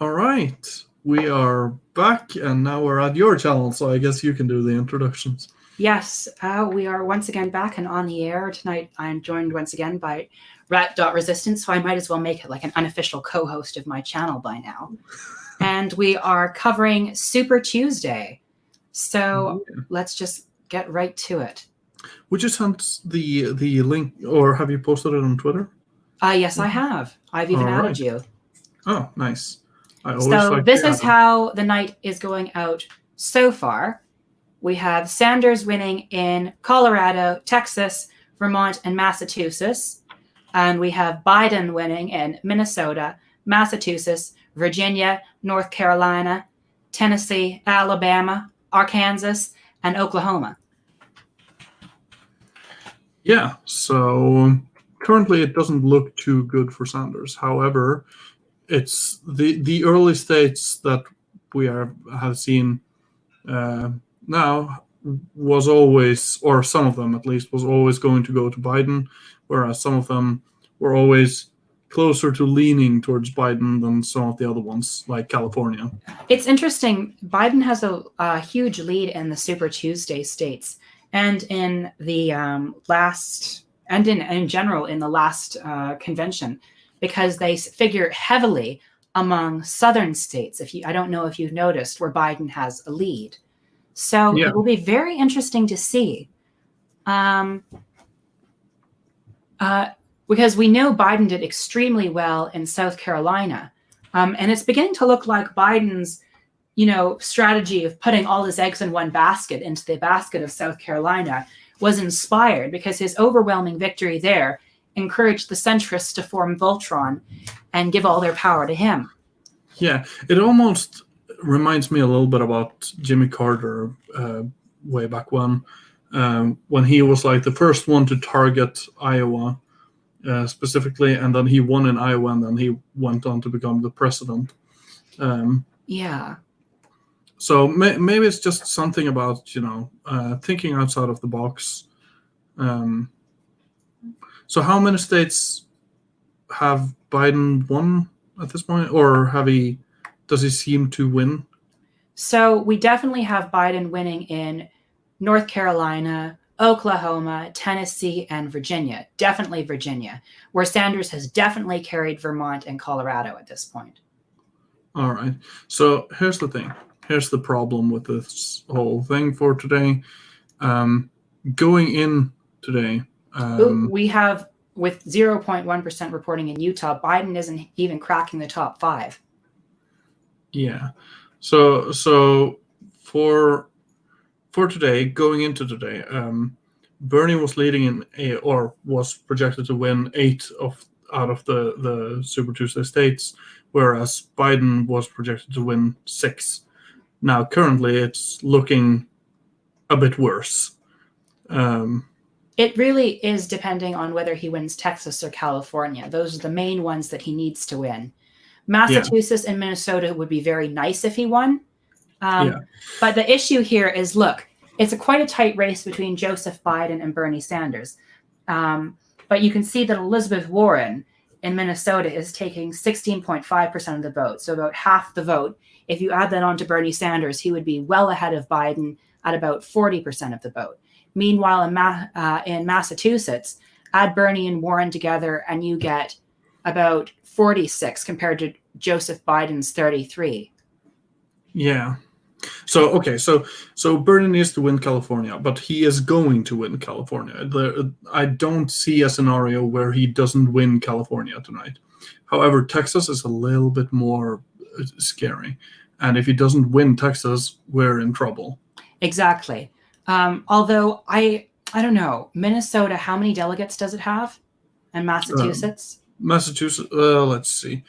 All right. We are back, and now we're at your channel, so I guess you can do the introductions. Yes, we are once again back and on the air. Tonight I'm joined once again by Rat.Resistance, so I might as well make it like an unofficial co-host of my channel by now. And we are covering Super Tuesday. So let's just get right to it. Would you send the link, or have you posted it on Twitter? Yes, I have. I've even added you. Oh, nice. So this is how the night is going out so far. We have Sanders winning in Colorado, Texas, Vermont, and Massachusetts. And we have Biden winning in Minnesota, Massachusetts, Virginia, North Carolina, Tennessee, Alabama, Arkansas, and Oklahoma. Yeah, so currently it doesn't look too good for Sanders. However, it's the early states that we have seen now was always, or some of them at least, was always going to go to Biden, whereas some of them were always closer to leaning towards Biden than some of the other ones, like California. It's interesting. Biden has a huge lead in the Super Tuesday states, and in the last, and in general in the last convention, because they figure heavily among southern states. I don't know if you've noticed where Biden has a lead. So It will be very interesting to see. Because we know Biden did extremely well in South Carolina. And it's beginning to look like Biden's, strategy of putting all his eggs in one basket into the basket of South Carolina was inspired because his overwhelming victory there encouraged the centrists to form Voltron and give all their power to him. Yeah, it almost reminds me a little bit about Jimmy Carter way back when he was like the first one to target Iowa specifically, and then he won in Iowa, and then he went on to become the president. Yeah. So maybe it's just something about thinking outside of the box. So how many states have Biden won at this point, or does he seem to win? So we definitely have Biden winning in North Carolina, Oklahoma, Tennessee, and Virginia. Definitely Virginia, where Sanders has definitely carried Vermont and Colorado at this point. All right. So here's the thing. Here's the problem with this whole thing for today. Going in today, we have, with 0.1% reporting in Utah, Biden isn't even cracking the top 5. Yeah. So for today, going into today, Bernie was leading or was projected to win 8 out of the Super Tuesday states, whereas Biden was projected to win 6. Now, currently, it's looking a bit worse. It really is depending on whether he wins Texas or California. Those are the main ones that he needs to win. Massachusetts and Minnesota would be very nice if he won. But the issue here is, look, it's quite a tight race between Joseph Biden and Bernie Sanders. But you can see that Elizabeth Warren in Minnesota is taking 16.5% of the vote, so about half the vote. If you add that on to Bernie Sanders, he would be well ahead of Biden at about 40% of the vote. Meanwhile, in Massachusetts, add Bernie and Warren together, and you get about 46 compared to Joseph Biden's 33. Yeah. So Bernie needs to win California, but he is going to win California. I don't see a scenario where he doesn't win California tonight. However, Texas is a little bit more scary, and if he doesn't win Texas, we're in trouble. Exactly. Although I don't know, Minnesota, how many delegates does it have? And Massachusetts? Massachusetts, let's see.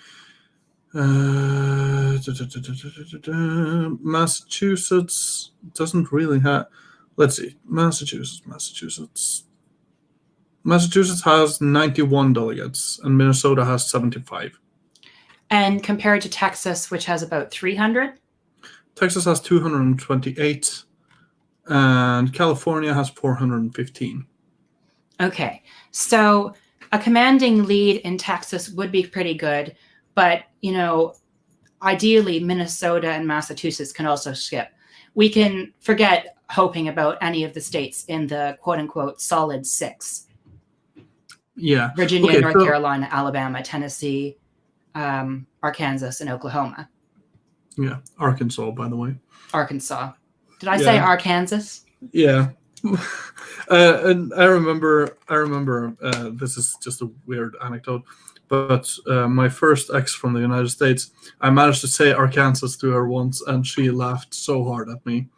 Massachusetts doesn't really have. Let's see. Massachusetts has 91 delegates, and Minnesota has 75. And compared to Texas, which has about 300? Texas has 228, and California has 415. Okay, so a commanding lead in Texas would be pretty good, but ideally, Minnesota and Massachusetts can also skip. We can forget hoping about any of the states in the quote-unquote solid 6. Yeah. Virginia, Okay, North so- Carolina, Alabama, Tennessee, Arkansas, and Oklahoma. Yeah, Arkansas, by the way. Arkansas. Did I say Yeah. Arkansas? Yeah. And I remember. This is just a weird anecdote, but my first ex from the United States, I managed to say Arkansas to her once, and she laughed so hard at me.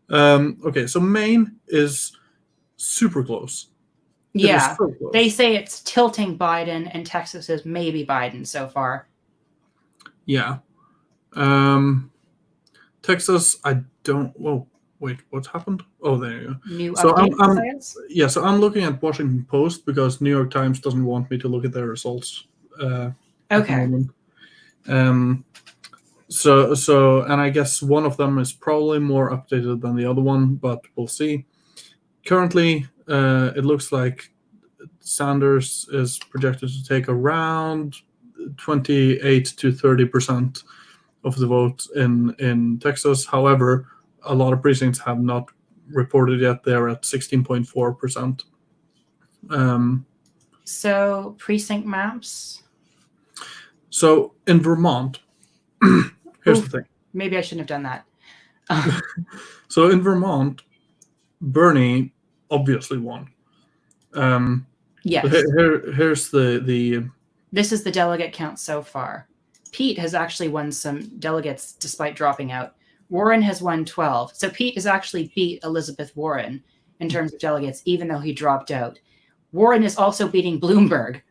Okay, so Maine is super close. It is Yeah. so close. They say it's tilting Biden, and Texas is maybe Biden so far. Yeah. Texas, I don't. Whoa, wait, what's happened? Oh, there you go. New So updates, I'm I guess? yeah. So I'm looking at Washington Post because New York Times doesn't want me to look at their results. At the Okay. moment. So, and I guess one of them is probably more updated than the other one, but we'll see. Currently, it looks like Sanders is projected to take around 28 to 30% of the vote in Texas. However, a lot of precincts have not reported yet. They're at 16.4%. So precinct maps. So in Vermont, here's the thing. Maybe I shouldn't have done that. So in Vermont, Bernie obviously won. Yes. Here's the. This is the delegate count so far. Pete has actually won some delegates despite dropping out. Warren has won 12. So Pete has actually beat Elizabeth Warren in terms of delegates, even though he dropped out. Warren is also beating Bloomberg.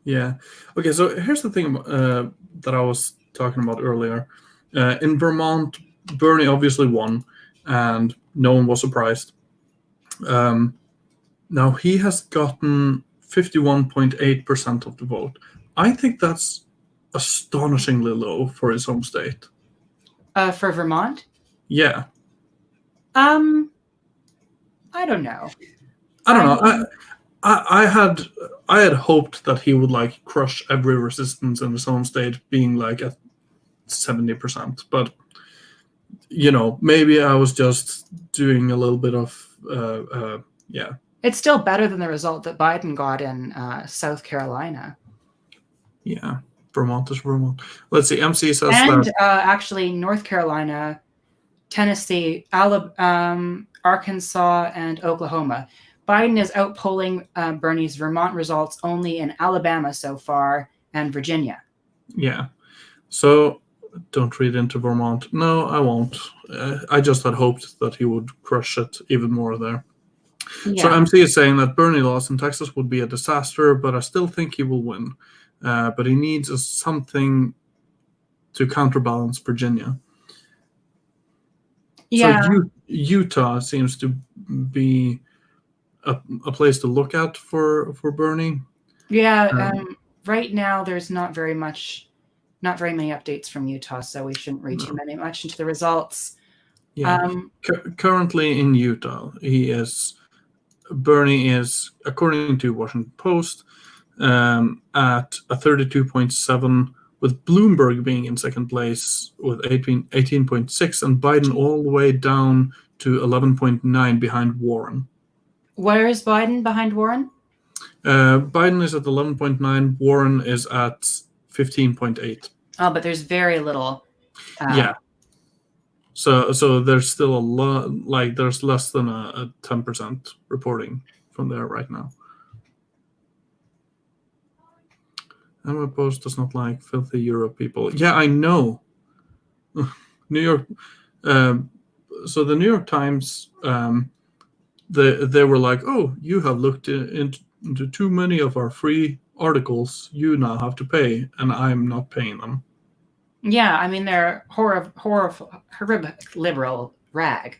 Yeah. Okay, so here's the thing that I was talking about earlier. In Vermont, Bernie obviously won, and no one was surprised. Now he has gotten 51.8% of the vote. I think that's astonishingly low for his home state. For Vermont? Yeah. I don't know. I don't know. I had hoped that he would like crush every resistance in his home state, being like at 70%. But maybe I was just doing a little bit of yeah. It's still better than the result that Biden got in South Carolina. Yeah, Vermont is Vermont. Let's see. MC says and that. Actually, North Carolina, Tennessee, Arkansas, and Oklahoma. Biden is outpolling Bernie's Vermont results only in Alabama so far and Virginia. Yeah. So don't read into Vermont. No, I won't. I just had hoped that he would crush it even more there. Yeah. So MC is saying that Bernie loss in Texas would be a disaster, but I still think he will win. But he needs something to counterbalance Virginia. Yeah. So Utah seems to be a place to look at for Bernie. Yeah. Right now, there's not very many updates from Utah, so we shouldn't read too much into the results. Yeah. Currently in Utah, Bernie is, according to Washington Post, at a 32.7, with Bloomberg being in second place with 18.6, and Biden all the way down to 11.9 behind Warren. Where is Biden behind Warren? Biden is at 11.9. Warren is at 15.8. Oh, but there's very little. Yeah. So there's still a lot, like there's less than a 10% reporting from there right now. Emma Post does not like filthy Europe people. Yeah, I know. New York. So the New York Times, they were like, "Oh, you have looked into too many of our free articles. You now have to pay," and I'm not paying them. Yeah, I mean they're horrific liberal rag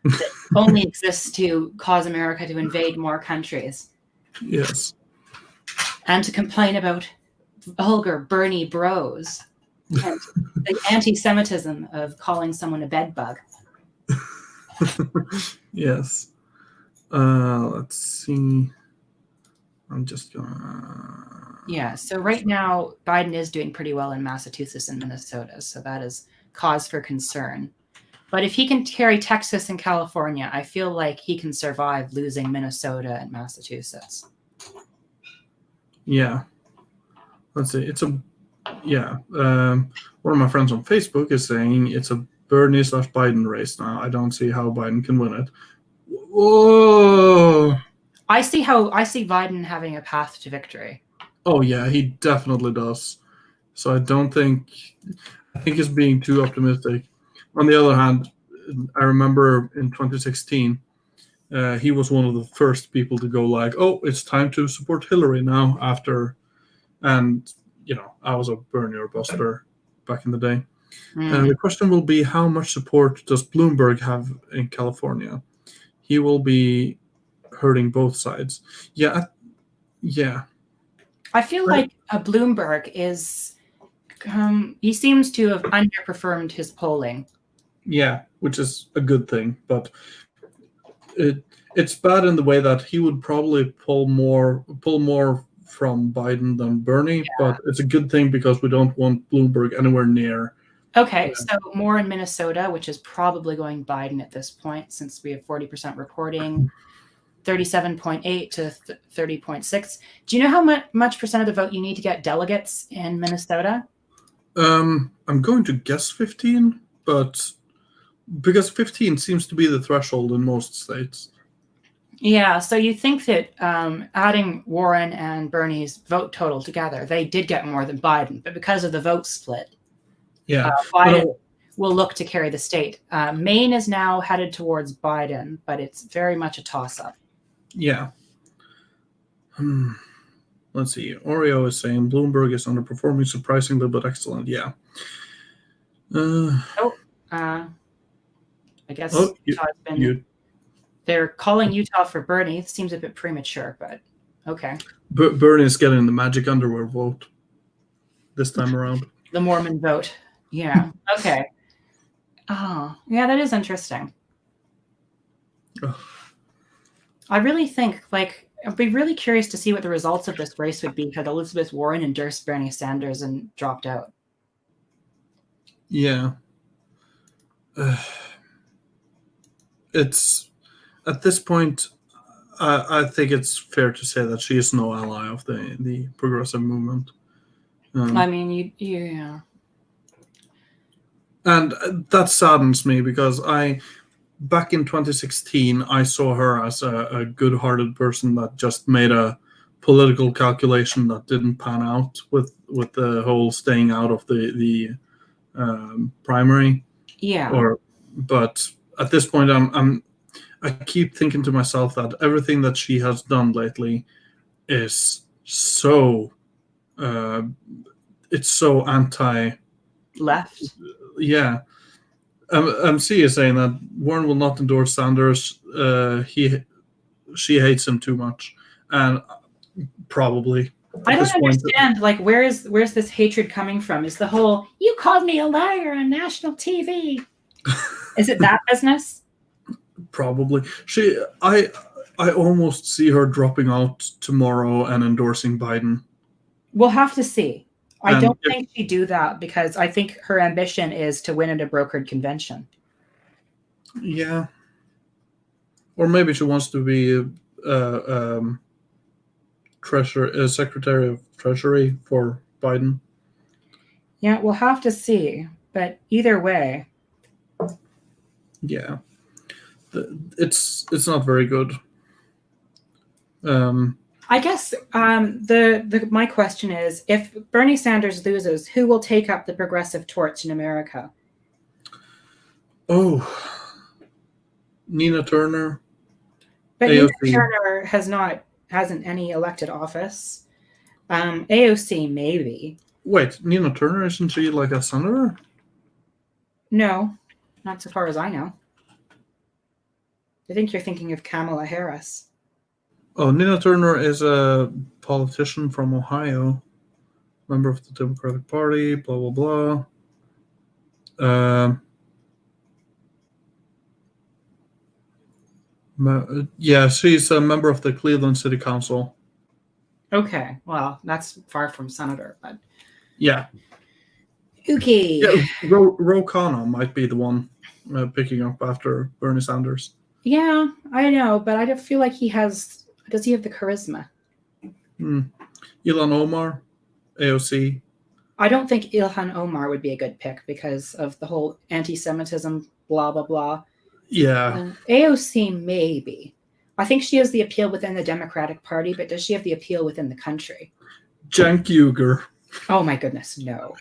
that only exists to cause America to invade more countries. Yes. And to complain about vulgar Bernie bros and the anti-Semitism of calling someone a bedbug. Yes. Let's see. I'm just gonna. Yeah. So right now, Biden is doing pretty well in Massachusetts and Minnesota. So that is cause for concern. But if he can carry Texas and California, I feel like he can survive losing Minnesota and Massachusetts. Yeah. Let's see. One of my friends on Facebook is saying it's a Bernie/Biden race now. I don't see how Biden can win it. Whoa! I see Biden having a path to victory. Oh yeah, he definitely does. So I think he's being too optimistic. On the other hand, I remember in 2016, he was one of the first people to go like, "Oh, it's time to support Hillary now." And I was a Bernie or buster back in the day. And the question will be, how much support does Bloomberg have in California? He will be hurting both sides. Yeah. I feel like a Bloomberg is, he seems to have underperformed his polling. Yeah, which is a good thing, but it's bad in the way that he would probably pull more from Biden than Bernie, but it's a good thing because we don't want Bloomberg anywhere near. Okay, so more in Minnesota, which is probably going Biden at this point, since we have 40% reporting, 37.8 to 30.6. Do you know how much percent of the vote you need to get delegates in Minnesota? I'm going to guess 15, but because 15 seems to be the threshold in most states. Yeah, so you think that adding Warren and Bernie's vote total together, they did get more than Biden, but because of the vote split, Biden will look to carry the state. Maine is now headed towards Biden, but it's very much a toss-up. Yeah. Let's see. Oreo is saying Bloomberg is underperforming surprisingly, but excellent. Yeah. I guess they're calling Utah for Bernie. It seems a bit premature, but okay. Bernie is getting the magic underwear vote this time around. The Mormon vote. Yeah. Okay. Oh, yeah, that is interesting. I really think, I'd be really curious to see what the results of this race would be had Elizabeth Warren endorsed Bernie Sanders and dropped out. Yeah. It's at this point, I think it's fair to say that she is no ally of the progressive movement. I mean, yeah. And that saddens me because back in 2016, I saw her as a good-hearted person that just made a political calculation that didn't pan out with the whole staying out of the primary. Yeah. But at this point, I keep thinking to myself that everything that she has done lately is so it's so anti-left. Yeah. MC is saying that Warren will not endorse Sanders. She hates him too much, and probably. I don't understand. Where's this hatred coming from? Is the whole "you called me a liar on national TV"? Is it that business? Probably. I almost see her dropping out tomorrow and endorsing Biden. We'll have to see. I don't think she'd do that because I think her ambition is to win at a brokered convention. Yeah. Or maybe she wants to be Secretary of Treasury for Biden. Yeah, we'll have to see. But either way. Yeah. It's not very good. I guess my question is, if Bernie Sanders loses, who will take up the progressive torch in America? Oh, Nina Turner. But AOC. Nina Turner hasn't any elected office. AOC maybe. Wait, Nina Turner, isn't she like a senator? No, not so far as I know. I think you're thinking of Kamala Harris. Oh, Nina Turner is a politician from Ohio, member of the Democratic Party, blah, blah, blah. Yeah, she's a member of the Cleveland City Council. Okay, well, that's far from senator, but Yeah. okay. Yeah, Ro Khanna might be the one picking up after Bernie Sanders. Yeah, I know, but I don't feel like he has. Does he have the charisma? Ilhan Omar, AOC. I don't think Ilhan Omar would be a good pick because of the whole anti-Semitism, blah blah blah. Yeah. AOC maybe. I think she has the appeal within the Democratic Party, but does she have the appeal within the country? Cenk Uygur. Oh my goodness, no.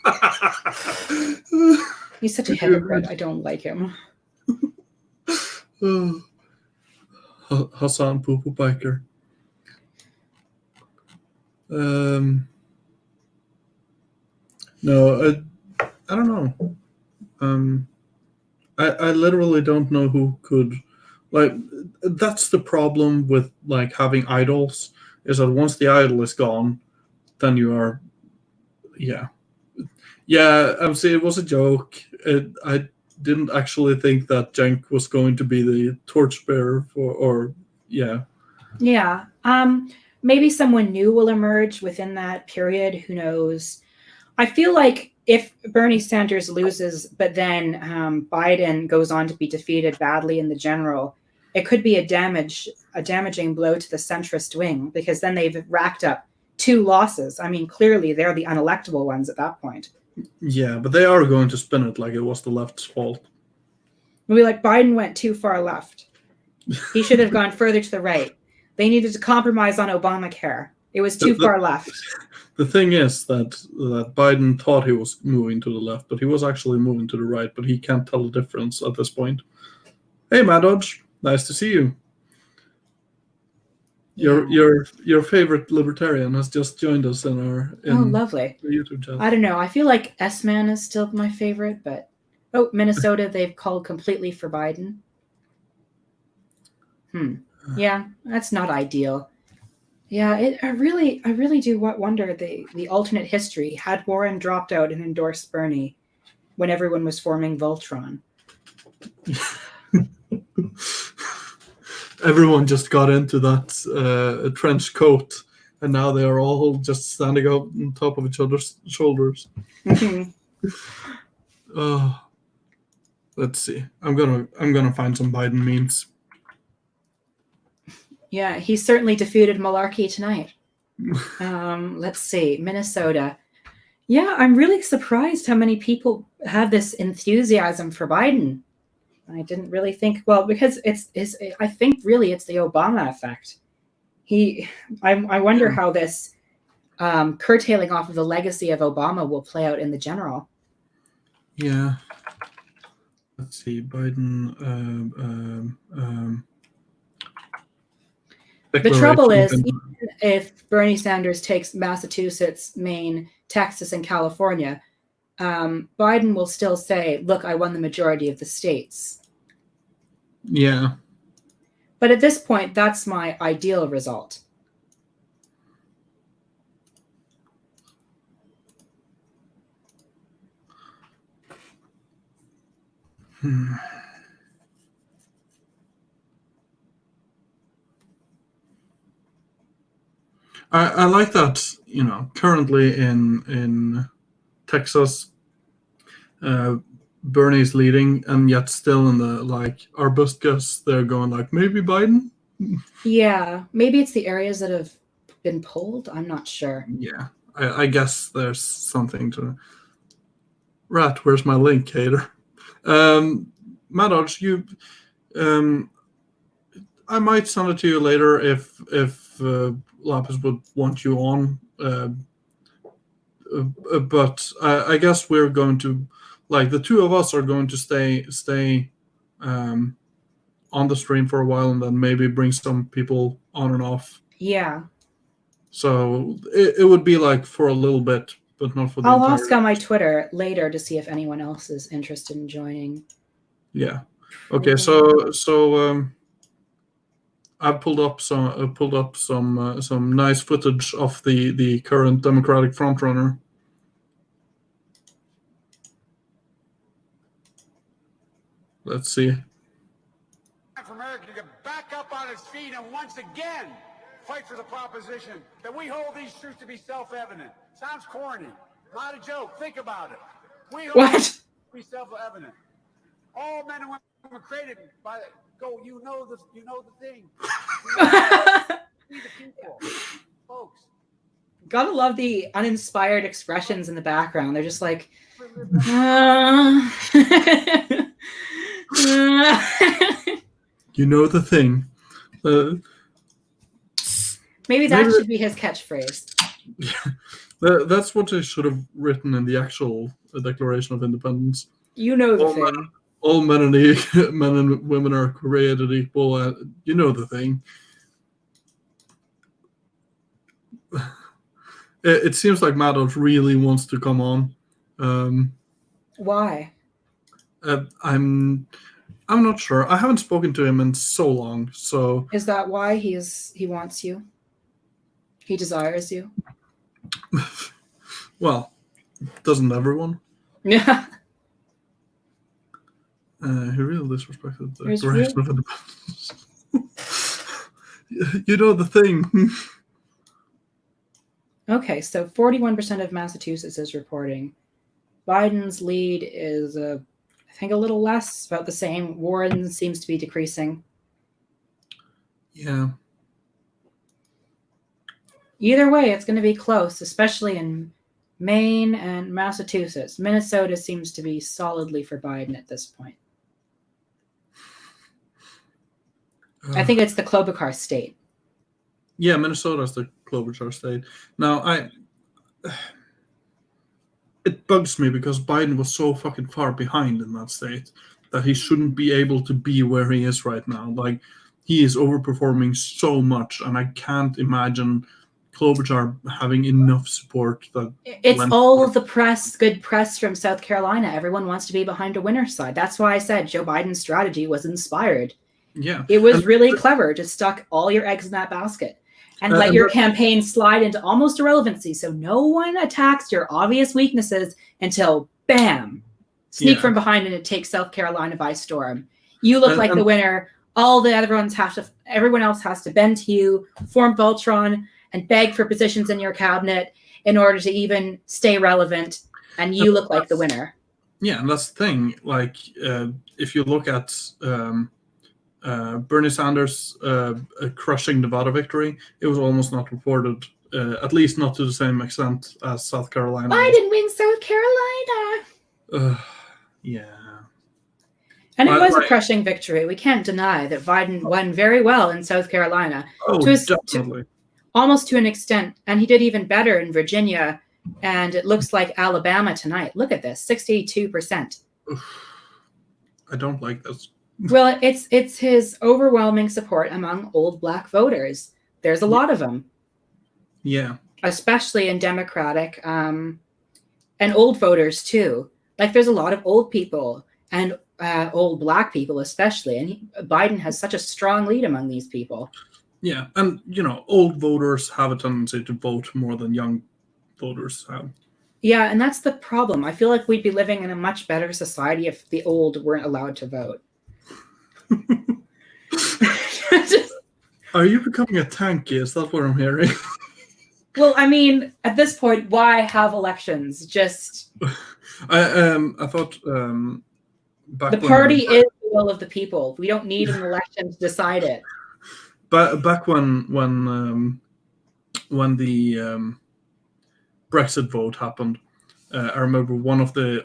He's such a hypocrite. I don't like him. Hassan Pupu Biker. No, I don't know. I literally don't know who could. Like, that's the problem with like having idols, is that once the idol is gone, then you are, yeah, yeah. I'm saying it was a joke. I didn't actually think that Cenk was going to be the torchbearer or yeah. Yeah. Maybe someone new will emerge within that period. Who knows? I feel like if Bernie Sanders loses, but then Biden goes on to be defeated badly in the general, it could be a damaging blow to the centrist wing because then they've racked up 2 losses. I mean, clearly they're the unelectable ones at that point. Yeah, but they are going to spin it like it was the left's fault. We'll be like, Biden went too far left. He should have gone further to the right. They needed to compromise on Obamacare. It was too far left. The thing is that Biden thought he was moving to the left, but he was actually moving to the right, but he can't tell the difference at this point. Hey, Mad Dodge, nice to see you. Your favorite libertarian has just joined us in our lovely YouTube channel. I don't know. I feel like S-Man is still my favorite, but Minnesota they've called completely for Biden. Yeah, that's not ideal. Yeah, I really do wonder the alternate history. Had Warren dropped out and endorsed Bernie when everyone was forming Voltron? Everyone just got into that trench coat, and now they are all just standing up on top of each other's shoulders. Let's see. I'm gonna find some Biden memes. Yeah, he certainly defeated Malarkey tonight. Let's see, Minnesota. Yeah, I'm really surprised how many people have this enthusiasm for Biden. I didn't really think, well, because I think really it's the Obama effect. I wonder how this curtailing off of the legacy of Obama will play out in the general. Yeah. Let's see, Biden. The trouble is, even if Bernie Sanders takes Massachusetts, Maine, Texas, and California, Biden will still say, look, I won the majority of the states. Yeah. But at this point, that's my ideal result. I like that, currently in Texas, Bernie's leading, and yet still in the our best guess, they're going like maybe Biden. Yeah, maybe it's the areas that have been polled. I'm not sure. Yeah, I guess there's something to. Rat, where's my link, hater? Maddox, you, I might send it to you later if Lapis would want you on. But I guess we're going to, the two of us are going to stay on the stream for a while, and then maybe bring some people on and off. Yeah. So it would be for a little bit, but not for the I'll ask on my Twitter later to see if anyone else is interested in joining. Yeah. Okay. So I've pulled up some nice footage of the current Democratic frontrunner. Let's see. For America to get back up on its feet and once again fight for the proposition that we hold these truths to be self-evident. Sounds corny. Not a joke. Think about it. We hold What? these to be self-evident. All men and women were created by you know the thing. We the people, folks. Gotta love the uninspired expressions in the background. They're just like, You know the thing. maybe that should be his catchphrase. That's what they should have written in the actual Declaration of Independence. You know the thing. All men and women are created equal. You know the thing. It seems like Maddox really wants to come on. Why? I'm not sure. I haven't spoken to him in so long. So is that why he wants you? He desires you. Well, doesn't everyone? Yeah. He really disrespected the Declaration of Independence. You know the thing. Okay, so 41% of Massachusetts is reporting. Biden's lead is, I think, a little less, about the same. Warren seems to be decreasing. Yeah. Either way, it's going to be close, especially in Maine and Massachusetts. Minnesota seems to be solidly for Biden at this point. I think it's the Klobuchar state. Yeah, Minnesota's the Klobuchar state. Now, it bugs me because Biden was so fucking far behind in that state that he shouldn't be able to be where he is right now. Like, he is overperforming so much, and I can't imagine Klobuchar having enough support. It's all of the press, good press from South Carolina. Everyone wants to be behind a winner's side. That's why I said Joe Biden's strategy was inspired. Yeah. It was really clever to stuck all your eggs in that basket and let your campaign slide into almost irrelevancy so no one attacks your obvious weaknesses until, bam, sneak from behind and take South Carolina by storm. You look like the winner. Everyone else has to bend to you, form Voltron, and beg for positions in your cabinet in order to even stay relevant, and you look like the winner. Yeah, and that's the thing. Like, if you look at Bernie Sanders crushing Nevada victory, it was almost not reported, at least not to the same extent as South Carolina. Biden wins South Carolina. Yeah. And it was a crushing victory. We can't deny that Biden won very well in South Carolina. Definitely. Almost to an extent. And he did even better in Virginia. And it looks like Alabama tonight. Look at this, 62%. I don't like this. Well, it's his overwhelming support among old Black voters. There's a lot of them. Yeah. Especially in Democratic and old voters, too. Like, there's a lot of old people and old Black people especially. And Biden has such a strong lead among these people. Yeah. And, old voters have a tendency to vote more than young voters have. Yeah, and that's the problem. I feel like we'd be living in a much better society if the old weren't allowed to vote. Are you becoming a tanky? Is that what I'm hearing? Well, I mean, at this point, why have elections? Just I thought the party is the will of the people. We don't need an election to decide it. But back when the Brexit vote happened, I remember one of the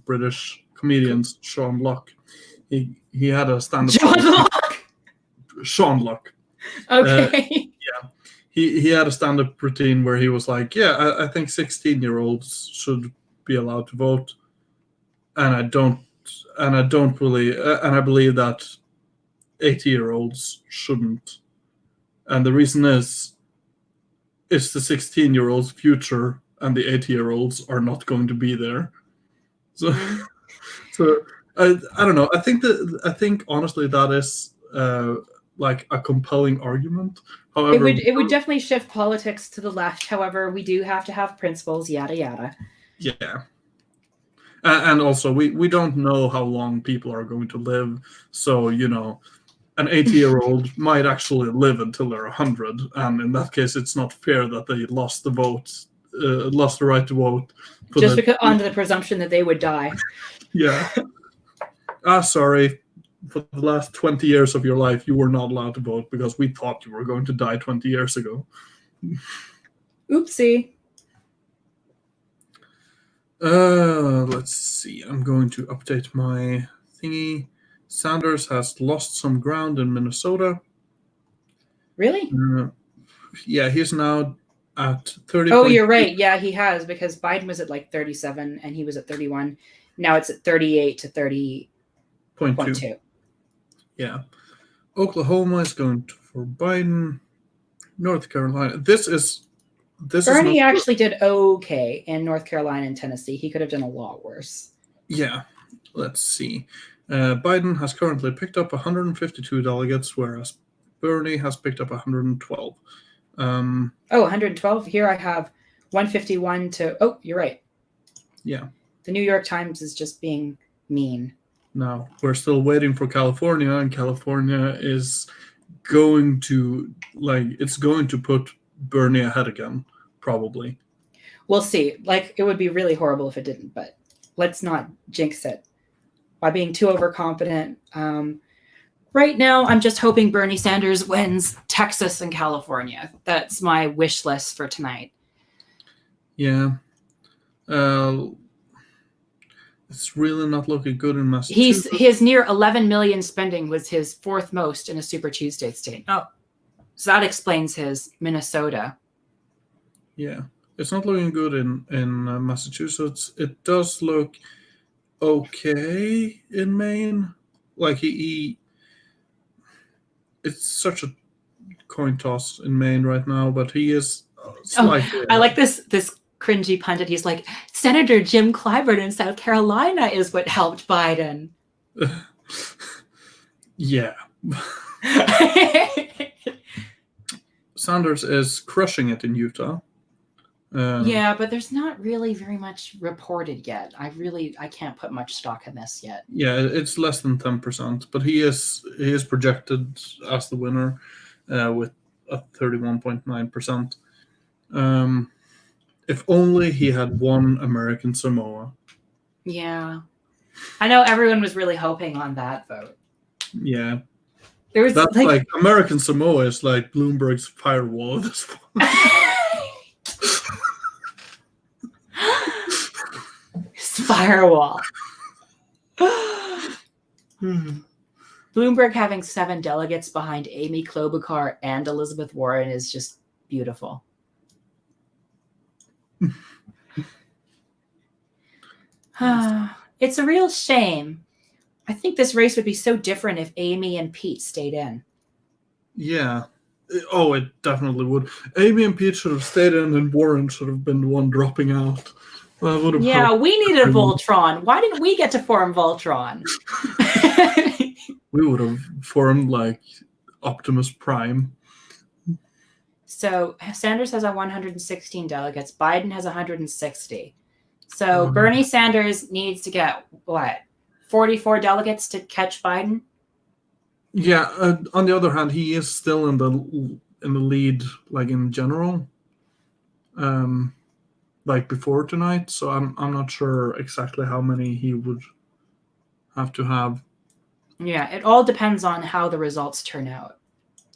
British comedians, Sean Locke. He had a stand-up. Sean Locke. Okay. Yeah, he had a stand-up routine where he was like, "Yeah, I think 16-year-olds should be allowed to vote, and I believe that 80-year-olds shouldn't, and the reason is, it's the 16-year-olds' future, and the 80-year-olds are not going to be there." So, I don't know. I think honestly that is like a compelling argument. However, it would definitely shift politics to the left. However, we do have to have principles, yada yada. Yeah, and also we don't know how long people are going to live, so an 80-year-old might actually live until they're 100, and in that case, it's not fair that they lost the right to vote. Just because under the presumption that they would die. Yeah. Sorry. For the last 20 years of your life, you were not allowed to vote because we thought you were going to die 20 years ago. Oopsie. Let's see. I'm going to update my thingy. Sanders has lost some ground in Minnesota. Really? Yeah, he's now at 30. Oh, you're right. Yeah, he has, because Biden was at like 37 and he was at 31. Now it's at 38 to 30.2. Yeah. Oklahoma is going for Biden. North Carolina. Bernie actually did okay in North Carolina and Tennessee. He could have done a lot worse. Yeah. Let's see. Biden has currently picked up 152 delegates, whereas Bernie has picked up 112. 112? Here I have 151 to... Oh, you're right. Yeah. The New York Times is just being mean. Now, we're still waiting for California, and California is going to, it's going to put Bernie ahead again, probably. We'll see. It would be really horrible if it didn't, but let's not jinx it by being too overconfident. Right now, I'm just hoping Bernie Sanders wins Texas and California. That's my wish list for tonight. Yeah. It's really not looking good in Massachusetts. His near 11 million spending was his fourth most in a Super Tuesday state. Oh, so that explains his Minnesota. Yeah, it's not looking good in Massachusetts. It does look okay in Maine. It's such a coin toss in Maine right now, but he is slightly. I like this cringy pundit. He's like, Senator Jim Clyburn in South Carolina is what helped Biden. Yeah. Sanders is crushing it in Utah. Yeah, but there's not really very much reported yet. I can't put much stock in this yet. Yeah, it's less than 10%, but he is projected as the winner with a 31.9%. If only he had won American Samoa. Yeah. I know everyone was really hoping on that vote. Yeah. That's American Samoa is like Bloomberg's firewall at this point. Firewall. Bloomberg having 7 delegates behind Amy Klobuchar and Elizabeth Warren is just beautiful. It's a real shame. I think this race would be so different if Amy and Pete stayed in. Yeah. Oh, it definitely would. Amy and Pete should have stayed in, and Warren should have been the one dropping out. Yeah, we needed Voltron. Why didn't we get to form Voltron? We would have formed Optimus Prime. So Sanders has 116 delegates. Biden has 160. So Bernie Sanders needs to get, 44 delegates to catch Biden? Yeah. On the other hand, he is still in the lead, in general. Before tonight, so I'm not sure exactly how many he would have to have. Yeah, it all depends on how the results turn out.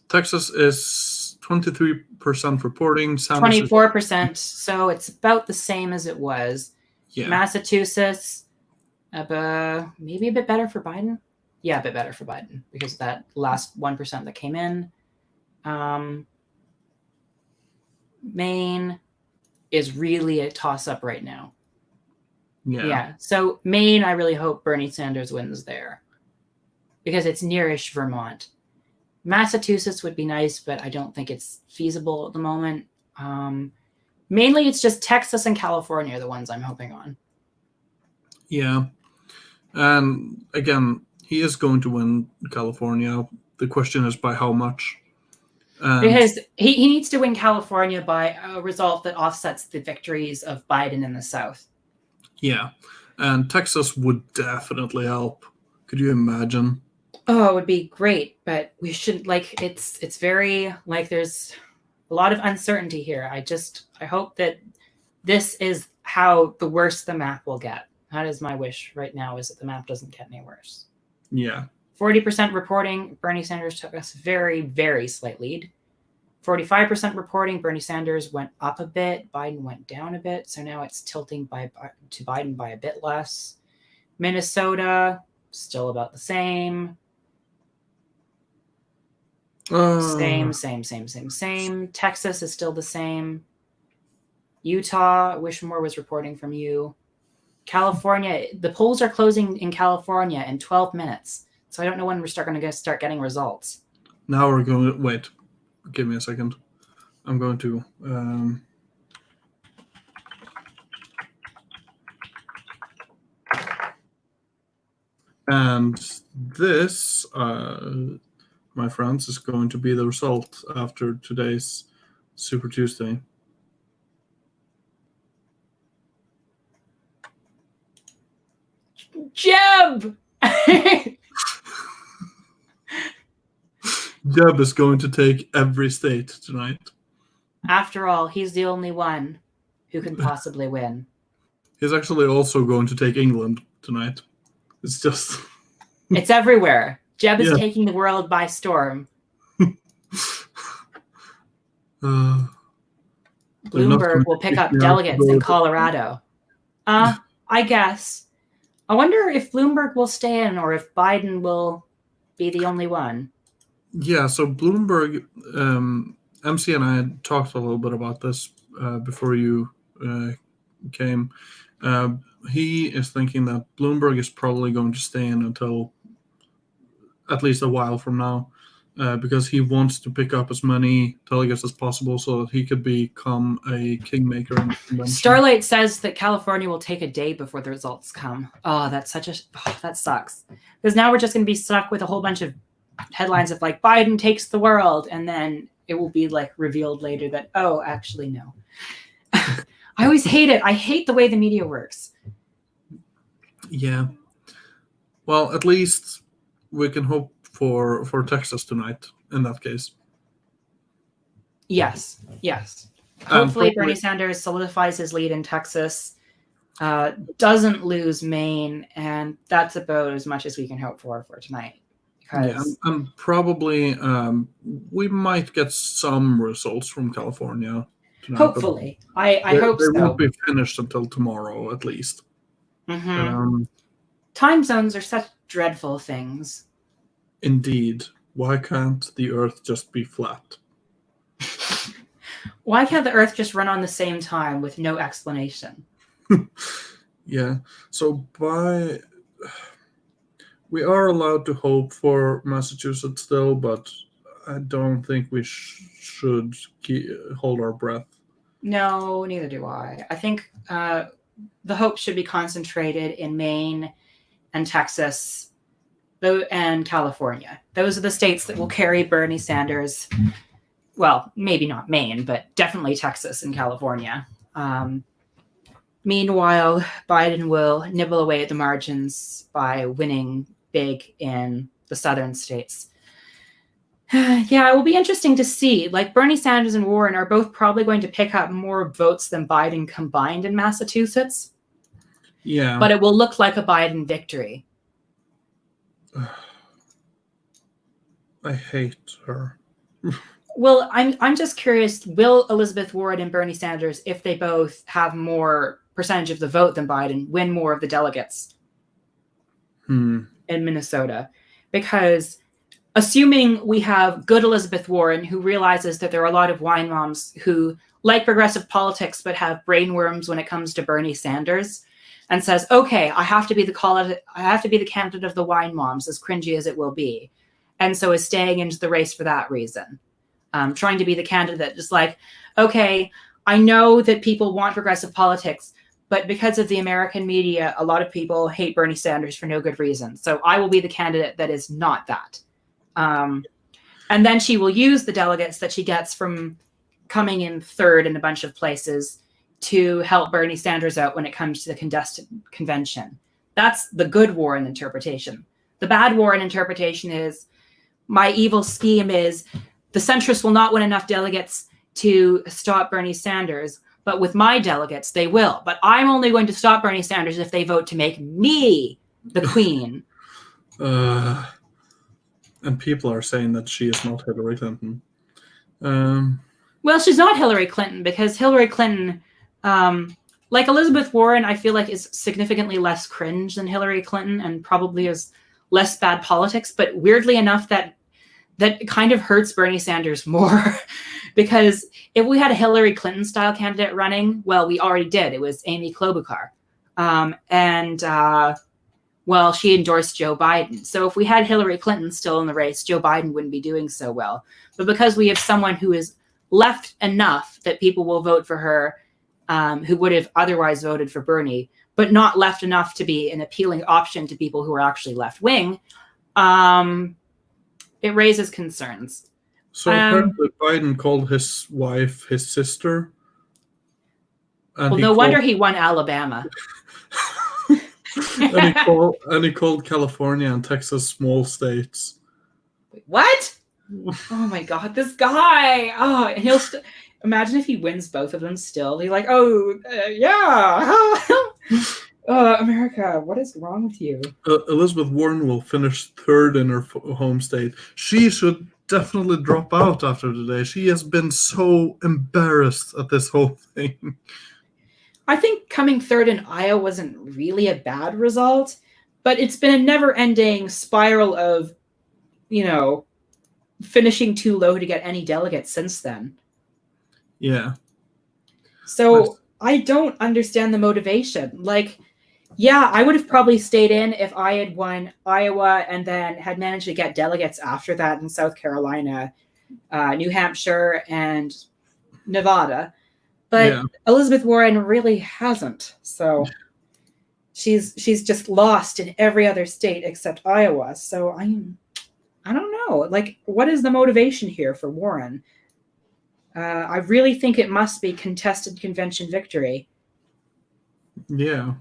Texas is 23% reporting. 24%, so it's about the same as it was. Yeah. Massachusetts, maybe a bit better for Biden. Yeah, a bit better for Biden because of that last 1% that came in. Maine is really a toss-up right now. Yeah. So Maine, I really hope Bernie Sanders wins there because it's nearish Vermont. Massachusetts would be nice, but I don't think it's feasible at the moment. Mainly, it's just Texas and California are the ones I'm hoping on. Yeah. And again, he is going to win California. The question is by how much. Because he needs to win California by a result that offsets the victories of Biden in the South. Yeah. And Texas would definitely help. Could you imagine? Oh, it would be great, but we shouldn't it's very there's a lot of uncertainty here. I hope that this is how the worse the map will get. That is my wish right now, is that the map doesn't get any worse. Yeah. 40% reporting, Bernie Sanders took us very, very slight lead. 45% reporting, Bernie Sanders went up a bit, Biden went down a bit, so now it's tilting to Biden by a bit less. Minnesota, still about the same. Same. Texas is still the same. Utah, I wish more was reporting from you. California, the polls are closing in California in 12 minutes. So I don't know when we're going to start getting results. Now we're going to wait. Give me a second. I'm going to. And this, my friends, is going to be the result after today's Super Tuesday. Jeb! Jeb is going to take every state tonight. After all, he's the only one who can possibly win. He's actually also going to take England tonight. It's just... It's everywhere. Jeb is taking the world by storm. Bloomberg will pick up delegates in Colorado. I guess. I wonder if Bloomberg will stay in or if Biden will be the only one. Yeah, so Bloomberg, MC and I had talked a little bit about this before you came. He is thinking that Bloomberg is probably going to stay in until at least a while from now, because he wants to pick up as many delegates as possible so that he could become a kingmaker in the convention. Starlight says that California will take a day before the results come. Oh, that sucks. Because now we're just going to be stuck with a whole bunch of headlines of Biden takes the world, and then it will be revealed later that, oh, actually no. I always hate it. I hate the way the media works. Yeah. Well, at least we can hope for Texas tonight in that case. Yes. Hopefully Bernie Sanders solidifies his lead in Texas, doesn't lose Maine, and that's about as much as we can hope for tonight. Yeah, and probably we might get some results from California tonight. Hopefully. I hope so. They won't be finished until tomorrow, at least. Mm-hmm. Time zones are such dreadful things. Indeed. Why can't the Earth just be flat? Why can't the Earth just run on the same time with no explanation? Yeah. So we are allowed to hope for Massachusetts still, but I don't think we should hold our breath. No, neither do I. I think the hope should be concentrated in Maine and Texas and California. Those are the states that will carry Bernie Sanders. Well, maybe not Maine, but definitely Texas and California. Meanwhile, Biden will nibble away at the margins by winning big in the southern states. Yeah, it will be interesting to see. Bernie Sanders and Warren are both probably going to pick up more votes than Biden combined in Massachusetts. Yeah. But it will look like a Biden victory. I hate her. Well, I'm just curious, will Elizabeth Warren and Bernie Sanders, if they both have more percentage of the vote than Biden, win more of the delegates in Minnesota? Because assuming we have good Elizabeth Warren, who realizes that there are a lot of wine moms who like progressive politics but have brainworms when it comes to Bernie Sanders, and says, okay, I have to be the candidate of the wine moms, as cringy as it will be, and so is staying into the race for that reason. Trying to be the candidate, just okay, I know that people want progressive politics, but because of the American media, a lot of people hate Bernie Sanders for no good reason. So I will be the candidate that is not that. And then she will use the delegates that she gets from coming in third in a bunch of places to help Bernie Sanders out when it comes to the convention. That's the good Warren interpretation. The bad Warren interpretation is, my evil scheme is the centrists will not win enough delegates to stop Bernie Sanders, but with my delegates, they will. But I'm only going to stop Bernie Sanders if they vote to make me the queen. And people are saying that she is not Hillary Clinton. Well, she's not Hillary Clinton because Hillary Clinton, like Elizabeth Warren, I feel like is significantly less cringe than Hillary Clinton and probably is less bad politics. But weirdly enough, that kind of hurts Bernie Sanders more because if we had a Hillary Clinton style candidate running, well, we already did. It was Amy Klobuchar. Well, she endorsed Joe Biden. So if we had Hillary Clinton still in the race, Joe Biden wouldn't be doing so well. But because we have someone who is left enough that people will vote for her, who would have otherwise voted for Bernie, but not left enough to be an appealing option to people who are actually left wing, it raises concerns. So apparently Biden called his wife his sister. Well, no wonder he won Alabama. and he called California and Texas small states. What? Oh my God, this guy! Oh, and he'll imagine if he wins both of them. Still, he's like, America, what is wrong with you? Elizabeth Warren will finish third in her home state. She should definitely drop out after today. She has been so embarrassed at this whole thing. I think coming third in Iowa wasn't really a bad result, but it's been a never-ending spiral of, finishing too low to get any delegates since then. Yeah. So I don't understand the motivation. Like, yeah, I would have probably stayed in if I had won Iowa and then had managed to get delegates after that in South Carolina, New Hampshire, and Nevada. But Elizabeth Warren really hasn't. So she's just lost in every other state except Iowa. So I don't know. Like, what is the motivation here for Warren? I really think it must be contested convention victory. Yeah.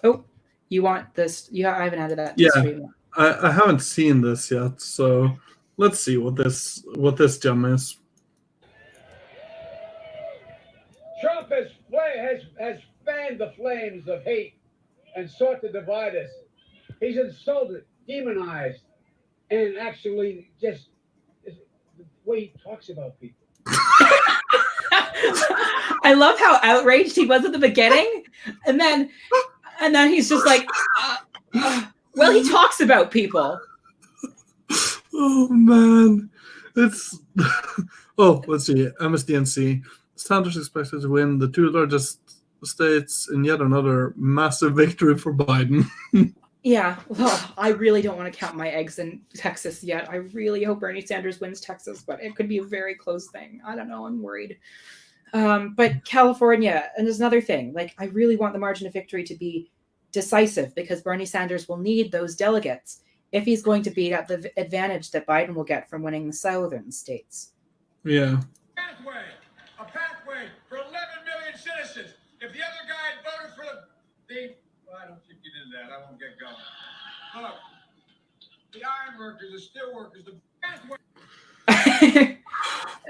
Oh, you want this? I haven't added that. Yeah, I haven't seen this yet, so let's see what this gem is. Trump has fanned the flames of hate and sought to divide us. He's insulted, demonized, and actually just the way he talks about people. I love how outraged he was at the beginning, and then he's just like, well, he talks about people. Oh man, it's let's see. MSDNC. Sanders expected to win the two largest states in yet another massive victory for Biden. Yeah, well, I really don't want to count my eggs in Texas yet. I really hope Bernie Sanders wins Texas, but it could be a very close thing. I don't know. I'm worried. But California, and there's another thing. Like, I really want the margin of victory to be decisive because Bernie Sanders will need those delegates if he's going to beat up the advantage that Biden will get from winning the southern states. Yeah. A pathway for 11 million citizens. If the other guy had voted for well, I don't think you did that. I won't get going. Look, the iron workers, the steel workers, the pathway.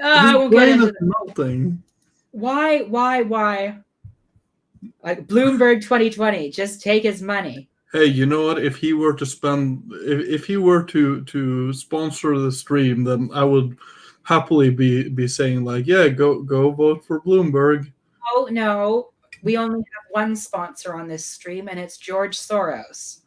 I won't get into melting. Why? Like Bloomberg 2020, just take his money. Hey, you know what? If he were to if he were to sponsor the stream, then I would happily be saying like, yeah, go vote for Bloomberg. Oh no, we only have one sponsor on this stream, and it's George Soros.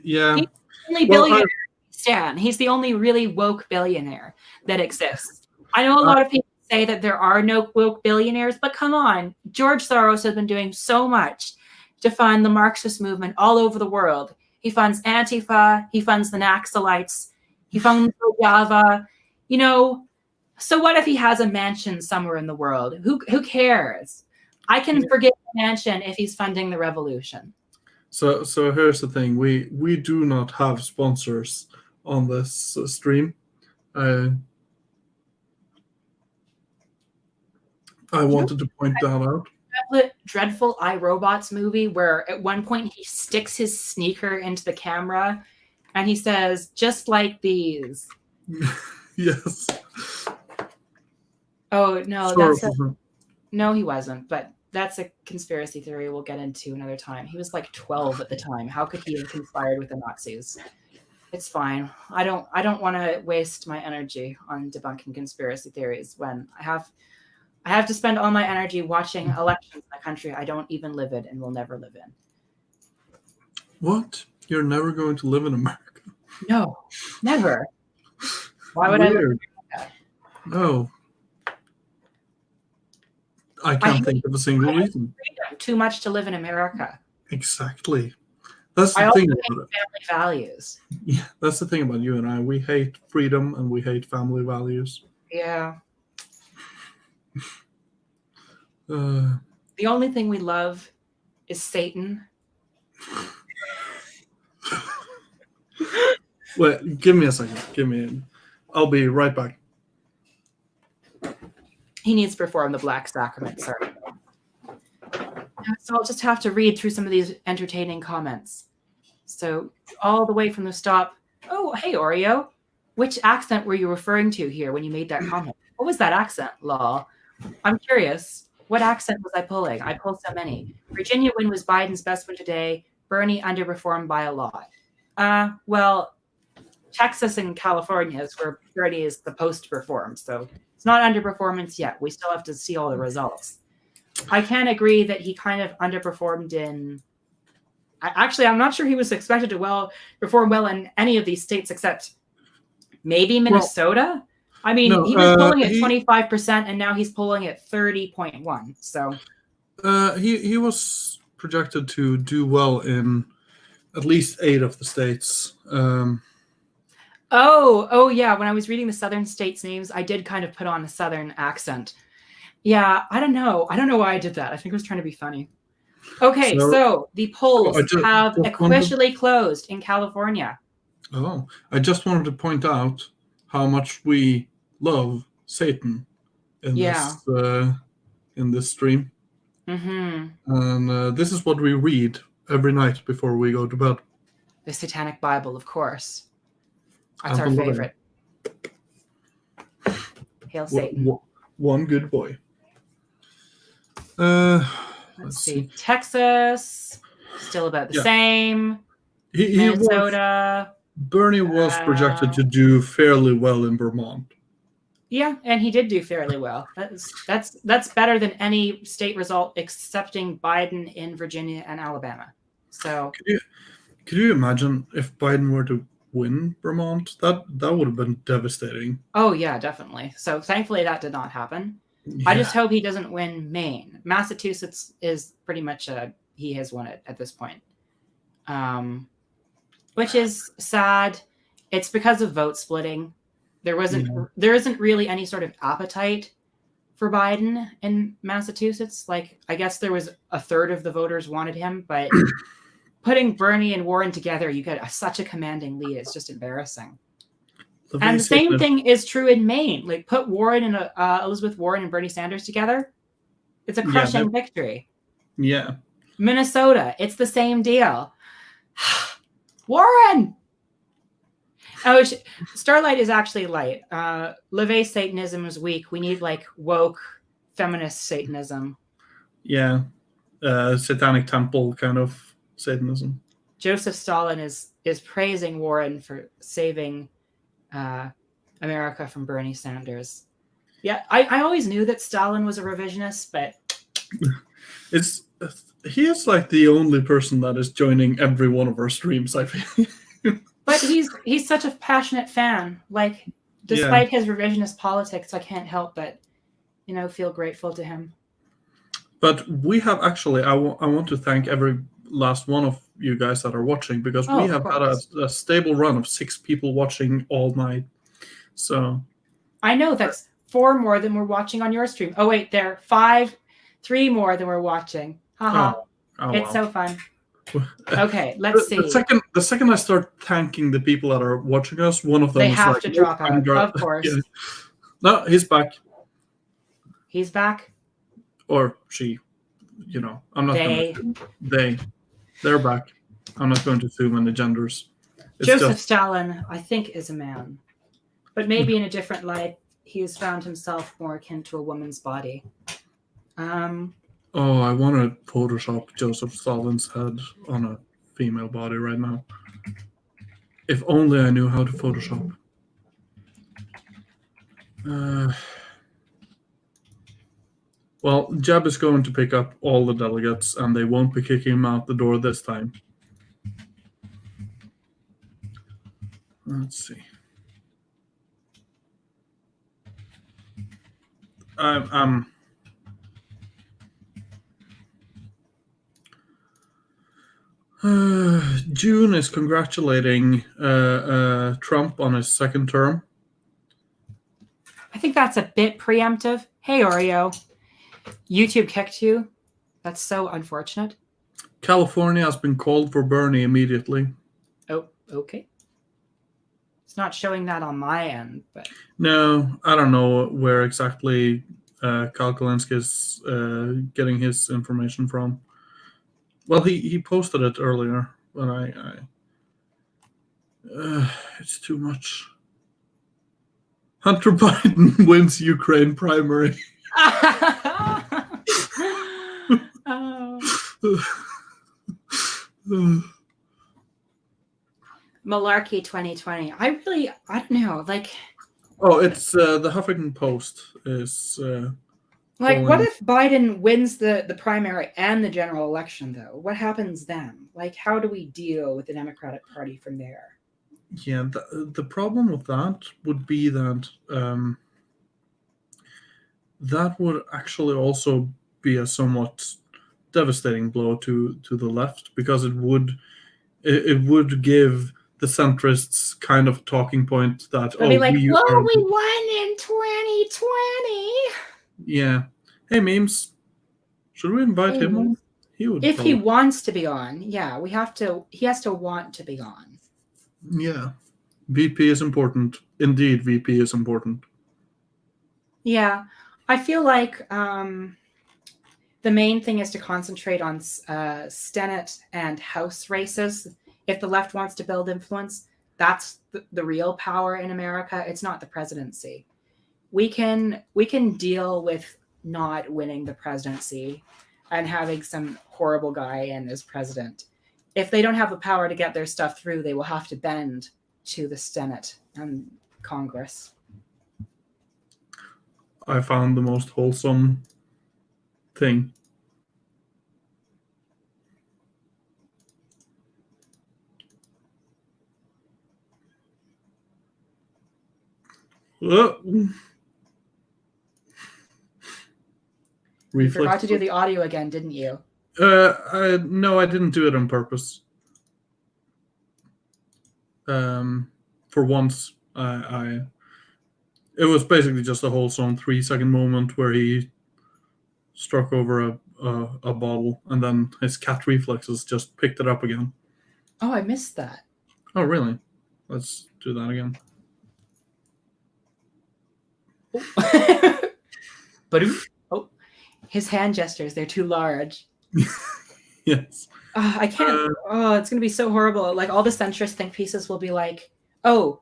Yeah. He's the only billionaire. Stan. He's the only really woke billionaire that exists. I know a lot of people say that there are no woke billionaires, but come on, George Soros has been doing so much to fund the Marxist movement all over the world. He funds Antifa, he funds the Naxalites, he funds Java. So what if he has a mansion somewhere in the world? Who cares? I can forgive the mansion if he's funding the revolution. So here's the thing: we do not have sponsors on this stream. I wanted to point that out. Dreadful iRobots movie where at one point he sticks his sneaker into the camera and he says, "Just like these." Yes. Oh no, Sure. no, he wasn't. But that's a conspiracy theory we'll get into another time. He was like 12 at the time. How could he have conspired with the Nazis? It's fine. I don't want to waste my energy on debunking conspiracy theories when I have to spend all my energy watching elections in a country I don't even live in and will never live in. What? You're never going to live in America? No, never. Why would I live in America? No. I can't think of a single reason. Freedom, too much to live in America. Exactly. That's I the also thing hate about it. family values. Yeah, that's the thing about you and I. We hate freedom and we hate family values. Yeah. The only thing we love is Satan. Wait, give me a second. I'll be right back. He needs to perform the Black Sacrament sermon. So I'll just have to read through some of these entertaining comments. So all the way from the stop. Oh, hey, Oreo. Which accent were you referring to here when you made that comment? What was that accent, lol? I'm curious. What accent was I pulling? I pulled so many. Virginia win was Biden's best win today. Bernie underperformed by a lot. Well, Texas and California is where Bernie is supposed to perform. So it's not underperformance yet. We still have to see all the results. I can agree that he kind of underperformed in... Actually, I'm not sure he was expected to perform well in any of these states except maybe Minnesota. Well, I mean, he was polling at 25%, and now he's polling at 30.1%. So he was projected to do well in at least 8 of the states. Oh yeah. When I was reading the southern states' names, I did kind of put on a southern accent. Yeah, I don't know. I don't know why I did that. I think I was trying to be funny. Okay, so the polls have officially closed in California. Oh, I just wanted to point out how much we love Satan in this stream. Mm-hmm. And this is what we read every night before we go to bed. The Satanic Bible, of course. That's our favorite. Hail Satan. One good boy. Let's see. Texas, still about the same. Minnesota. Bernie was projected to do fairly well in Vermont. Yeah, and he did do fairly well. That's better than any state result excepting Biden in Virginia and Alabama. So could you imagine if Biden were to win Vermont? That would have been devastating. Oh yeah, definitely. So thankfully that did not happen. Yeah. I just hope he doesn't win Maine. Massachusetts is pretty much he has won it at this point, which is sad. It's because of vote splitting. There isn't really any sort of appetite for Biden in Massachusetts. Like, I guess there was a third of the voters wanted him, but putting Bernie and Warren together, you get such a commanding lead. It's just embarrassing. And the same thing is true in Maine. Like, put Warren and Elizabeth Warren and Bernie Sanders together. It's a crushing victory. Yeah. Minnesota, it's the same deal. Warren! Oh, Starlight is actually light. LaVey Satanism is weak. We need like woke feminist Satanism. Yeah. Satanic temple kind of Satanism. Joseph Stalin is praising Warren for saving America from Bernie Sanders. Yeah, I always knew that Stalin was a revisionist, but he is like the only person that is joining every one of our streams, I think. But he's such a passionate fan. Like, despite his revisionist politics, I can't help but, feel grateful to him. But we have actually, I want to thank every last one of you guys that are watching, because we have had a stable run of 6 people watching all night. So I know that's 4 more than we're watching on your stream. Oh wait, there 3 more than we're watching. Haha. It's so fun. Okay, let's see. The second I start thanking the people that are watching us, one of them is have to drop out. Of course. Yeah. No, he's back. He's back. or she, I'm not going to. They're back. I'm not going to assume any genders. It's Joseph Stalin, I think, is a man, but maybe in a different light, he has found himself more akin to a woman's body. Oh, I want to Photoshop Joseph Stalin's head on a female body right now. If only I knew how to Photoshop. Well, Jeb is going to pick up all the delegates, and they won't be kicking him out the door this time. Let's see. June is congratulating Trump on his second term. I think that's a bit preemptive. Hey, Oreo, YouTube kicked you. That's so unfortunate. California has been called for Bernie immediately. Oh, okay. It's not showing that on my end, but no, I don't know where exactly Kyle Kulinski is getting his information from. Well, he posted it earlier, but it's too much. Hunter Biden wins Ukraine primary. Malarkey 2020. I don't know. Like, it's the Huffington Post is. What if Biden wins the primary and the general election, though? What happens then? Like, how do we deal with the Democratic Party from there? Yeah, the problem with that would be that that would actually also be a somewhat devastating blow to the left, because it would give the centrists kind of talking point that we won in 2020. Yeah. Hey, Memes. Should we invite him on? He would. If he wants to be on, yeah, he has to want to be on. Yeah. VP is important. Indeed, VP is important. Yeah. I feel like the main thing is to concentrate on Senate and House races. If the left wants to build influence, that's the real power in America. It's not the presidency. We can deal with not winning the presidency and having some horrible guy in as president. If they don't have the power to get their stuff through, they will have to bend to the Senate and Congress. I found the most wholesome thing. You forgot to do the audio again, didn't you? No, I didn't do it on purpose. For once, it was basically just a wholesome 3-second moment where he struck over a bottle, and then his cat reflexes just picked it up again. Oh, I missed that. Oh, really? Let's do that again. Oh, his hand gestures, they're too large. Yes. I can't. It's going to be so horrible. Like, all the centrist think pieces will be like, oh,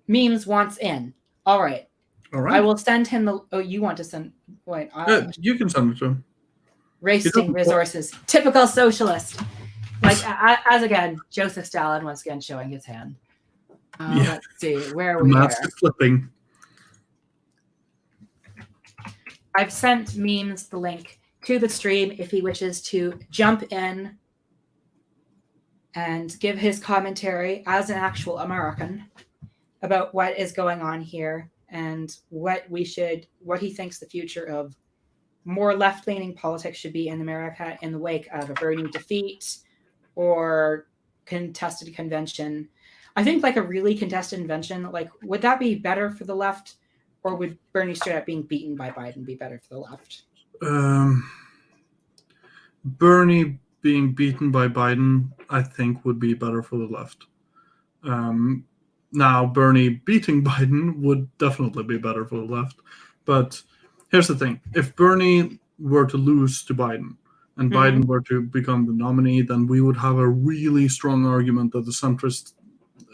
Memes wants in. All right. I will send him the. Oh, you want to send. Wait. You can send it to him. Wasting resources. Typical socialist. Like, as again, Joseph Stalin once again showing his hand. Let's see. Where are we? Mask is flipping. I've sent Memes the link to the stream if he wishes to jump in and give his commentary as an actual American about what is going on here and what he thinks the future of more left-leaning politics should be in America in the wake of a Bernie defeat or contested convention. I think like a really contested convention, like, would that be better for the left, or would Bernie straight up being beaten by Biden be better for the left? Bernie being beaten by Biden, I think, would be better for the left. Now, Bernie beating Biden would definitely be better for the left. But here's the thing. If Bernie were to lose to Biden and Biden were to become the nominee, then we would have a really strong argument that the centrist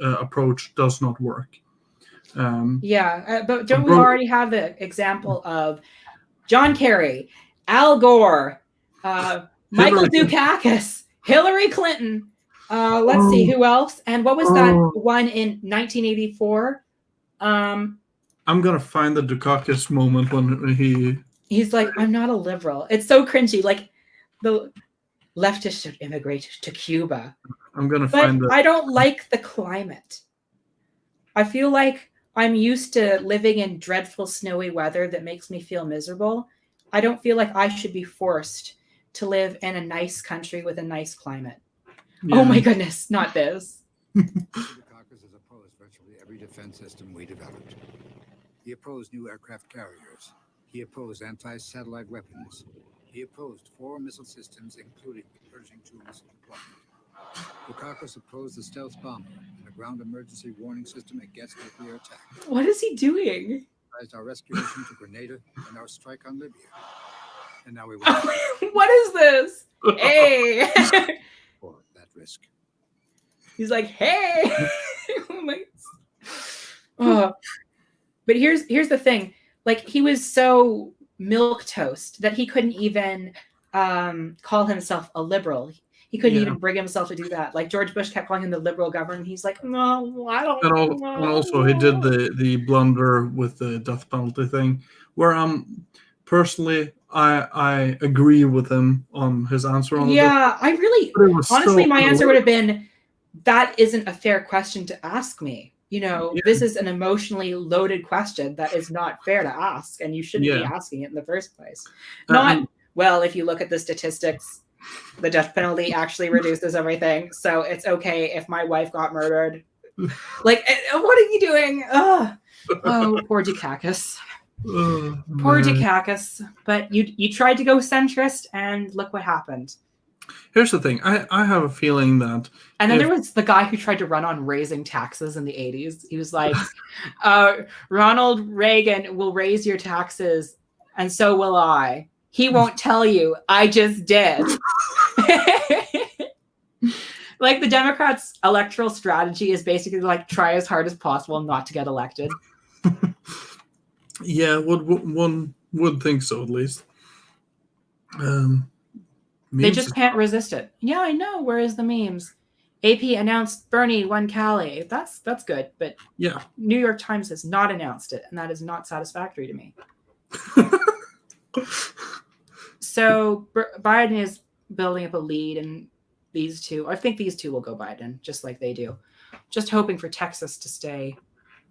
approach does not work. But don't we already have the example of John Kerry, Al Gore, Michael Dukakis, Hillary Clinton? Let's see who else. And what was that one in 1984? I'm gonna find the Dukakis moment when he's like, I'm not a liberal. It's so cringy. Like the leftists should immigrate to Cuba. I'm gonna find it. I don't like the climate. I feel like I'm used to living in dreadful snowy weather that makes me feel miserable. I don't feel like I should be forced to live in a nice country with a nice climate. Yeah. Oh my goodness, not this. Dukakis has opposed virtually every defense system we developed. He opposed new aircraft carriers. He opposed anti-satellite weapons. He opposed 4 missile systems, including the Pershing II missile deployment. Dukakis opposed the stealth bomber and a ground emergency warning system against nuclear attack. What is he doing? Our rescue mission to Grenada and our strike on Libya. And now we what is this? Hey! For that risk. He's like, hey! But here's the thing. Like, he was so milquetoast that he couldn't even call himself a liberal. He couldn't even bring himself to do that. Like, George Bush kept calling him the liberal government. He's like, no, I don't know. And also he did the blunder with the death penalty thing, where personally I agree with him on his answer on I really honestly my answer would have been, that isn't a fair question to ask me. This is an emotionally loaded question that is not fair to ask, and you shouldn't be asking it in the first place. Well, if you look at the statistics, the death penalty actually reduces everything, so it's okay if my wife got murdered. Like, what are you doing? Oh, poor Dukakis. Poor Dukakis. But you tried to go centrist, and look what happened. Here's the thing. I have a feeling that... And then there was the guy who tried to run on raising taxes in the 80s. He was like, Ronald Reagan will raise your taxes, and so will I. He won't tell you. I just did. Like, the Democrats' electoral strategy is basically like, try as hard as possible not to get elected. Yeah, one would think so, at least. They just can't resist it. Yeah, I know. Where is the memes? AP announced Bernie won Cali. That's good, but yeah, New York Times has not announced it, and that is not satisfactory to me. So Biden is building up a lead, and these two, I think these two will go Biden, just like they do. Just hoping for Texas to stay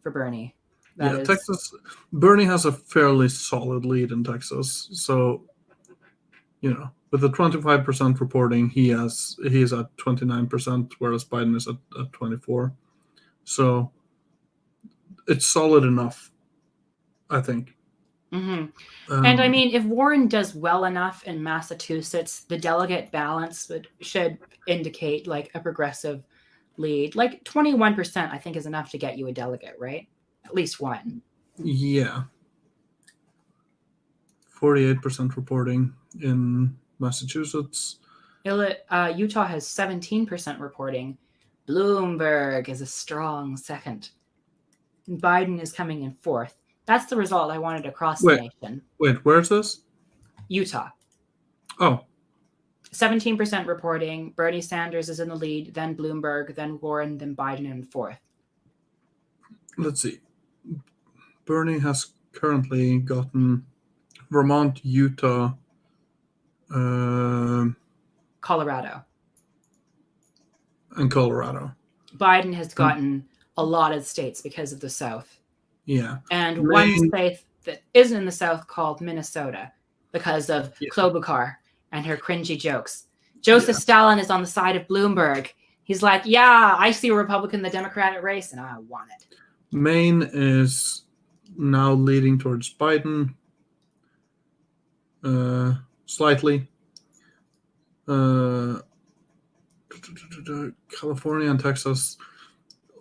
for Bernie. Texas. Bernie has a fairly solid lead in Texas, so with the 25% reporting, he is at 29%, whereas Biden is at 24%. So it's solid enough, I think. Mm-hmm. And I mean, if Warren does well enough in Massachusetts, the delegate balance should indicate like a progressive lead. Like 21%, I think, is enough to get you a delegate, right? At least one. Yeah. 48% reporting in Massachusetts. Utah has 17% reporting. Bloomberg is a strong second. Biden is coming in fourth. That's the result I wanted across the nation. Wait, where's this? Utah. Oh. 17% reporting. Bernie Sanders is in the lead, then Bloomberg, then Warren, then Biden in fourth. Let's see. Bernie has currently gotten Vermont, Utah, Colorado. And Colorado. Biden has gotten a lot of states because of the South. Yeah. And one state that isn't in the South called Minnesota because of Klobuchar and her cringy jokes. Joseph Stalin is on the side of Bloomberg. He's like, yeah, I see a Republican in the Democratic race and I want it. Maine is now leading towards Biden. Slightly. California and Texas.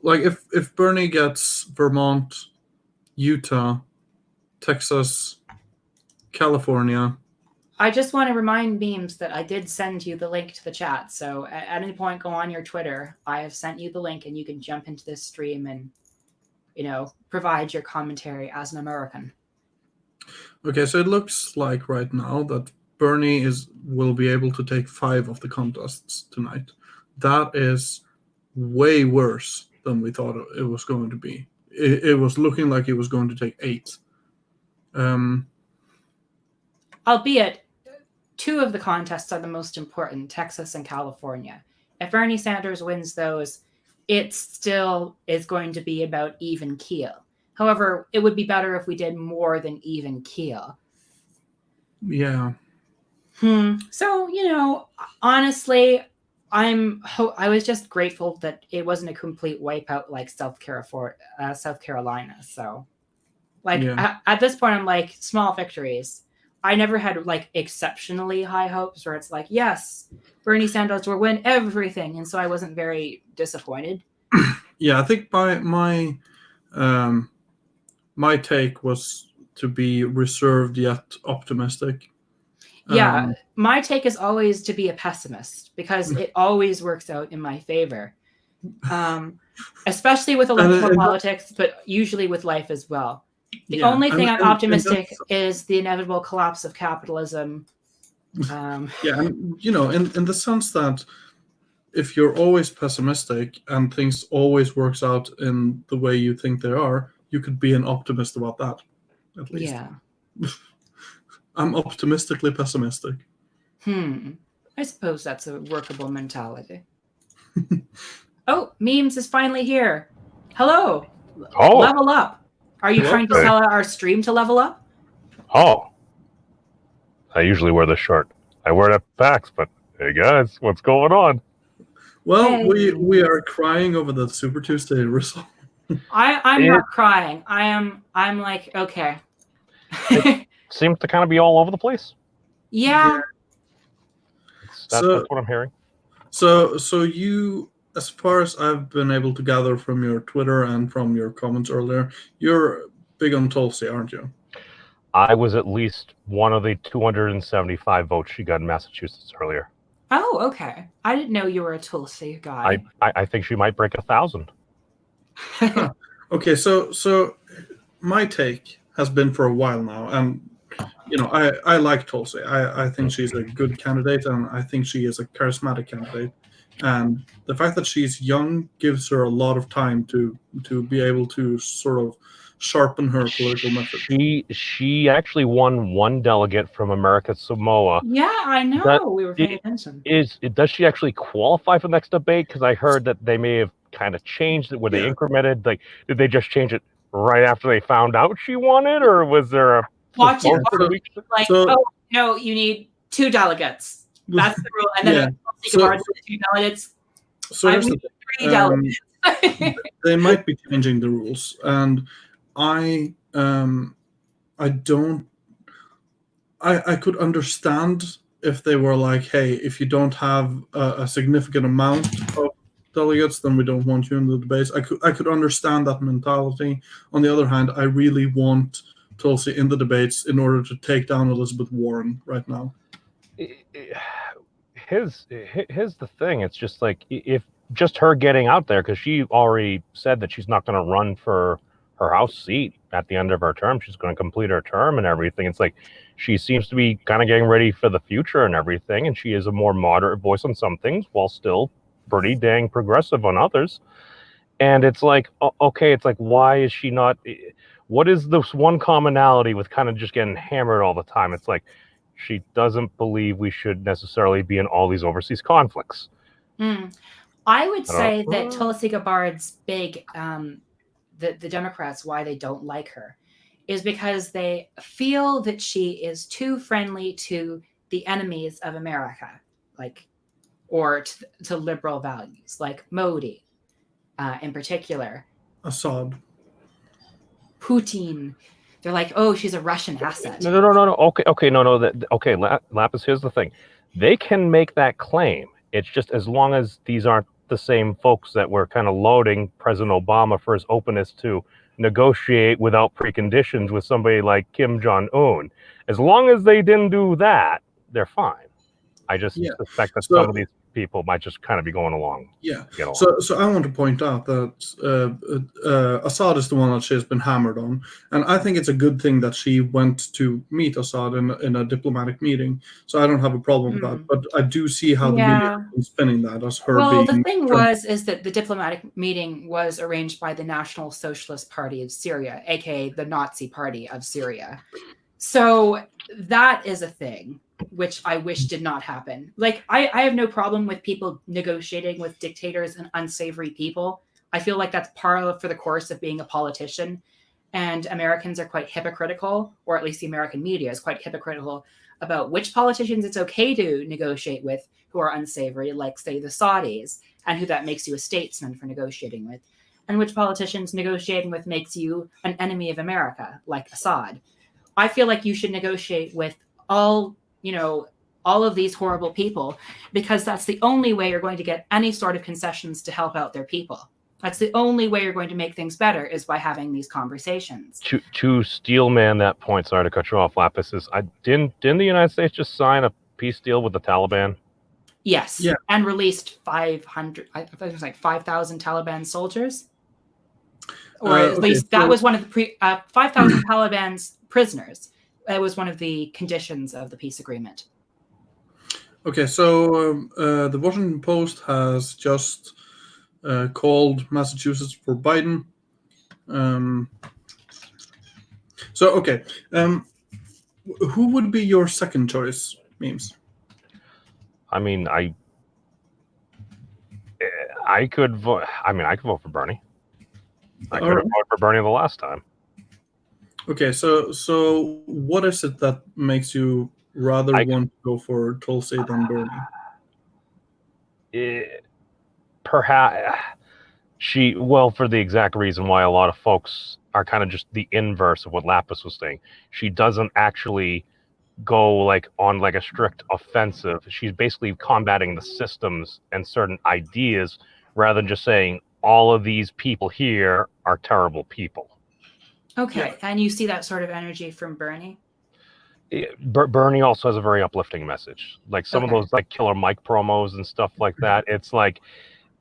Like if Bernie gets Vermont, Utah, Texas, California. I just want to remind Memes that I did send you the link to the chat. So at any point, go on your Twitter. I have sent you the link, and you can jump into this stream and, provide your commentary as an American. Okay, so it looks like right now that Bernie will be able to take 5 of the contests tonight. That is way worse than we thought it was going to be. It was looking like it was going to take 8. Albeit, 2 of the contests are the most important, Texas and California. If Bernie Sanders wins those, it still is going to be about even keel. However, it would be better if we did more than even keel. Yeah. So, honestly, I was just grateful that it wasn't a complete wipeout like South Carolina. So, at this point, I'm like, small victories. I never had like exceptionally high hopes where it's like, yes, Bernie Sanders will win everything, and so I wasn't very disappointed. Yeah, I think my take was to be reserved yet optimistic. Yeah, my take is always to be a pessimist because it always works out in my favor, especially with electoral politics, but usually with life as well. The only thing I'm optimistic is the inevitable collapse of capitalism. Yeah, and in the sense that if you're always pessimistic and things always works out in the way you think they are, you could be an optimist about that, at least. Yeah. I'm optimistically pessimistic. I suppose that's a workable mentality. Oh, Memes is finally here. Hello. Oh. Level up. Are you trying to sell our stream to level up? Oh. I usually wear this shirt. I wear it at PAX, but hey guys, what's going on? Well, we are crying over the Super Tuesday result. I'm not crying. I'm like, okay. It seems to kind of be all over the place. Yeah. That's what I'm hearing. So you, as far as I've been able to gather from your Twitter and from your comments earlier, you're big on Tulsi, aren't you? I was at least one of the 275 votes she got in Massachusetts earlier. Oh, okay. I didn't know you were a Tulsi guy. I think she might break 1,000. Okay, so my take has been for a while now, and I like Tulsi. I think she's a good candidate, and I think she is a charismatic candidate. And the fact that she's young gives her a lot of time to be able to sort of sharpen her political method. She actually won one delegate from America Samoa. Yeah, I know. We were paying attention. Does she actually qualify for the next debate? Because I heard that they may have kind of changed it. Were they incremented? Like, did they just change it right after they found out she won it, or was there a watch it? Like, no, you need 2 delegates. That's the rule. And then the 2 delegates. So I need 3 delegates. They might be changing the rules, and I could understand if they were like, hey, if you don't have a significant amount of delegates, then we don't want you in the debates. I could understand that mentality. On the other hand, I really want Tulsi in the debates in order to take down Elizabeth Warren right now. Here's the thing. It's just like, if just her getting out there, because she already said that she's not going to run for her House seat at the end of her term. She's going to complete her term and everything. It's like she seems to be kind of getting ready for the future and everything, and she is a more moderate voice on some things while still pretty dang progressive on others. And it's like, okay, it's like, why is she not? What is this one commonality with kind of just getting hammered all the time? It's like she doesn't believe we should necessarily be in all these overseas conflicts. I would say that Tulsi Gabbard's big, the Democrats, why they don't like her, is because they feel that she is too friendly to the enemies of America, like, or to liberal values, like Modi, in particular. Assad. Putin. They're like, oh, she's a Russian asset. No. Okay, no. Okay, Lapis, here's the thing. They can make that claim. It's just as long as these aren't the same folks that were kind of lauding President Obama for his openness to negotiate without preconditions with somebody like Kim Jong-un. As long as they didn't do that, they're fine. I just Yeah. suspect that So- some of these people might just kind of be going along. Yeah. To get along. So I want to point out that Assad is the one that she's been hammered on, and I think it's a good thing that she went to meet Assad in a diplomatic meeting. So I don't have a problem with that, but I do see how the media Yeah. is spinning that as her Well, being. the thing is that the diplomatic meeting was arranged by the National Socialist Party of Syria, aka the Nazi Party of Syria. So that is a thing which I wish did not happen. Like, I have no problem with people negotiating with dictators and unsavory people. I feel like that's par for the course of being a politician. And Americans are quite hypocritical, or at least the American media is quite hypocritical about which politicians it's okay to negotiate with who are unsavory, like, say, the Saudis, and who that makes you a statesman for negotiating with, and which politicians negotiating with makes you an enemy of America, like Assad. I feel like you should negotiate with all of these horrible people, because that's the only way you're going to get any sort of concessions to help out their people. That's the only way you're going to make things better, is by having these conversations. To steelman that point, sorry to cut you off, Lapis, didn't the United States just sign a peace deal with the Taliban? Yes. Yeah. And released 500, I think it was like 5,000 Taliban soldiers. Or at least that was one of the 5,000 Taliban's prisoners. It was one of the conditions of the peace agreement. Okay, so the Washington Post has just called Massachusetts for Biden. Who would be your second choice, Memes? I mean, I could vote. I mean, I could vote for Bernie. I could have voted for Bernie the last time. Okay, so what is it that makes you rather want to go for Tulsi than Bernie? Perhaps for the exact reason why a lot of folks are kind of just the inverse of what Lapis was saying. She doesn't actually go like on like a strict offensive. She's basically combating the systems and certain ideas rather than just saying all of these people here are terrible people. Okay, Yeah. and you see that sort of energy from Bernie? Bernie also has a very uplifting message. Like some of Okay. those like Killer Mike promos and stuff like that. It's like,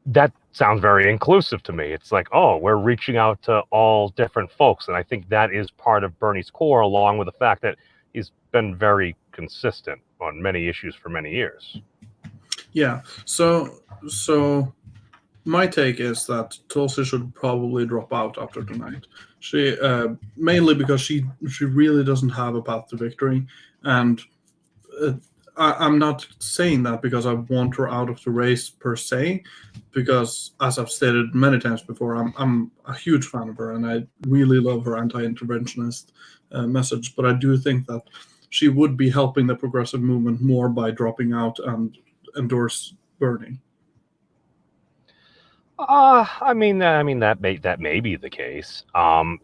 that sounds very inclusive to me. It's like, oh, we're reaching out to all different folks. And I think that is part of Bernie's core, along with the fact that he's been very consistent on many issues for many years. Yeah. So my take is that Tulsi should probably drop out after tonight. She mainly because she really doesn't have a path to victory, and I'm not saying that because I want her out of the race per se, because as I've stated many times before, I'm a huge fan of her and I really love her anti-interventionist message. But I do think that she would be helping the progressive movement more by dropping out and endorse Bernie. I mean that may be the case.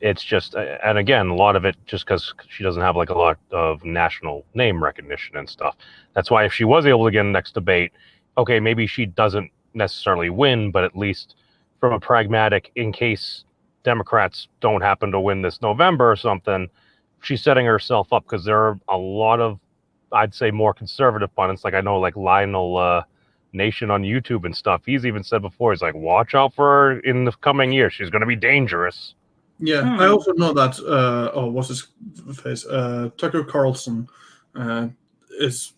It's just, and again, a lot of it just because she doesn't have like a lot of national name recognition and stuff. That's why if she was able to get in the next debate, okay, maybe she doesn't necessarily win, but at least from a pragmatic, in case Democrats don't happen to win this November or something, she's setting herself up, because there are a lot of, I'd say, more conservative pundits. Like I know, like Lionel Nation on YouTube and stuff. He's even said before, he's like, watch out for her in the coming year. She's going to be dangerous. Yeah, I also know that. What's his face? Tucker Carlson is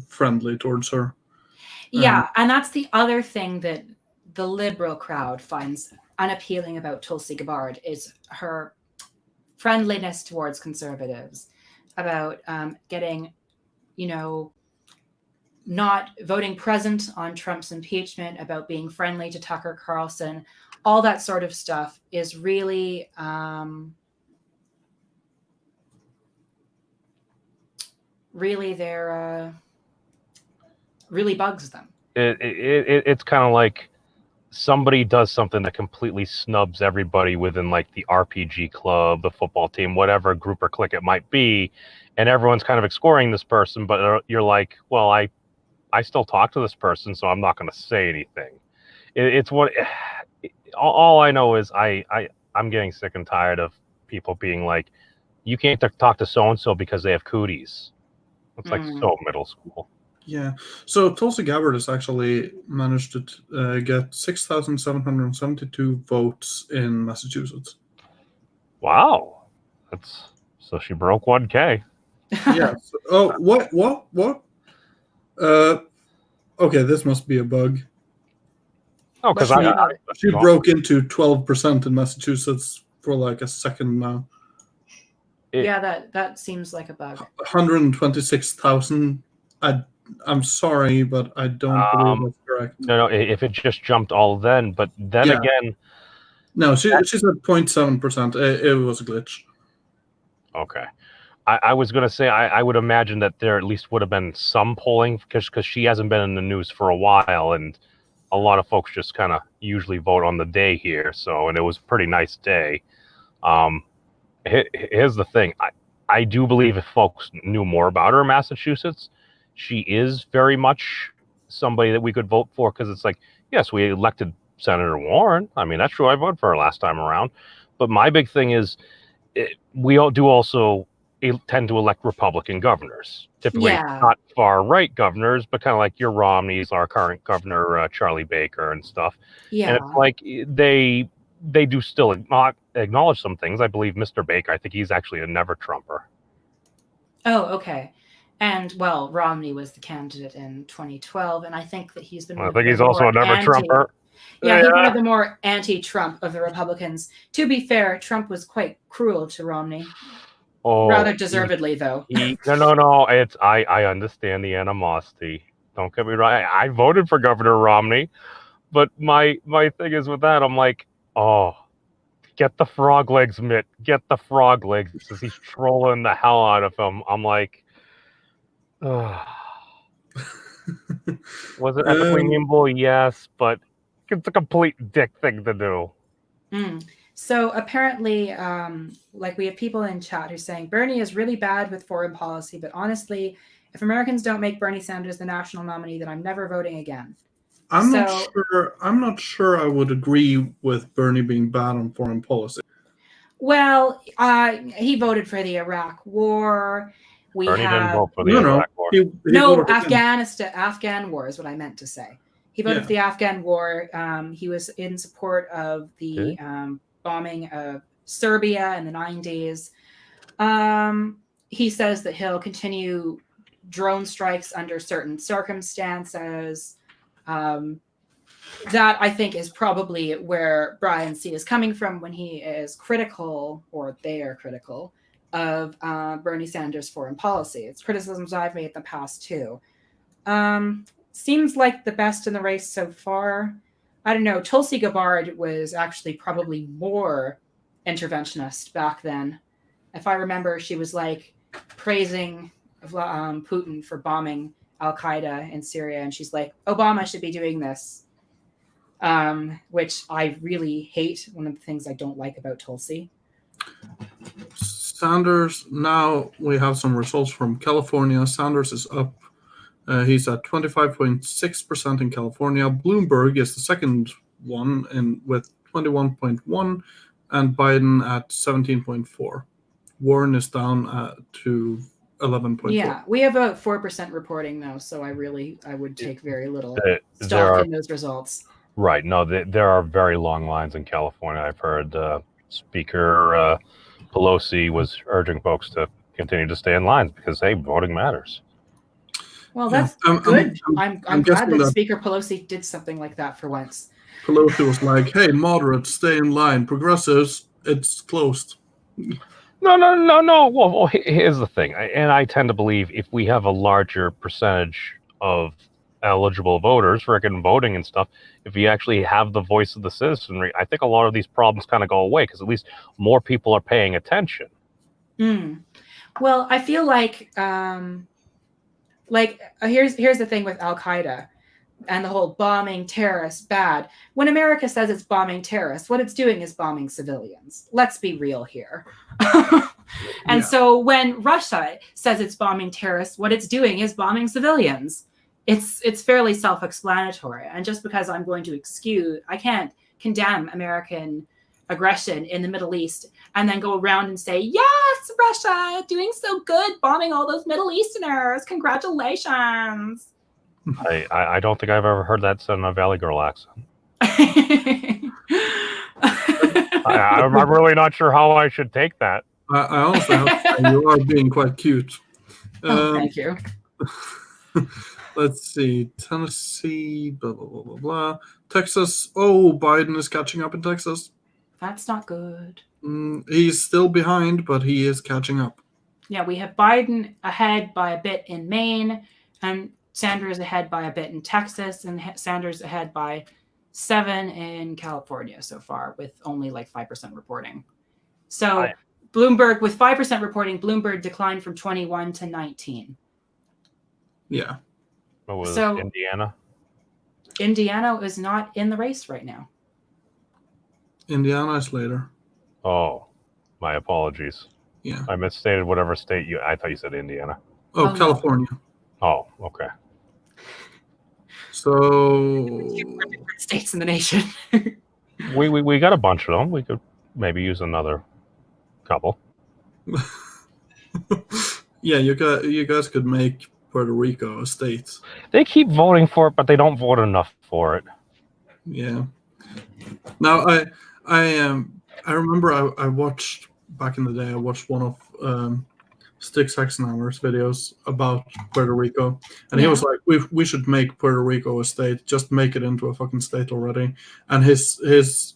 friendly towards her. Yeah, and that's the other thing that the liberal crowd finds unappealing about Tulsi Gabbard, is her friendliness towards conservatives, about getting, not voting present on Trump's impeachment, about being friendly to Tucker Carlson. All that sort of stuff is really really bugs them. It's kind of like somebody does something that completely snubs everybody within like the RPG club, the football team, whatever group or clique it might be, and everyone's kind of excoriating this person, but you're like, well, I still talk to this person, so I'm not going to say anything. It's what all I know is I'm getting sick and tired of people being like, you can't talk to so and so because they have cooties. It's like so middle school. Yeah. So Tulsi Gabbard has actually managed to get 6,772 votes in Massachusetts. Wow. So she broke 1K. Yes. Oh, what? Okay, this must be a bug. Oh, because She broke into 12% in Massachusetts for like a second now. Yeah, that seems like a bug. 126,000. I'm sorry, but I don't believe that's correct. No, if it just jumped all then, but then again. No, she said 0.7%. It was a glitch. Okay. I was going to say, I would imagine that there at least would have been some polling because she hasn't been in the news for a while, and a lot of folks just kind of usually vote on the day here. So, and it was a pretty nice day. Here's the thing. I do believe if folks knew more about her in Massachusetts, she is very much somebody that we could vote for, because it's like, yes, we elected Senator Warren. I mean, that's true. I voted for her last time around. But my big thing is we all do also tend to elect Republican governors, typically not far right governors, but kind of like your Romneys, our current governor, Charlie Baker and stuff. Yeah. And it's like they do still not acknowledge some things. I believe Mr. Baker, I think he's actually a never Trumper. Oh, okay. And well, Romney was the candidate in 2012, and I think that he's been. I think he's also a never Trumper. Yeah, he's one of the more anti-Trump of the Republicans. To be fair, Trump was quite cruel to Romney. Oh, rather deservedly, though. No. I understand the animosity. Don't get me wrong. I voted for Governor Romney, but my thing is with that, I'm like, oh, get the frog legs, Mitt. Get the frog legs. Because he's trolling the hell out of him. I'm like, oh. Was it ethically nimble? Yes, but it's a complete dick thing to do. So apparently, like we have people in chat who are saying Bernie is really bad with foreign policy, but honestly, if Americans don't make Bernie Sanders the national nominee, then I'm never voting again. I'm not sure I would agree with Bernie being bad on foreign policy. Well, he voted for the Iraq War. Bernie didn't vote for the Iraq War. No, Afghan war is what I meant to say. He voted for the Afghan war. He was in support of the bombing of Serbia in the 90s. He says that he'll continue drone strikes under certain circumstances. That I think is probably where Brian C. is coming from when he is critical, or they are critical, of Bernie Sanders' foreign policy. It's criticisms I've made in the past too. Seems like the best in the race so far. I don't know. Tulsi Gabbard was actually probably more interventionist back then. If I remember, she was like praising Putin for bombing Al-Qaeda in Syria. And she's like, Obama should be doing this, which I really hate. One of the things I don't like about Tulsi. Sanders, now we have some results from California. Sanders is up. He's at 25.6% in California. Bloomberg is the second one with 21.1%, and Biden at 17.4%. Warren is down to 11.4%. Yeah, we have about 4% reporting though, so I would take very little stock in those results. Right. No, there are very long lines in California. I've heard Speaker Pelosi was urging folks to continue to stay in lines because, hey, voting matters. Well, that's good. I'm glad that Speaker Pelosi did something like that for once. Pelosi was like, hey, moderates, stay in line. Progressives, it's closed. No. Well, here's the thing. And I tend to believe if we have a larger percentage of eligible voters for voting and stuff, if you actually have the voice of the citizenry, I think a lot of these problems kind of go away because at least more people are paying attention. Well, I feel like here's the thing with Al-Qaeda and the whole bombing terrorists bad. When America says it's bombing terrorists, what it's doing is bombing civilians. Let's be real here. So when Russia says it's bombing terrorists, what it's doing is bombing civilians. It's fairly self-explanatory. And just because I'm going to I can't condemn American aggression in the Middle East and then go around and say, yes, Russia, doing so good, bombing all those Middle Easterners. Congratulations. I don't think I've ever heard that said in a Valley Girl accent. I'm really not sure how I should take that. I also have to say you are being quite cute. Thank you. Let's see. Tennessee, blah, blah, blah, blah, blah. Texas. Oh, Biden is catching up in Texas. That's not good. He's still behind, but he is catching up. Yeah, we have Biden ahead by a bit in Maine, and Sanders ahead by a bit in Texas, and Sanders ahead by 7 in California so far, with only like 5% reporting. So Bloomberg, with 5% reporting, Bloomberg declined from 21 to 19. Yeah. What was So- Indiana? Indiana is not in the race right now. Indiana is later. Oh, my apologies. Yeah. I misstated whatever state I thought you said Indiana. Oh, Oh, no. California. Oh, okay. So States in the nation. We got a bunch of them. We could maybe use another couple. yeah, you guys could make Puerto Rico a state. They keep voting for it, but they don't vote enough for it. Yeah. Now I remember I watched back in the day. I watched one of Stig Saxonhammer's videos about Puerto Rico, and he was like, "We should make Puerto Rico a state. Just make it into a fucking state already." And his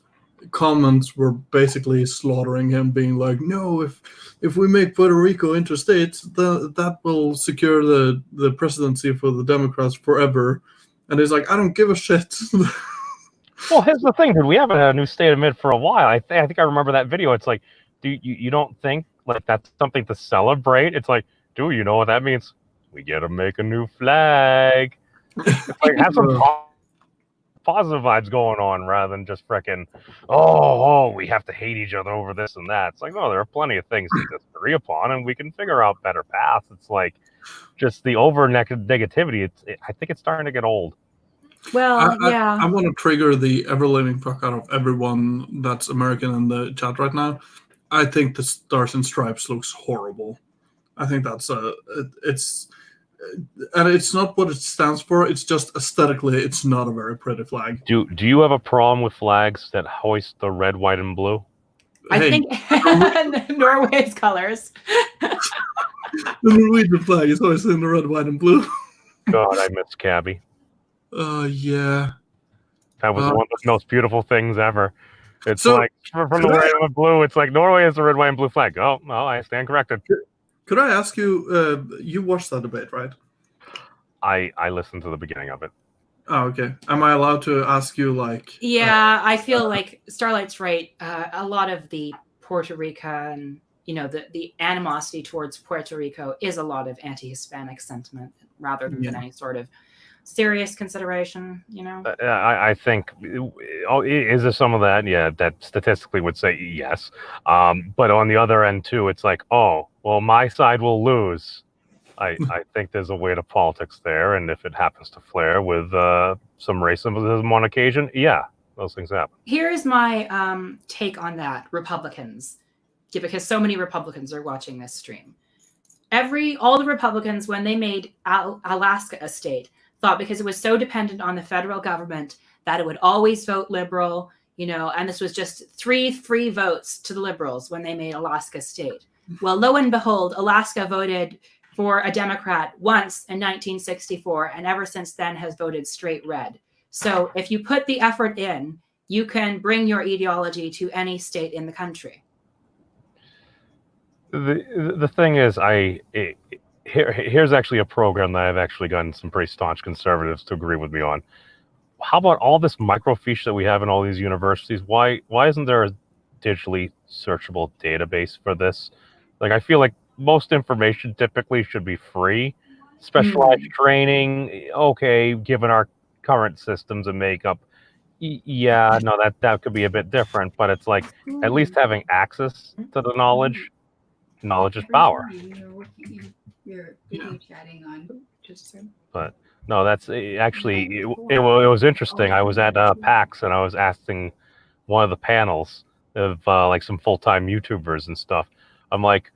comments were basically slaughtering him, being like, "No, if we make Puerto Rico into a state, that will secure the presidency for the Democrats forever." And he's like, "I don't give a shit." Well, here's the thing, dude. We haven't had a new state of mid for a while. I think I remember that video. It's like, you don't think like that's something to celebrate? It's like, dude, you know what that means? We get to make a new flag. It's like, have some positive vibes going on rather than just freaking, we have to hate each other over this and that. It's like, no, there are plenty of things to disagree upon, and we can figure out better paths. It's like just the over negativity. I think it's starting to get old. Well, yeah. I want to trigger the ever-living fuck out of everyone that's American in the chat right now. I think the Stars and Stripes looks horrible. I think that's it's not what it stands for. It's just aesthetically, it's not a very pretty flag. Do you have a problem with flags that hoist the red, white, and blue? I think Norway's colors. The Norwegian flag is always in the red, white, and blue. God, I miss Cabby. Yeah. That was one of the most beautiful things ever. It's So, like from the red and the blue. It's like Norway is the red, white, and blue flag. Oh, no, I stand corrected. Could I ask you? You watched that debate, right? I listened to the beginning of it. Oh, okay. Am I allowed to ask you, like? Yeah, I feel like Starlight's right. A lot of the Puerto Rican, the animosity towards Puerto Rico is a lot of anti-Hispanic sentiment rather than any sort of serious consideration, I think, is there some of that? Yeah, that statistically would say yes. But on the other end, too, it's like, oh, well, my side will lose. I think there's a way to politics there. And if it happens to flare with some racism on occasion, yeah, those things happen. Here's my take on that, Republicans, because so many Republicans are watching this stream. All the Republicans, when they made Alaska a state, thought because it was so dependent on the federal government that it would always vote liberal, and this was just 3 free votes to the liberals when they made Alaska state. Well, lo and behold, Alaska voted for a Democrat once in 1964, and ever since then has voted straight red. So if you put the effort in, you can bring your ideology to any state in the country. The thing is, here's actually a program that I've actually gotten some pretty staunch conservatives to agree with me on. How about all this microfiche that we have in all these universities? Why isn't there a digitally searchable database for this? Like, I feel like most information typically should be free. Specialized training, okay, given our current systems and makeup, yeah, no, that could be a bit different, but it's like at least having access to the knowledge. Knowledge is power. You're chatting on. But no, that's actually it was interesting. I was at PAX and I was asking one of the panels of like some full-time YouTubers and stuff. I'm like,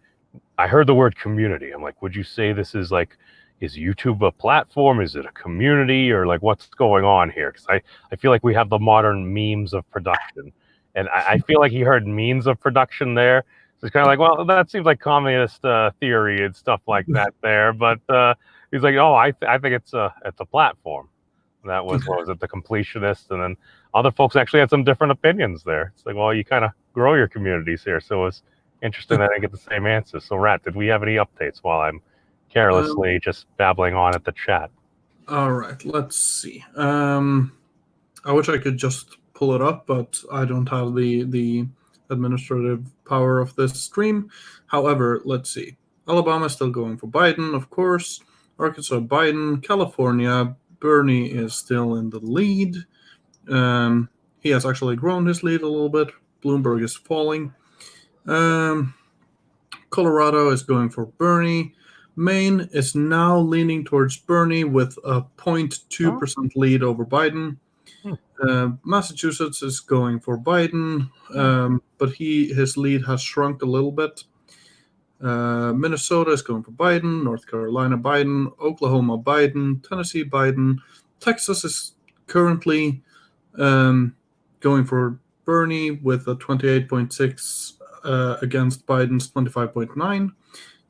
I heard the word community. I'm like, would you say this is like, is YouTube a platform? Is it a community? Or like, what's going on here? Because I feel like we have the modern memes of production. And I feel like he heard means of production there. So it's kind of like, well, that seems like communist theory and stuff like that there. But he's like, oh, I think it's a platform. That was, what was it, the Completionist, and then other folks actually had some different opinions there. It's like, well, you kind of grow your communities here, so it was interesting that I didn't get the same answer. So, Rat, did we have any updates while I'm carelessly just babbling on at the chat? All right, let's see. I wish I could just pull it up, but I don't have the administrative power of this stream. However, let's see. Alabama is still going for Biden, of course. Arkansas, Biden. California, Bernie is still in the lead. He has actually grown his lead a little bit. Bloomberg is falling. Colorado is going for Bernie. Maine is now leaning towards Bernie with a 0.2% lead over Biden. Massachusetts is going for Biden, but his lead has shrunk a little bit. Minnesota is going for Biden. North Carolina, Biden. Oklahoma, Biden. Tennessee, Biden. Texas is currently going for Bernie with a 28.6 against Biden's 25.9.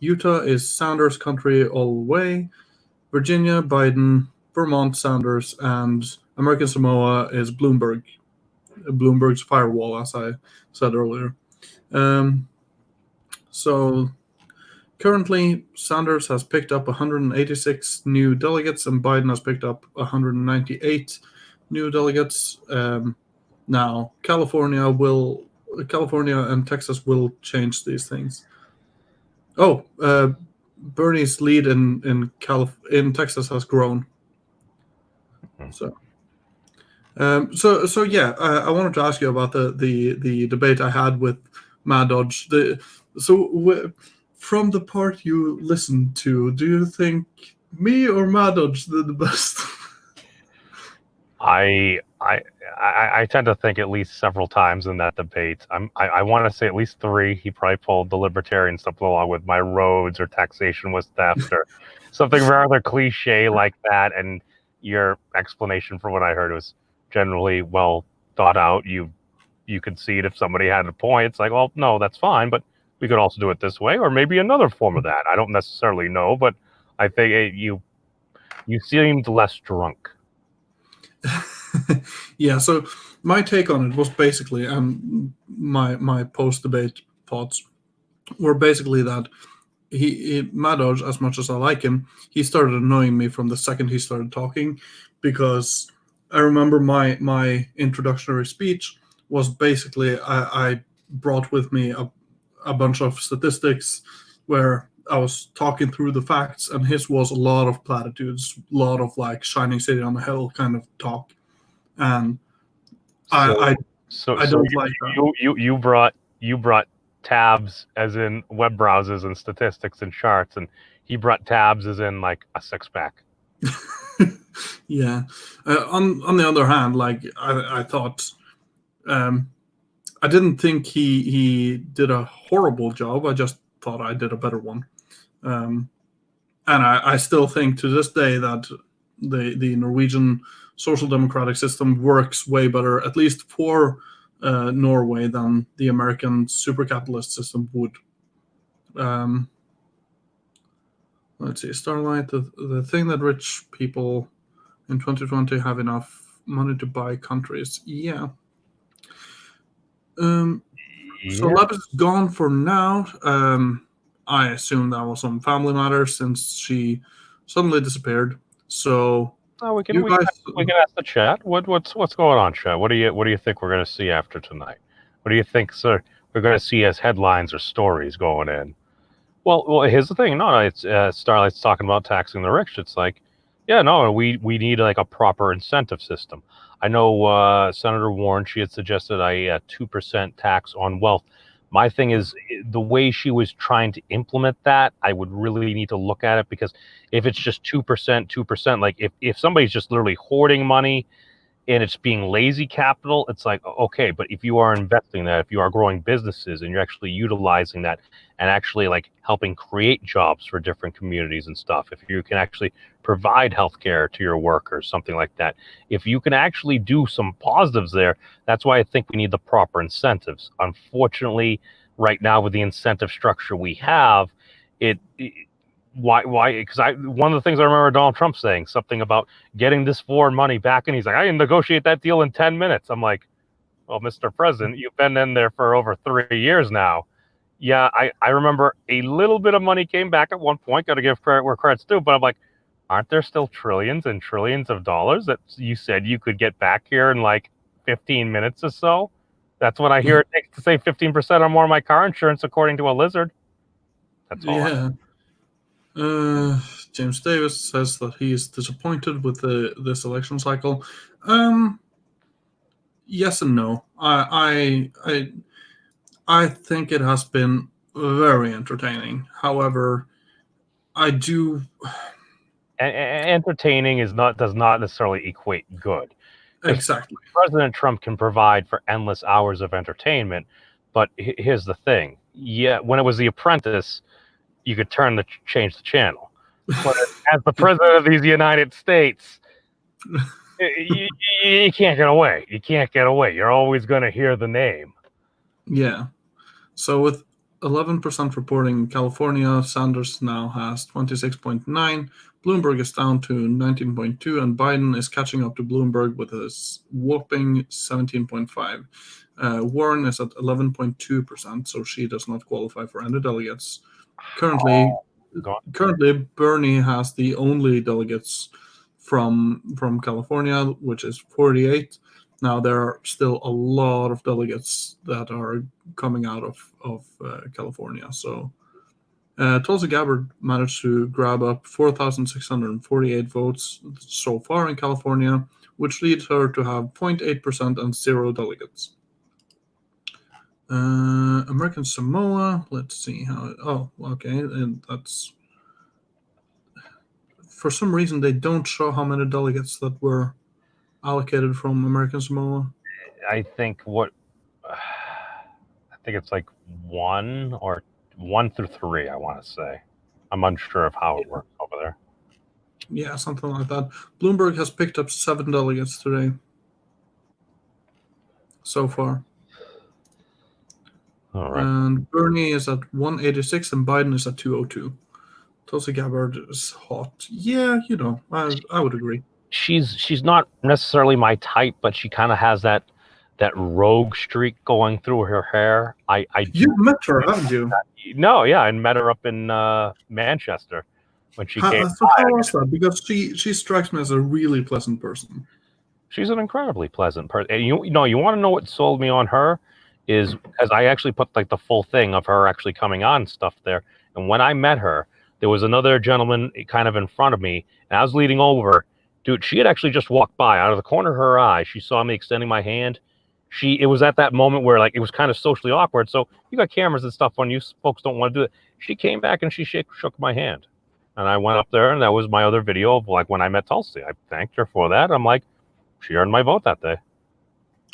Utah is Sanders country all the way. Virginia, Biden. Vermont, Sanders. And American Samoa is Bloomberg's firewall, as I said earlier. So currently, Sanders has picked up 186 new delegates, and Biden has picked up 198 new delegates. Now, California and Texas will change these things. Oh, Bernie's lead in Texas has grown. So yeah, I wanted to ask you about the debate I had with Mad Dodge. From the part you listened to, do you think me or Mad Dodge did the best? I tend to think at least several times in that debate. I want to say at least 3. He probably pulled the libertarian stuff along with my roads or taxation was theft or something rather cliche like that. And your explanation for what I heard was generally well thought out. You could see it if somebody had a point. It's like, well, no, that's fine, but we could also do it this way, or maybe another form of that. I don't necessarily know, but I think you seemed less drunk. Yeah, so my take on it was basically, my post-debate thoughts were basically that Mad Dodge, as much as I like him, he started annoying me from the second he started talking, because I remember my introductory speech was basically I brought with me a bunch of statistics where I was talking through the facts, and his was a lot of platitudes, a lot of like shining city on a hill kind of talk, and I don't like that. You brought tabs as in web browsers and statistics and charts, and he brought tabs as in like a 6-pack. Yeah. On the other hand, like I thought, I didn't think he did a horrible job. I just thought I did a better one. And I still think to this day that the Norwegian social democratic system works way better, at least for Norway, than the American super capitalist system would. Let's see, Starlight, the thing that rich people in 2020 have enough money to buy countries. Yeah. So Lapis is gone for now. I assume that was some family matters since she suddenly disappeared. So we can ask the chat. What's going on, chat? What do you think we're going to see after tonight? What do you think, sir, we're going to see as headlines or stories going in? Well, here's the thing. No, it's Starlight's talking about taxing the rich. It's like, yeah, no, we need like a proper incentive system. I know Senator Warren, she had suggested a 2% tax on wealth. My thing is the way she was trying to implement that, I would really need to look at it, because if it's just 2%, like if somebody's just literally hoarding money, and it's being lazy capital, it's like, okay, but if you are investing that, if you are growing businesses and you're actually utilizing that and actually like helping create jobs for different communities and stuff, if you can actually provide healthcare to your workers, something like that, if you can actually do some positives there, that's why I think we need the proper incentives. Unfortunately, right now with the incentive structure we have, why because one of the things I remember Donald Trump saying something about getting this foreign money back, and he's like, I can negotiate that deal in 10 minutes. I'm like, well, Mr. President, you've been in there for over 3 years now. Yeah, I remember a little bit of money came back at one point, got to give credit where credit's due, but I'm like, aren't there still trillions and trillions of dollars that you said you could get back here in like 15 minutes or so? That's what I hear it takes to save 15% or more of my car insurance, according to a lizard. That's all. Yeah. James Davis says that he is disappointed with this election cycle. Yes and no. I think it has been very entertaining. However, I do. Entertaining does not necessarily equate good. Exactly. President Trump can provide for endless hours of entertainment, but here's the thing. Yeah, when it was The Apprentice, you could change the channel. But as the president of these United States, you can't get away. You can't get away. You're always going to hear the name. Yeah. So with 11% reporting in California, Sanders now has 26.9. Bloomberg is down to 19.2, and Biden is catching up to Bloomberg with a whopping 17.5. Warren is at 11.2%, so she does not qualify for any delegates. Currently, Bernie has the only delegates from California, which is 48. Now there are still a lot of delegates that are coming out of California. So Tulsi Gabbard managed to grab up 4,648 votes so far in California, which leads her to have 0.8% and 0 delegates. American Samoa, let's see how. Okay, and that's for some reason they don't show how many delegates that were allocated from American Samoa. I think it's like 1 through 3. I want to say. I'm unsure of how it works over there. Yeah, something like that. Bloomberg has picked up 7 delegates today so far. All right. And Bernie is at 186 and Biden is at 202. Tulsi Gabbard is hot. Yeah, I would agree. She's not necessarily my type, but she kind of has that rogue streak going through her hair. You've met her, haven't you? No, yeah, I met her up in Manchester when she came. So how was that? Because she strikes me as a really pleasant person. She's an incredibly pleasant person. And you want to know what sold me on her is because I actually put like the full thing of her actually coming on stuff there. And when I met her, there was another gentleman kind of in front of me, and I was leading over. Dude, she had actually just walked by out of the corner of her eye. She saw me extending my hand. It was at that moment where like it was kind of socially awkward. So you got cameras and stuff on you. Folks don't want to do it. She came back and she shook my hand, and I went up there, and that was my other video of like when I met Tulsi. I thanked her for that. I'm like, she earned my vote that day.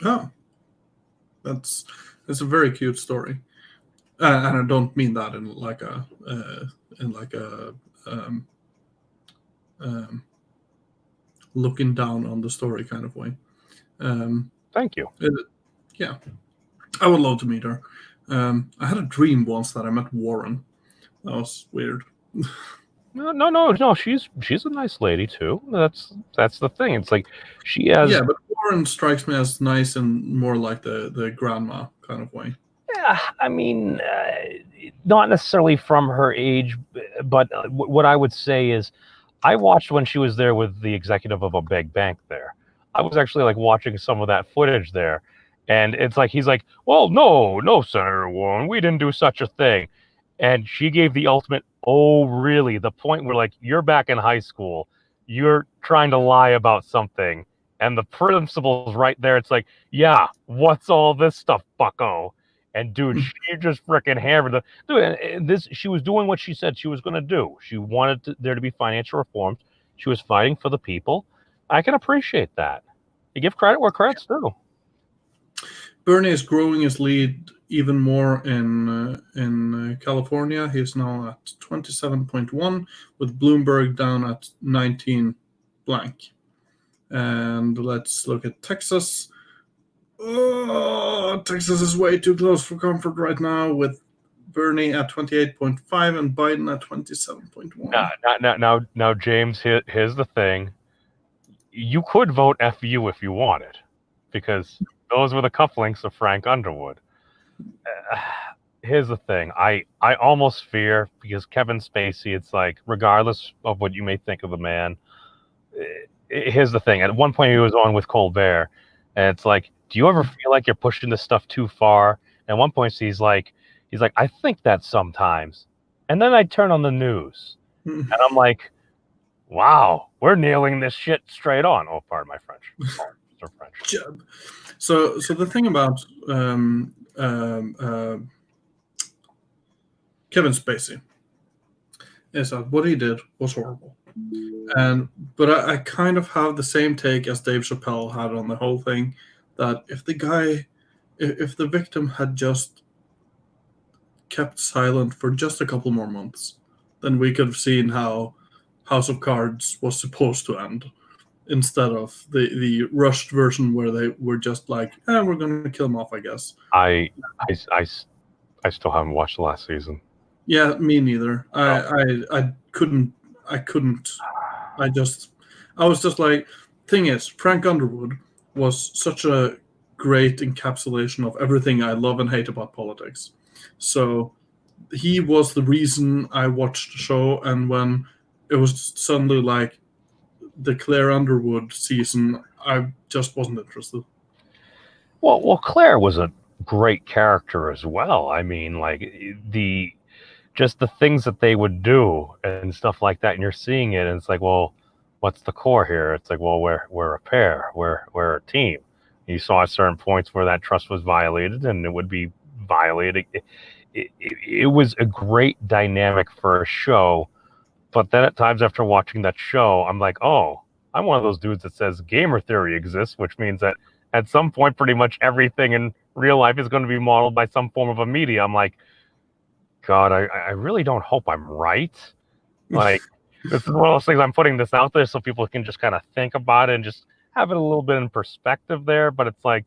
Oh, it's a very cute story, and I don't mean that in like a looking down on the story kind of way. Thank you. Yeah, I would love to meet her. I had a dream once that I met Warren. That was weird. No. She's a nice lady too. That's the thing. It's like she has. Yeah, but Warren strikes me as nice and more like the grandma kind of way. Yeah, I mean, not necessarily from her age, but what I would say is, I watched when she was there with the executive of a big bank there. I was actually like watching some of that footage there, and it's like he's like, well, no, Senator Warren, we didn't do such a thing, and she gave the ultimate, oh really, the point where like you're back in high school, you're trying to lie about something, and the principal's right there. It's like, yeah, what's all this stuff, bucko? And dude, she just freaking hammered she was doing what she said she was going to do. She wanted there to be financial reforms. She was fighting for the people. I can appreciate that. You give credit where credit's due. Bernie is growing his lead even more in California. He's now at 27.1, with Bloomberg down at 19 blank. And let's look at Texas. Oh, Texas is way too close for comfort right now, with Bernie at 28.5 and Biden at 27.1. Now, James, here's the thing. You could vote FU if you wanted, because those were the cufflinks of Frank Underwood. Here's the thing. I almost fear, because Kevin Spacey, it's like, regardless of what you may think of the man, here's the thing. At one point, he was on with Colbert, and it's like, do you ever feel like you're pushing this stuff too far? And at one point, he's like, I think that sometimes. And then I turn on the news, and I'm like, wow, we're nailing this shit straight on. Oh, pardon my French. Oh, French. So the thing about Kevin Spacey is that what he did was horrible. But I kind of have the same take as Dave Chappelle had on the whole thing, that if the victim had just kept silent for just a couple more months, then we could have seen how House of Cards was supposed to end, instead of the rushed version where they were just like, we're going to kill him off, I guess. I still haven't watched the last season. Yeah, me neither. I couldn't. I was just like, thing is, Frank Underwood was such a great encapsulation of everything I love and hate about politics. So he was the reason I watched the show, and when it was suddenly like the Claire Underwood season, I just wasn't interested. Well, Claire was a great character as well. I mean, like just the things that they would do and stuff like that, and you're seeing it, and it's like, well, what's the core here? It's like, well, we're a pair, we're a team. You saw at certain points where that trust was violated, and it would be violated. It was a great dynamic for a show, but then at times after watching that show, I'm like, oh, I'm one of those dudes that says gamer theory exists, which means that at some point, pretty much everything in real life is going to be modeled by some form of a media. I'm like, God, I really don't hope I'm right. Like, this is one of those things. I'm putting this out there so people can just kind of think about it and just have it a little bit in perspective there. But it's like,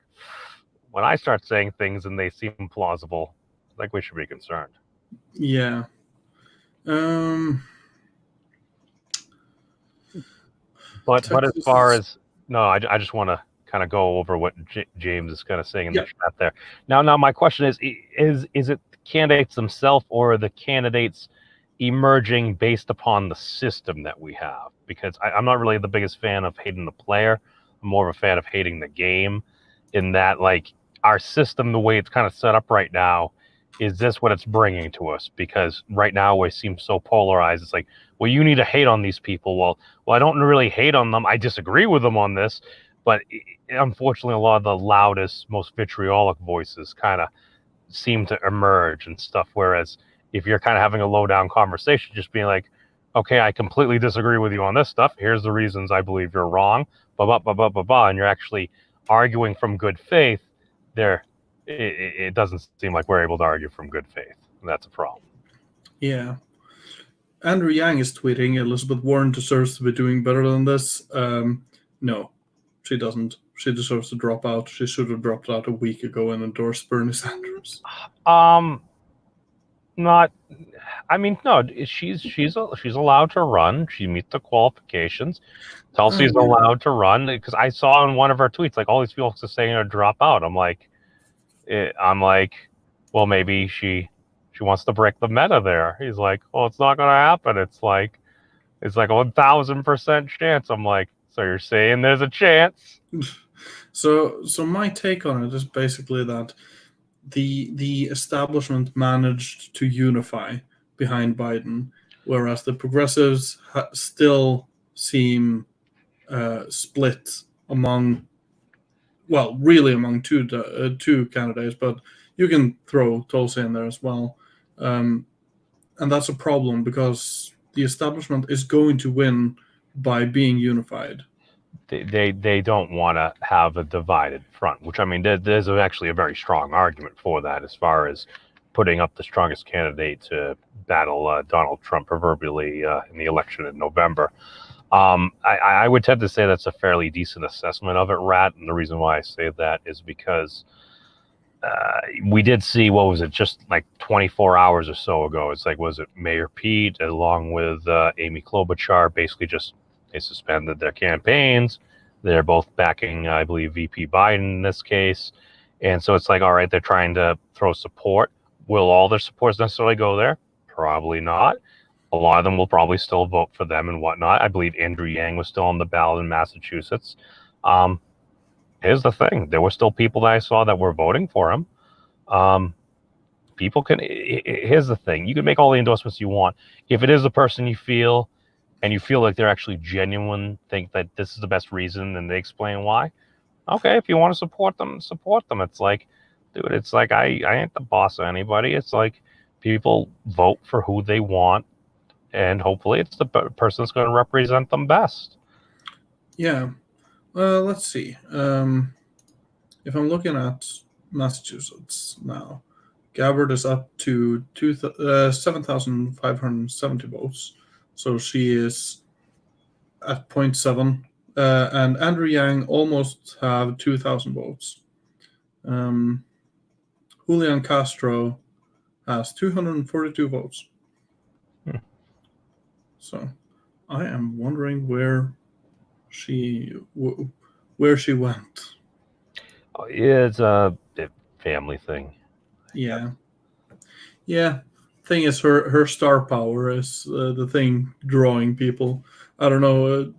when I start saying things and they seem plausible, I think we should be concerned. Yeah. But as far as I just want to kind of go over what James is kind of saying in the chat there. Now my question is it candidates themselves, or the candidates emerging based upon the system that we have? Because I'm not really the biggest fan of hating the player. I'm more of a fan of hating the game, in that, like, our system, the way it's kind of set up right now, is this what it's bringing to us? Because right now we seem so polarized. It's like, well, you need to hate on these people. Well, I don't really hate on them. I disagree with them on this. But unfortunately, a lot of the loudest, most vitriolic voices kind of seem to emerge and stuff. Whereas if you're kind of having a low-down conversation, just being like, okay, I completely disagree with you on this stuff. Here's the reasons I believe you're wrong. And you're actually arguing from good faith. It doesn't seem like we're able to argue from good faith. And that's a problem. Yeah. Andrew Yang is tweeting, Elizabeth Warren deserves to be doing better than this. No, she doesn't. She deserves to drop out. She should have dropped out a week ago and endorsed Bernie Sanders. No, she's allowed to run. She meets the qualifications. Tulsi's allowed to run, because I saw in one of her tweets, like, all these people are saying to drop out. I'm like, well, maybe she wants to break the meta there. He's like, well, it's not going to happen. It's like a 1,000% chance. I'm like, so you're saying there's a chance? So my take on it is basically that the establishment managed to unify behind Biden, whereas the progressives still seem split among two candidates, but you can throw Tulsi in there as well. And that's a problem, because the establishment is going to win by being unified. they don't want to have a divided front, which I mean, there's actually a very strong argument for that as far as putting up the strongest candidate to battle Donald Trump proverbially in the election in November. I would tend to say that's a fairly decent assessment of it, Rat. And the reason why I say that is because we did see, what was it, just like 24 hours or so ago? It's like, was it Mayor Pete along with Amy Klobuchar basically just they suspended their campaigns. They're both backing, I believe, VP Biden in this case. And so it's like, all right, they're trying to throw support. Will all their supports necessarily go there? Probably not. A lot of them will probably still vote for them and whatnot. I believe Andrew Yang was still on the ballot in Massachusetts. Here's the thing. There were still people that I saw that were voting for him. People can, here's the thing. You can make all the endorsements you want. If it is the person you feel, and you feel like they're actually genuine, think that this is the best reason, and they explain why, okay, if you want to support them, support them. It's like, dude, it's like, I ain't the boss of anybody. It's like, people vote for who they want, and hopefully it's the person that's going to represent them best. Yeah. Let's see. If I'm looking at Massachusetts now, Gabbard is up to 7,570 votes. So she is at 0.7. And Andrew Yang almost have 2,000 votes. Julian Castro has 242 votes. So I am wondering where she went. It's a family thing. Yeah. Thing is, her star power is the thing drawing people. I don't know.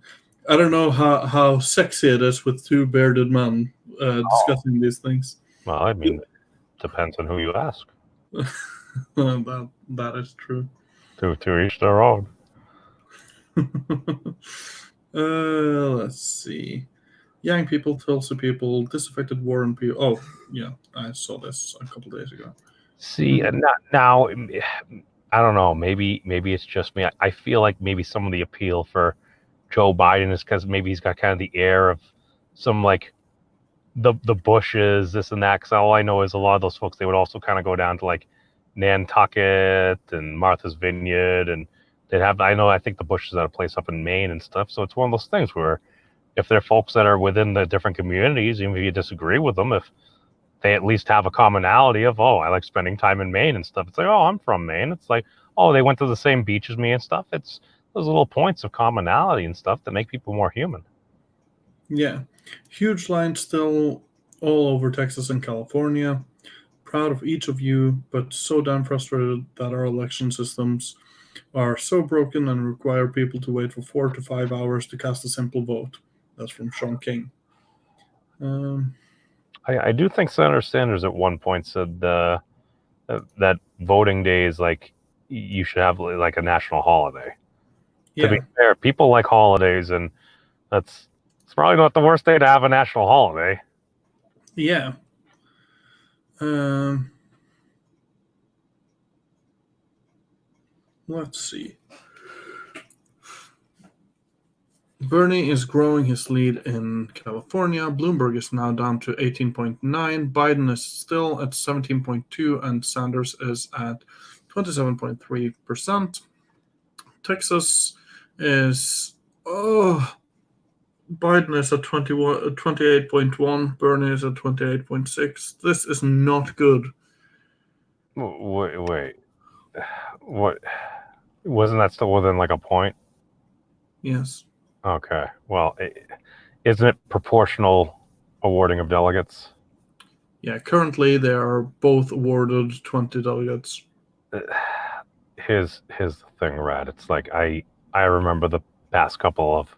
I don't know how sexy it is with two bearded men discussing these things. Well, I mean, it depends on who you ask. That is true. To each their own. Let's see. Young people, Tulsa people, disaffected Warren people. Oh, yeah, I saw this a couple days ago. See, now, I don't know. Maybe it's just me. I feel like maybe some of the appeal for Joe Biden is because maybe he's got kind of the air of some like the Bushes, this and that. Because all I know is a lot of those folks, they would also kind of go down to like Nantucket and Martha's Vineyard, and they'd have. I think the Bushes had a place up in Maine and stuff. So it's one of those things where if they're folks that are within the different communities, even if you disagree with them, if they at least have a commonality of, oh, I like spending time in Maine and stuff. It's like, oh, I'm from Maine. It's like, oh, they went to the same beach as me and stuff. It's those little points of commonality and stuff that make people more human. Yeah. Huge lines still all over Texas and California. Proud of each of you, but so damn frustrated that our election systems are so broken and require people to wait for 4 to 5 hours to cast a simple vote. That's from Sean King. I do think Senator Sanders at one point said that voting day is like you should have like a national holiday. Yeah. To be fair, people like holidays, and it's probably not the worst day to have a national holiday. Yeah. Let's see. Bernie is growing his lead in California. Bloomberg is now down to 18.9. Biden is still at 17.2, and Sanders is at 27.3%. Texas is Biden is at 28.1. Bernie is at 28.6. This is not good. Wait. What? Wasn't that still within like a point? Yes. Okay. Well, isn't it proportional awarding of delegates? Yeah, currently they are both awarded 20 delegates. Here's the thing, Rad. It's like I remember the past couple of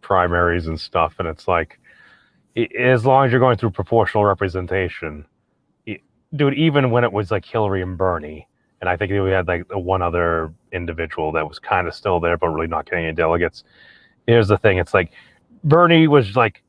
primaries and stuff, and it's like as long as you're going through proportional representation, dude, even when it was like Hillary and Bernie, and I think we had like one other individual that was kind of still there, but really not getting any delegates. Here's the thing. It's like Bernie was like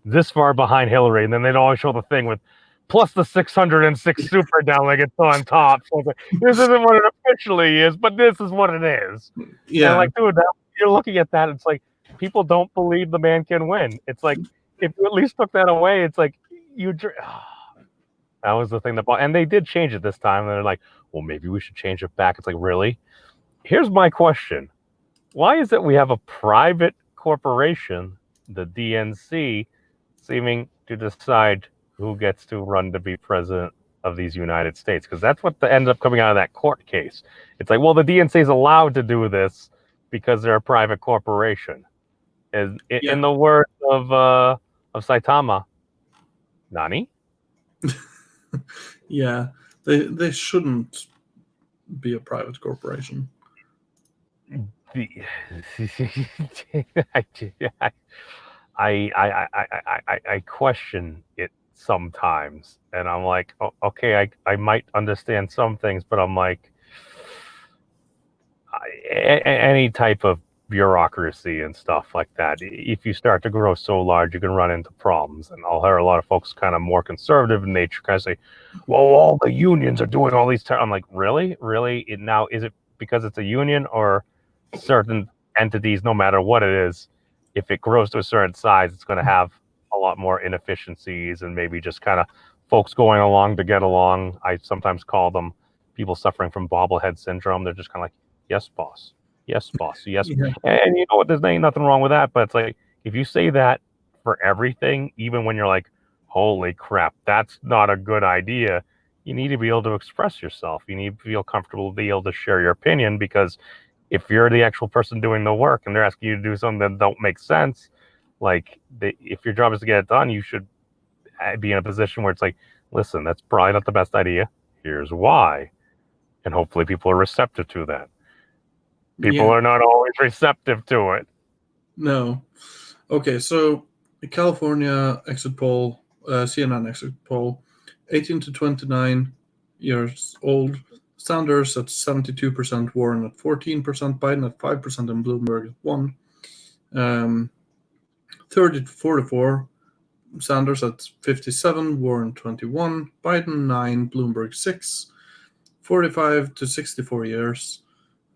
this far behind Hillary, and then they'd always show the thing with plus the 606 super delegates on top. So it's like, this isn't what it officially is, but this is what it is. Yeah. And like, dude, you're looking at that. It's like people don't believe the man can win. It's like, if you at least took that away, it's like that was the thing and they did change it this time. And they're like, well, maybe we should change it back. It's like, really? Here's my question. Why is it we have a private corporation, the DNC, seeming to decide who gets to run to be president of these United States? Because that's what ended up coming out of that court case. It's like, well, the DNC is allowed to do this because they're a private corporation. In the words of Saitama, Nani? Yeah, they shouldn't be a private corporation. I question it sometimes, and I'm like, okay, I might understand some things, but I'm like, any type of bureaucracy and stuff like that, if you start to grow so large, you can run into problems. And I'll hear a lot of folks kind of more conservative in nature kind of say, well, all the unions are doing all these I'm like, really? Now, is it because it's a union, or certain entities, no matter what it is, if it grows to a certain size, it's going to have a lot more inefficiencies and maybe just kind of folks going along to get along? I sometimes call them people suffering from bobblehead syndrome. They're just kind of like, yes, boss. Yes, boss. Yes. Yeah. And you know what? There's ain't nothing wrong with that. But it's like, if you say that for everything, even when you're like, holy crap, that's not a good idea, you need to be able to express yourself. You need to feel comfortable to be able to share your opinion, because if you're the actual person doing the work and they're asking you to do something that don't make sense, like if your job is to get it done, you should be in a position where it's like, listen, that's probably not the best idea. Here's why. And hopefully people are receptive to that. People are not always receptive to it. No. Okay, so the California exit poll, CNN exit poll, 18 to 29 years old, Sanders at 72%, Warren at 14%, Biden at 5%, and Bloomberg at 1%. 30 to 44, Sanders at 57, Warren 21, Biden 9, Bloomberg 6. 45 to 64 years,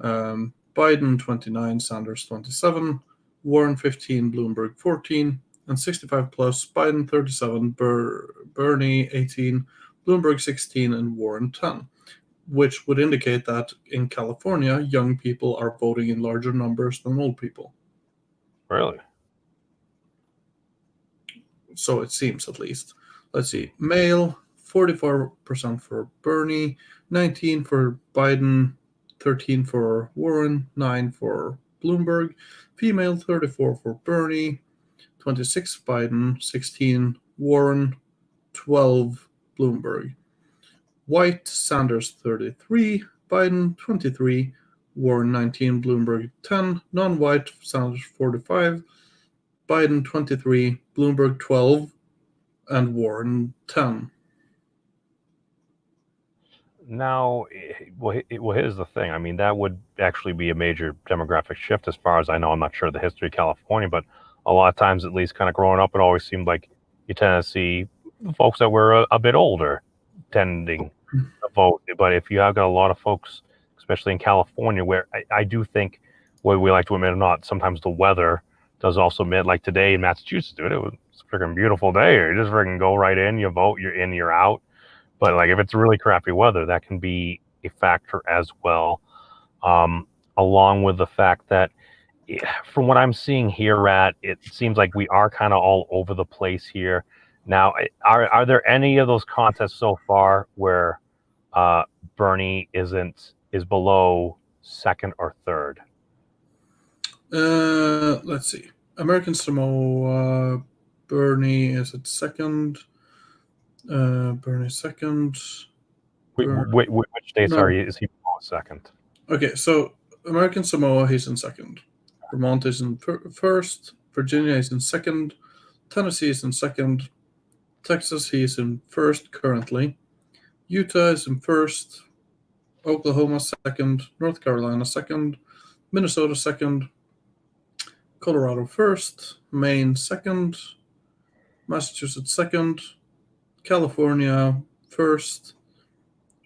Biden 29, Sanders 27, Warren 15, Bloomberg 14, and 65 plus, Biden 37, Bernie 18, Bloomberg 16, and Warren 10, which would indicate that in California, young people are voting in larger numbers than old people. Really? So it seems, at least. Let's see. Male, 44% for Bernie, 19 for Biden, 13 for Warren, 9 for Bloomberg. Female, 34 for Bernie, 26 Biden, 16 Warren, 12 Bloomberg. White, Sanders 33, Biden 23, Warren 19, Bloomberg 10. Non-white, Sanders 45, Biden 23, Bloomberg 12, and Warren 10. Now, well, here's the thing. I mean, that would actually be a major demographic shift as far as I know. I'm not sure the history of California, but a lot of times, at least kind of growing up, it always seemed like you tend to see folks that were a bit older tending to vote. But if you have got a lot of folks, especially in California, where I do think, whether we like to admit or not, sometimes the weather does also admit, like today in Massachusetts, dude, it was a freaking beautiful day. You just freaking go right in, you vote, you're in, you're out. But like if it's really crappy weather, that can be a factor as well, along with the fact that from what I'm seeing here it seems like we are kind of all over the place here. Now, are there any of those contests so far where Bernie is below second or third? Let's see. American Samoa, Bernie is at second. Bernie second. Which states is he below second? Okay, so American Samoa, he's in second. Vermont is in first. Virginia is in second. Tennessee is in second. Texas, he is in first currently. Utah is in first. Oklahoma second. North Carolina second. Minnesota second. Colorado first. Maine second. Massachusetts second. California first.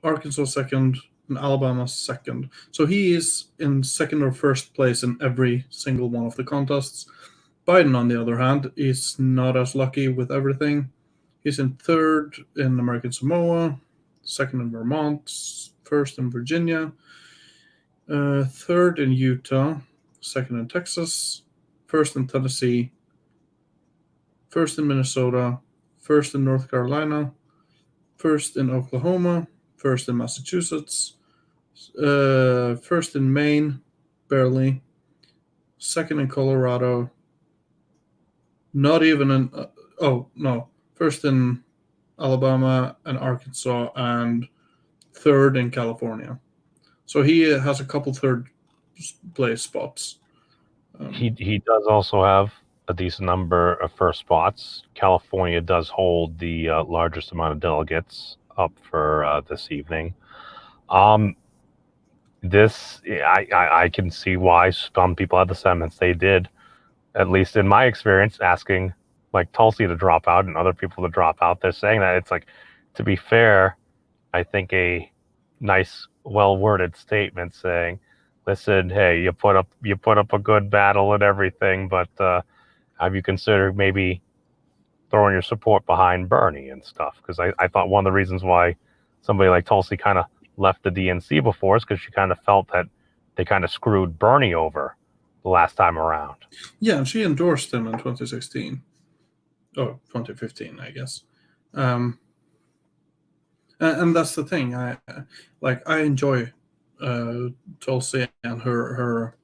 Arkansas second. and Alabama second. So he is in second or first place in every single one of the contests. Biden, on the other hand, is not as lucky with everything. He's in third in American Samoa, second in Vermont, first in Virginia, third in Utah, second in Texas, first in Tennessee, first in Minnesota, first in North Carolina, first in Oklahoma, first in Massachusetts, first in Maine, barely, second in Colorado, not even in, first in Alabama and Arkansas, and third in California. So he has a couple third place spots. He does also have a decent number of first spots. California does hold the largest amount of delegates up for this evening. I can see why some people had the sentiments they did, at least in my experience, asking like Tulsi to drop out and other people to drop out. They're saying that it's like, to be fair, I think a nice, well-worded statement saying, listen, hey, you put up a good battle and everything, but have you considered maybe throwing your support behind Bernie and stuff? Because I thought one of the reasons why somebody like Tulsi kind of left the DNC before is because she kind of felt that they kind of screwed Bernie over the last time around. Yeah, and she endorsed him in 2016. Oh, 2015, I guess. And that's the thing. I enjoy Tulsi and her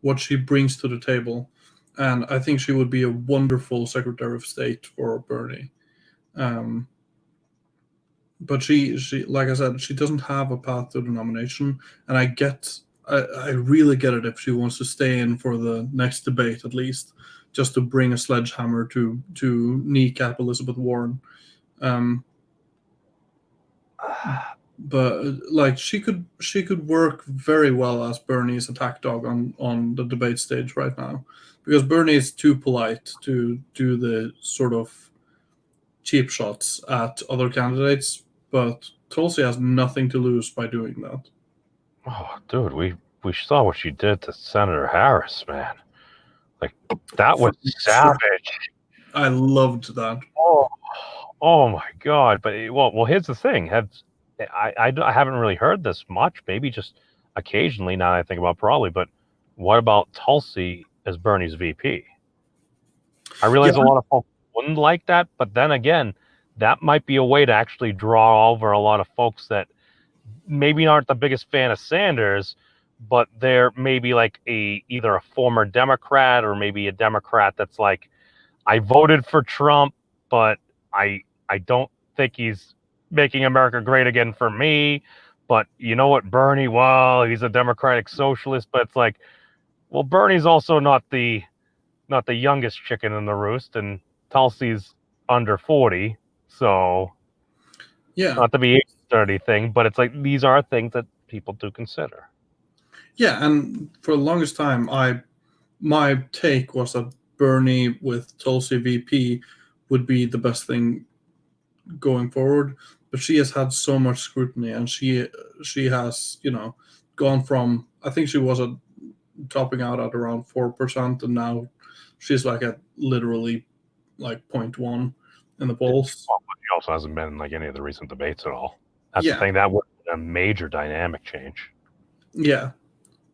what she brings to the table, and I think she would be a wonderful Secretary of State for Bernie. But she, like I said, she doesn't have a path to the nomination, and I really get it if she wants to stay in for the next debate at least, just to bring a sledgehammer to kneecap Elizabeth Warren. But like she could work very well as Bernie's attack dog on the debate stage right now, because Bernie is too polite to do the sort of cheap shots at other candidates, but Tulsi has nothing to lose by doing that. Oh, dude, we saw what she did to Senator Harris, man. Like, that was savage. I loved that. Oh my God! But well, here's the thing. I haven't really heard this much. Maybe just occasionally. Now that I think about probably. But what about Tulsi as Bernie's VP? I realize a lot of folks wouldn't like that, but then again, that might be a way to actually draw over a lot of folks that maybe aren't the biggest fan of Sanders, but they're maybe like either a former Democrat or maybe a Democrat that's like, I voted for Trump, but I don't think he's making America great again for me. But you know what, Bernie? Well, he's a democratic socialist, but it's like, well, Bernie's also not the youngest chicken in the roost, and Tulsi's under 40, so yeah, not to be or anything, but it's like these are things that people do consider. Yeah, and for the longest time, my take was that Bernie with Tulsi VP would be the best thing going forward. But she has had so much scrutiny, and she has gone from, I think she was topping out at around 4%, and now she's like at literally like 0.1 in the polls. She also hasn't been in like any of the recent debates at all. That's the thing. That would be a major dynamic change. Yeah.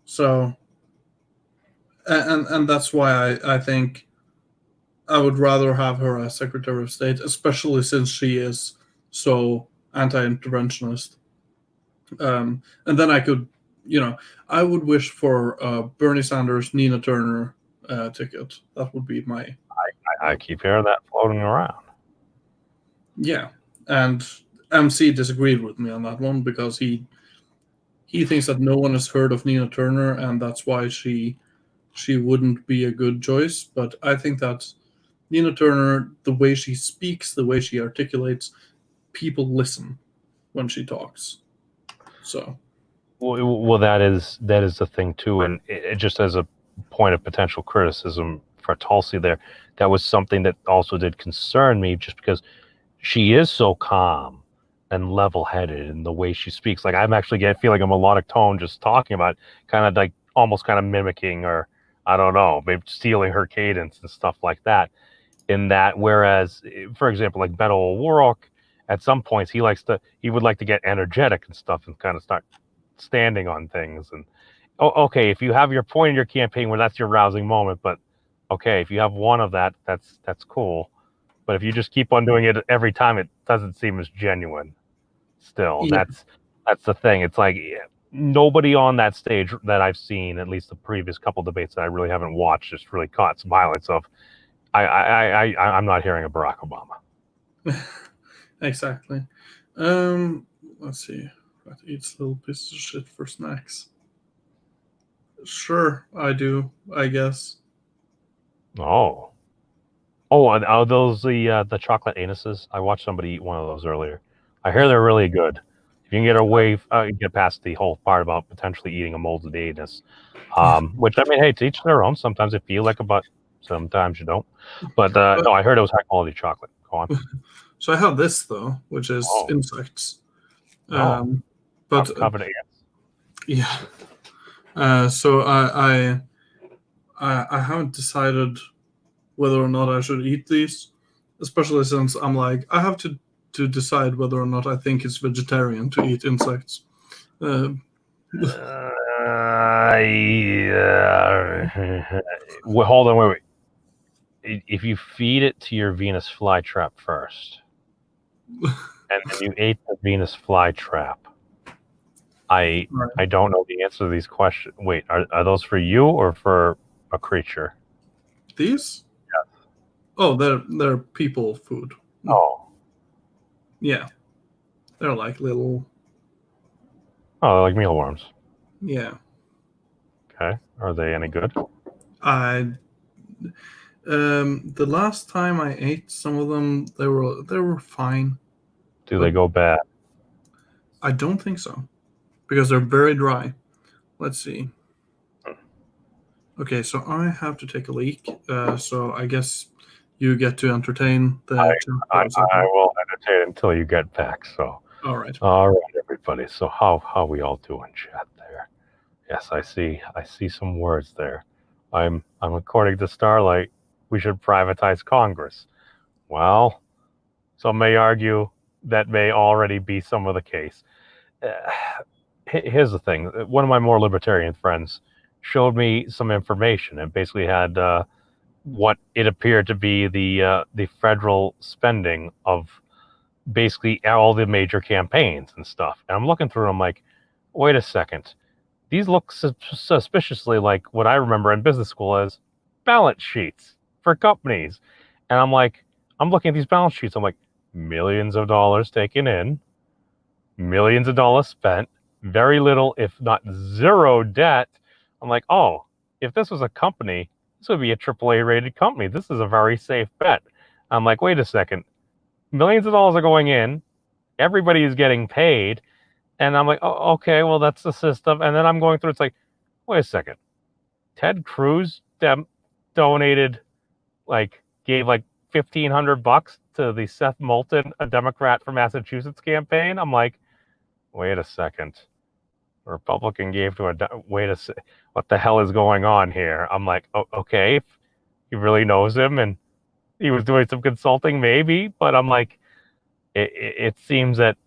So, and that's why I think I would rather have her as Secretary of State, especially since she is so anti-interventionist. And then I could, I would wish for Bernie Sanders, Nina Turner ticket. That would be my. I keep hearing that floating around. Yeah, and MC disagreed with me on that one because he thinks that no one has heard of Nina Turner, and that's why she wouldn't be a good choice. But I think that Nina Turner, the way she speaks, the way she articulates, people listen when she talks. So, well, that is the thing too, and it just as a point of potential criticism for Tulsi there, that was something that also did concern me, just because she is so calm and level-headed in the way she speaks. Like I'm actually getting feel like a melodic tone just talking about, kind of like almost kind of mimicking, or I don't know, maybe stealing her cadence and stuff like that. In that, whereas, for example, like Beto O'Rourke, at some points he would like to get energetic and stuff and kind of start standing on things. And okay, if you have your point in your campaign where that's your rousing moment, but okay, if you have one of that, that's cool. But if you just keep on doing it every time, it doesn't seem as genuine. Still, Yeah. that's the thing. It's like nobody on that stage that I've seen, at least the previous couple debates that I really haven't watched, just really caught some highlights of. I'm not hearing a Barack Obama. Exactly. Let's see. That eats little pieces of shit for snacks. Sure, I do. I guess. Oh, are those the chocolate anuses? I watched somebody eat one of those earlier. I hear they're really good. If you can get past the whole part about potentially eating a molded anus, which I mean, hey, to each their own. Sometimes I feel like a butt, sometimes you don't. But no, I heard it was high quality chocolate. Go on. So I have this though, which is Oh. insects. Oh. But Covered it, yeah. So I haven't decided whether or not I should eat these, especially since I'm like I have to decide whether or not I think it's vegetarian to eat insects. yeah. Well, hold on, wait. If you feed it to your Venus flytrap first, and then you ate the Venus flytrap, I don't know the answer to these questions. Wait, are those for you or for a creature? These? Yeah. Oh, they're people food. Oh. Yeah. They're like little. Oh, they're like mealworms. Yeah. Okay. Are they any good? The last time I ate some of them, they were fine. Do they go bad? I don't think so, because they're very dry. Let's see. Okay, so I have to take a leak. So I guess you get to entertain the. I will entertain until you get back. So. All right, everybody. So how we all doing, chat there? Yes, I see some words there. I'm according to Starlight, we should privatize Congress. Well, some may argue that may already be some of the case. Here's the thing. One of my more libertarian friends showed me some information and basically had what it appeared to be the federal spending of basically all the major campaigns and stuff. And I'm looking through, I'm like, wait a second. These look suspiciously like what I remember in business school as balance sheets for companies. And I'm like, I'm looking at these balance sheets. I'm like, millions of dollars taken in, millions of dollars spent, very little, if not zero debt. I'm like, oh, if this was a company, this would be a AAA rated company. This is a very safe bet. I'm like, wait a second. Millions of dollars are going in. Everybody is getting paid. And I'm like, oh, okay, well, that's the system. And then I'm going through, it's like, wait a second. Ted Cruz donated, gave $1,500 to the Seth Moulton, a Democrat from Massachusetts campaign. I'm like, wait a second. A Republican gave to what the hell is going on here? I'm like, oh, okay, if he really knows him and he was doing some consulting, maybe, but I'm like, it seems that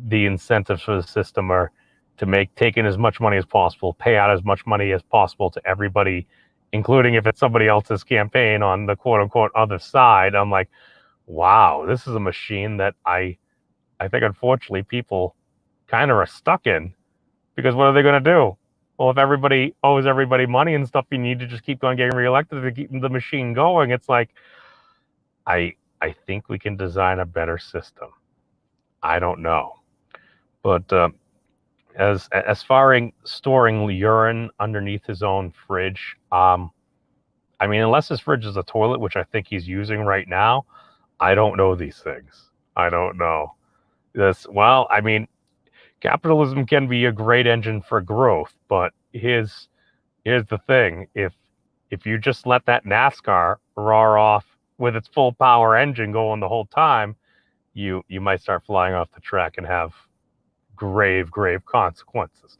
the incentives for the system are to take in as much money as possible, pay out as much money as possible to everybody, including if it's somebody else's campaign on the quote unquote other side. I'm like, wow, this is a machine that I think unfortunately people kind of are stuck in, because what are they going to do? Well, if everybody owes everybody money and stuff, you need to just keep on getting reelected to keep the machine going. It's like, I think we can design a better system. I don't know. But as far as storing urine underneath his own fridge, I mean, unless his fridge is a toilet, which I think he's using right now, I don't know these things. I don't know. Well, I mean, capitalism can be a great engine for growth, but here's the thing. If you just let that NASCAR roar off with its full power engine going the whole time, you might start flying off the track and have grave consequences.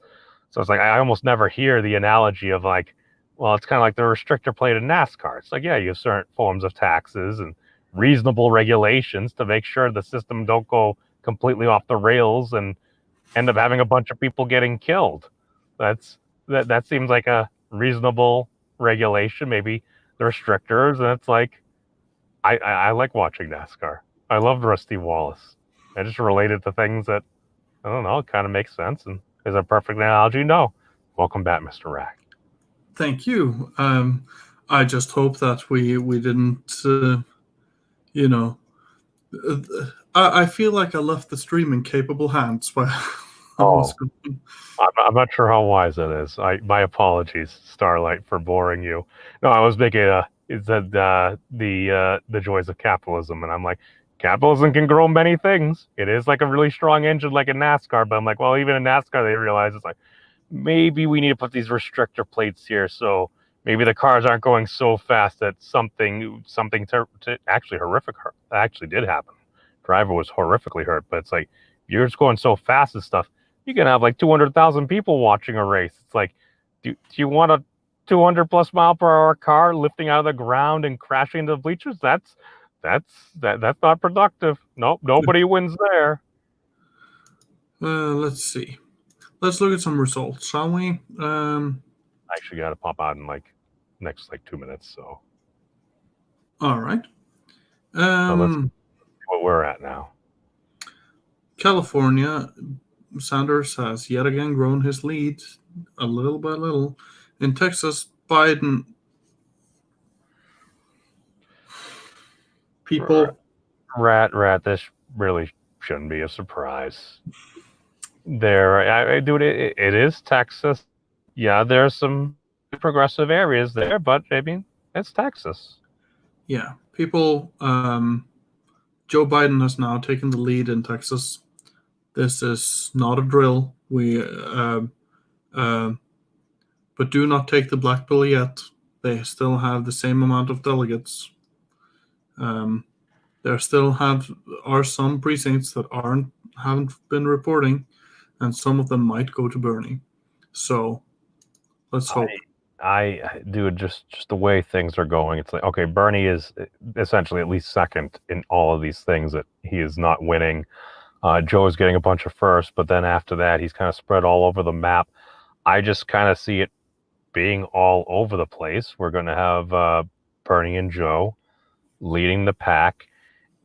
So it's like I almost never hear the analogy of like, well, it's kind of like the restrictor plate in NASCAR. It's like, yeah, you have certain forms of taxes and reasonable regulations to make sure the system don't go completely off the rails and end up having a bunch of people getting killed. That seems like a reasonable regulation. Maybe the restrictors, and it's like I like watching NASCAR. I love Rusty Wallace. I just related to things that I don't know. It kind of makes sense. And is a perfect analogy? No. Welcome back, Mr. Rack. Thank you. I just hope that we didn't, I feel like I left the stream in capable hands while I was going. I'm not sure how wise that is. My apologies, Starlight, for boring you. No, I was making the joys of capitalism, and I'm like, capitalism can grow many things. It is like a really strong engine, like in NASCAR. But I'm like, well, even in NASCAR, they realize it's like maybe we need to put these restrictor plates here, so maybe the cars aren't going so fast that something actually horrific actually did happen. Driver was horrifically hurt, but it's like you're just going so fast and stuff. You can have like 200,000 people watching a race. It's like, do you want a 200 plus mile per hour car lifting out of the ground and crashing into the bleachers? That's not productive. Nope, nobody wins there. Let's see. Let's look at some results, shall we? I actually got to pop out in like next 2 minutes. So. All right. So let's see what we're at now. California, Sanders has yet again grown his lead a little by little. In Texas, Biden. People. Rat. This really shouldn't be a surprise. Dude, it is Texas. Yeah, there's some progressive areas there, but I mean, it's Texas. Yeah, people. Joe Biden has now taken the lead in Texas. This is not a drill. But do not take the black pill yet. They still have the same amount of delegates. There still are some precincts that haven't been reporting, and some of them might go to Bernie. So let's hope. Dude, just the way things are going, it's like, okay, Bernie is essentially at least second in all of these things that he is not winning. Joe is getting a bunch of firsts, but then after that, he's kind of spread all over the map. I just kind of see it being all over the place. We're going to have Bernie and Joe leading the pack,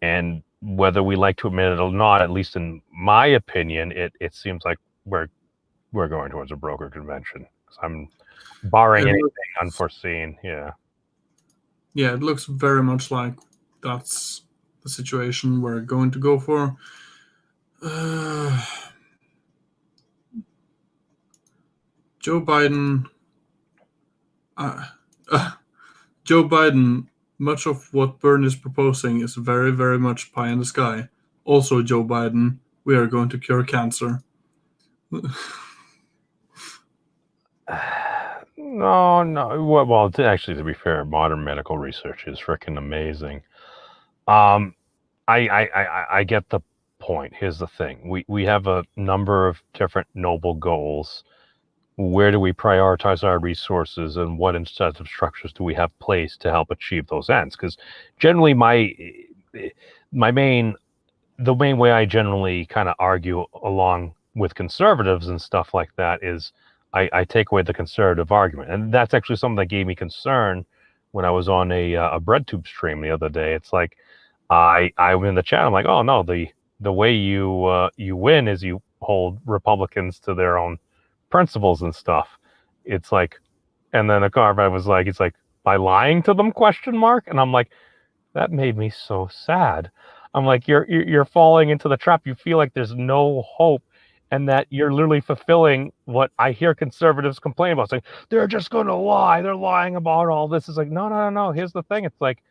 and whether we like to admit it or not, at least in my opinion, it seems like we're going towards a broker convention. I'm barring anything unforeseen. Yeah, it looks very much like that's the situation we're going to go for. Joe Biden. Joe Biden. Much of what Bernie is proposing is very, very much pie in the sky. Also, Joe Biden, we are going to cure cancer. No. Well, actually, to be fair, modern medical research is freaking amazing. I get the point. Here's the thing: we have a number of different noble goals. Where do we prioritize our resources, and what incentive structures do we have placed to help achieve those ends? Because generally, the main way I generally kind of argue along with conservatives and stuff like that is I take away the conservative argument, and that's actually something that gave me concern when I was on a BreadTube stream the other day. It's like I went in the chat. I'm like, oh no, the way you win is you hold Republicans to their own principles and stuff. It's like, and then the Carver was like, it's like, by lying to them, ? And I'm like, that made me so sad. I'm like, you're falling into the trap. You feel like there's no hope, and that you're literally fulfilling what I hear conservatives complain about, saying they're just going to lie. They're lying about all this. It's like, no. Here's the thing. It's like,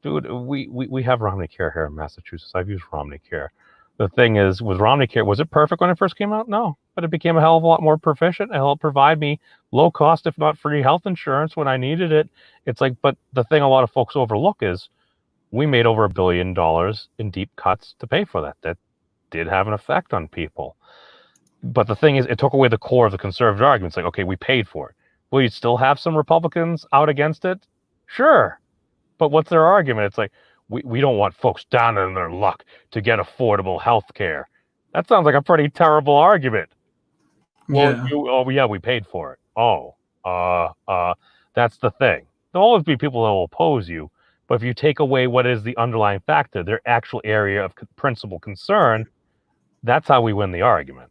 dude, we have Romney Care here in Massachusetts. I've used Romney Care. The thing is, with Romney Care, was it perfect when it first came out? No, but it became a hell of a lot more proficient. It helped provide me low cost, if not free, health insurance when I needed it. It's like, but the thing a lot of folks overlook is we made over $1 billion in deep cuts to pay for that. That did have an effect on people. But the thing is, it took away the core of the conservative argument. It's like, okay, we paid for it. Will you still have some Republicans out against it? Sure. But what's their argument? It's like, we don't want folks down in their luck to get affordable health care. That sounds like a pretty terrible argument. Well, Yeah. we paid for it. That's the thing. There'll always be people that will oppose you, but if you take away what is the underlying factor, their actual area of principal concern, that's how we win the argument,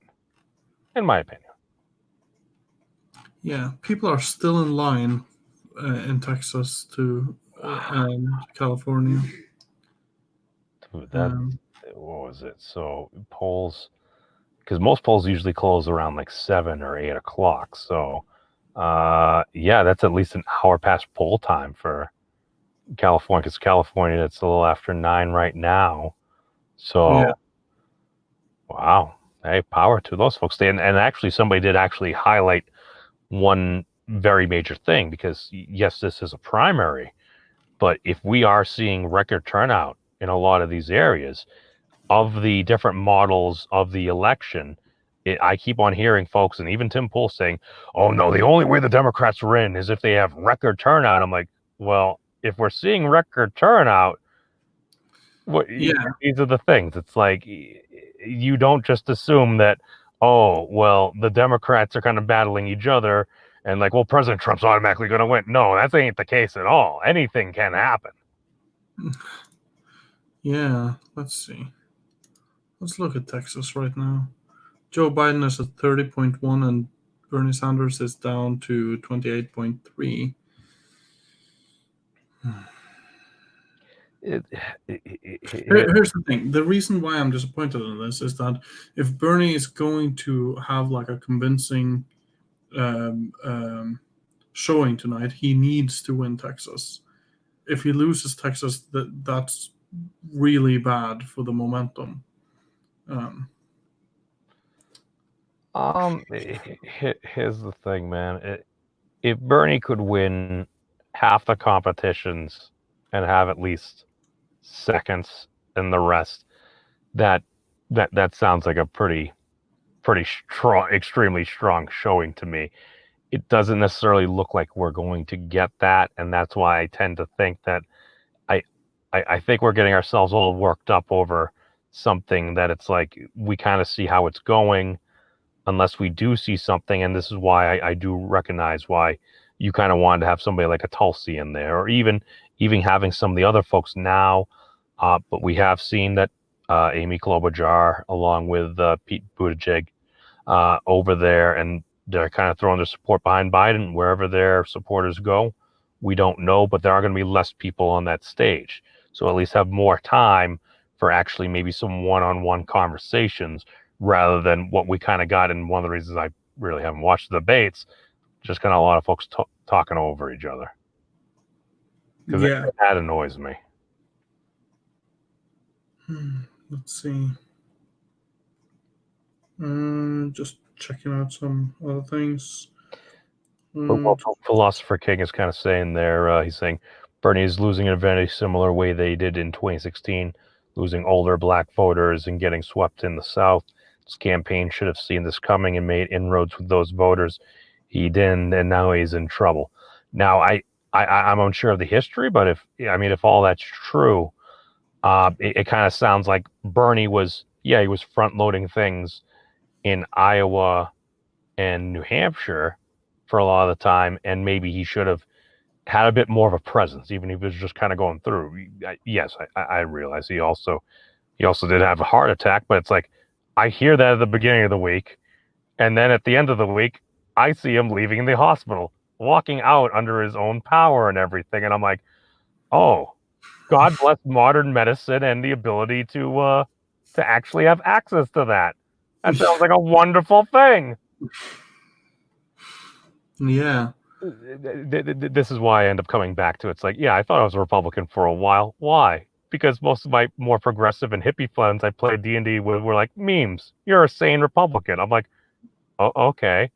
in my opinion. Yeah, people are still in line in Texas to California. Dude, what was it? So polls, because most polls usually close around like 7 or 8 o'clock. So, yeah, that's at least an hour past poll time for California. Because California, it's a little after 9 right now. So, Yeah. wow, hey, power to those folks. And actually, somebody did actually highlight one very major thing, because yes, this is a primary, but if we are seeing record turnout in a lot of these areas of the different models of the election, I keep on hearing folks, and even Tim Pool saying, oh no, the only way the Democrats win is if they have record turnout. I'm like, well, if we're seeing record turnout, these are the things. It's like, you don't just assume that, oh, well, the Democrats are kind of battling each other and like, well, President Trump's automatically going to win. No, that ain't the case at all. Anything can happen. Yeah, let's see. Let's look at Texas right now. Joe Biden is at 30.1 and Bernie Sanders is down to 28.3. Here's the thing. The reason why I'm disappointed in this is that if Bernie is going to have like a convincing showing tonight, he needs to win Texas. If he loses Texas, that's really bad for the momentum. Here's the thing, man. If Bernie could win half the competitions and have at least seconds in the rest, that sounds like a pretty strong, extremely strong showing to me. It doesn't necessarily look like we're going to get that, and that's why I tend to think that I think we're getting ourselves a little worked up over something that it's like we kind of see how it's going, unless we do see something. And this is why I do recognize why you kind of wanted to have somebody like a Tulsi in there, or even having some of the other folks now. But we have seen that Amy Klobuchar, along with Pete Buttigieg, over there, and they're kind of throwing their support behind Biden. Wherever their supporters go, we don't know, but there are going to be less people on that stage. So at least have more time for actually maybe some one-on-one conversations, rather than what we kind of got. And one of the reasons I really haven't watched the debates, just kind of a lot of folks talking over each other. Because that annoys me. Let's see. Just checking out some other things. Well, Philosopher King is kind of saying there, he's saying Bernie is losing in a very similar way they did in 2016, losing older black voters and getting swept in the South. His campaign should have seen this coming and made inroads with those voters. He didn't, and now he's in trouble. Now, I'm unsure of the history, but if all that's true, it kind of sounds like Bernie was front-loading things in Iowa and New Hampshire for a lot of the time, and maybe he should have had a bit more of a presence, even if he was just kind of going through. Yes, I realize he also did have a heart attack, but it's like, I hear that at the beginning of the week, and then at the end of the week, I see him leaving the hospital, walking out under his own power and everything, and I'm like, oh, God bless modern medicine and the ability to actually have access to that. That sounds like a wonderful thing. Yeah. This is why I end up coming back to it. It's like, yeah, I thought I was a Republican for a while. Why? Because most of my more progressive and hippie friends I played D&D with were like, memes. You're a sane Republican. I'm like, oh, okay.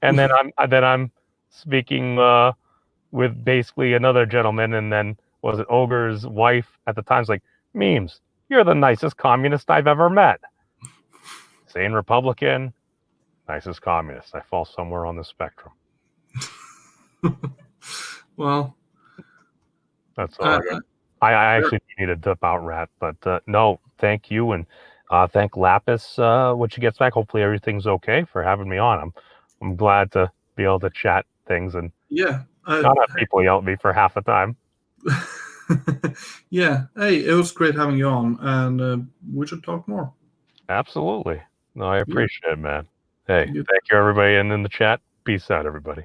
And then I'm speaking with basically another gentleman, and then was it Ogre's wife at the time's like, memes, you're the nicest communist I've ever met. Sane Republican, nicest communist. I fall somewhere on the spectrum. Well, That's all I got. I actually need a dip out, Rat, but no, thank you, and thank Lapis when she gets back. Hopefully everything's okay for having me on. I'm glad to be able to chat things and yeah. not have people yell at me for half the time. Yeah. Hey, it was great having you on, and we should talk more. Absolutely. No, I appreciate it, man. Hey, You- thank you, everybody, and in the chat. Peace out, everybody.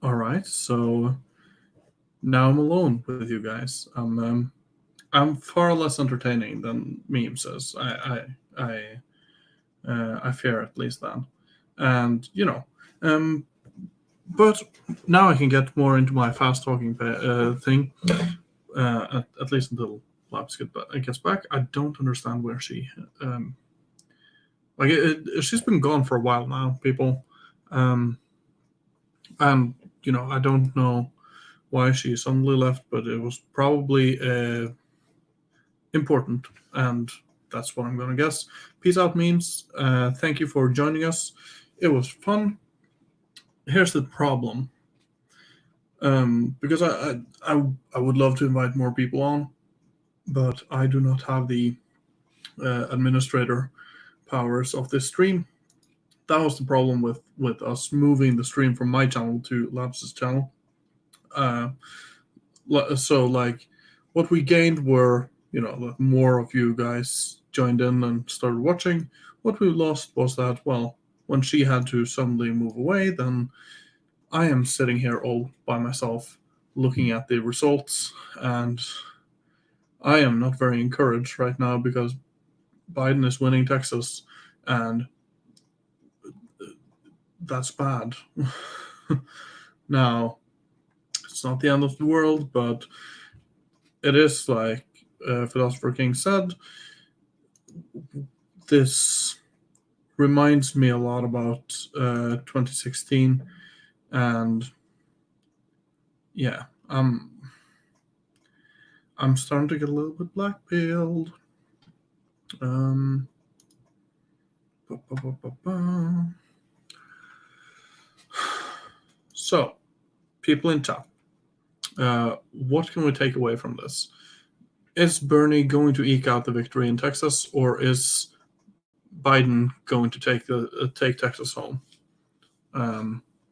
All right. So now I'm alone with you guys. I'm far less entertaining than memes is. I fear at least that, and but now I can get more into my fast talking thing. At least until Labs gets back. I don't understand where she she's been gone for a while now, people, and I don't know why she suddenly left, but it was probably important, and that's what I'm gonna guess. Peace out, memes. Thank you for joining us. It was fun. Here's the problem. Because I would love to invite more people on, but I do not have the administrator powers of this stream. That was the problem with us moving the stream from my channel to Labs' channel. So like, what we gained were more of you guys joined in and started watching. What we lost was that, well, when she had to suddenly move away, then I am sitting here all by myself looking at the results, and I am not very encouraged right now because Biden is winning Texas, and that's bad. Now, it's not the end of the world, but it is like Philosopher King said, this reminds me a lot about 2016, and yeah, I'm starting to get a little bit black-pilled. So, people in chat, what can we take away from this? Is Bernie going to eke out the victory in Texas, or is Biden going to take Texas home?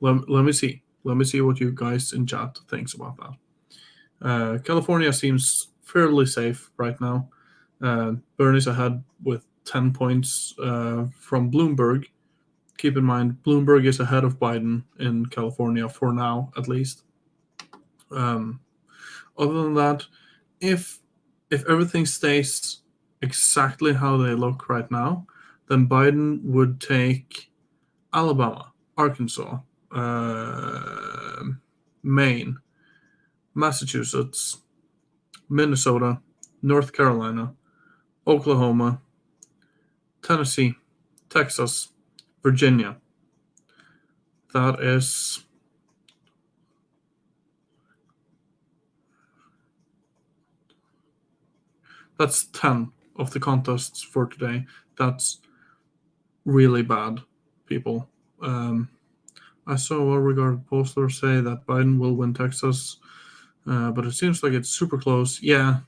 Let me see. Let me see what you guys in chat thinks about that. California seems fairly safe right now. Bernie's ahead with 10 points from Bloomberg. Keep in mind, Bloomberg is ahead of Biden in California for now, at least. Other than that, if everything stays exactly how they look right now, then Biden would take Alabama, Arkansas, Maine, Massachusetts, Minnesota, North Carolina, Oklahoma, Tennessee, Texas, Virginia. That's 10 of the contests for today. That's really bad, people. I saw a well-regarded poster say that Biden will win Texas, but it seems like it's super close. Yeah.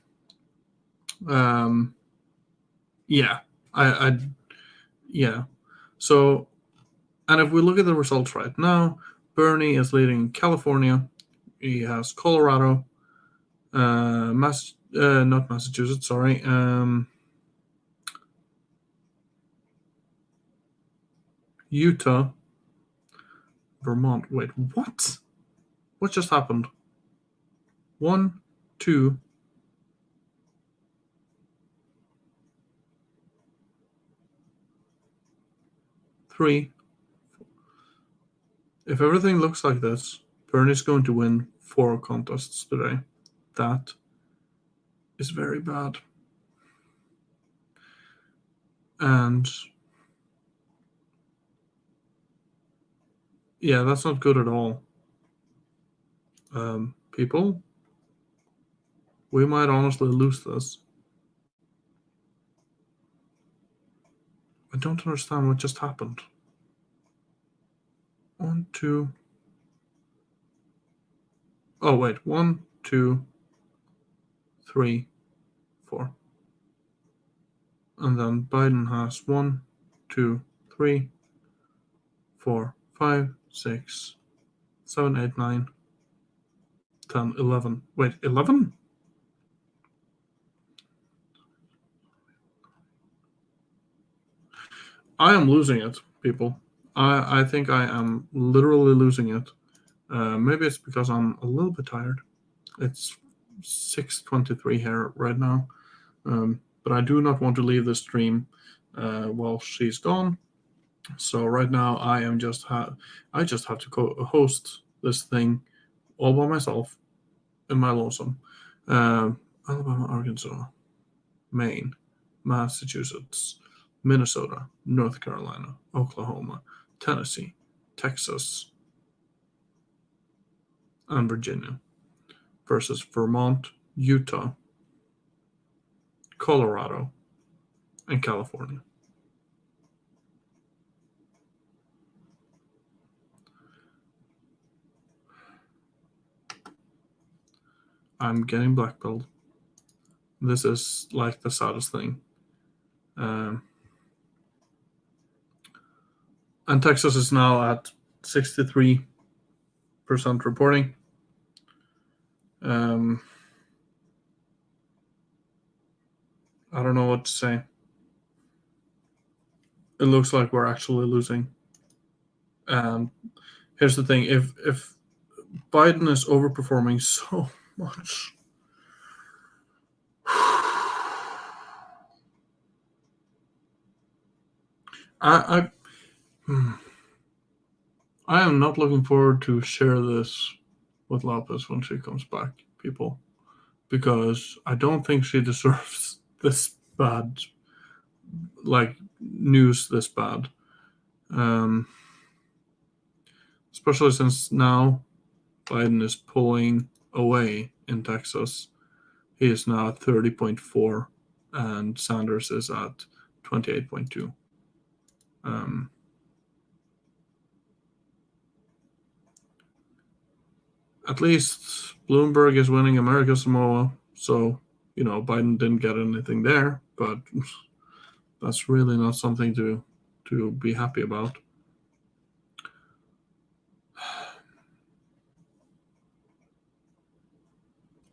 Yeah. Yeah. So, and if we look at the results right now, Bernie is leading California. He has Colorado, not Massachusetts, sorry. Utah, Vermont. Wait, what? What just happened? 1, 2, 3. If everything looks like this, Bernie's going to win 4 contests today. That is very bad. And yeah, that's not good at all. People, We might honestly lose this. I don't understand what just happened. 1, 2. Oh, wait. 1, 2, 3, 4. And then Biden has 1, 2, 3, 4, 5, 6, 7, 8, 9, 10, 11. Wait, 11? I am losing it, people. I think I am literally losing it. Maybe it's because I'm a little bit tired. It's 6:23 here right now. But I do not want to leave the stream while she's gone. So right now I am I just have to host this thing all by myself in my lonesome. Alabama, Arkansas, Maine, Massachusetts, Minnesota, North Carolina, Oklahoma, Tennessee, Texas, and Virginia versus Vermont, Utah, Colorado, and California. I'm getting blackpilled. This is like the saddest thing. And Texas is now at 63% reporting. I don't know what to say. It looks like we're actually losing. And here's the thing: if Biden is overperforming so much, I am not looking forward to share this with Lopez when she comes back, people, because I don't think she deserves this bad, like, news this bad. Especially since now Biden is pulling away in Texas. He is now at 30.4 and Sanders is at 28.2. At least Bloomberg is winning America Samoa, so Biden didn't get anything there, but that's really not something to be happy about.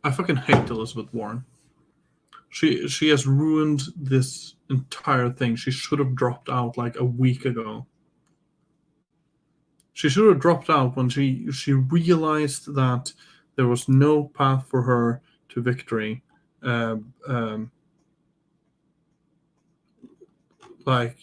I fucking hate Elizabeth Warren. She has ruined this entire thing. She should have dropped out like a week ago. She should have dropped out when she realized that there was no path for her to victory. Like,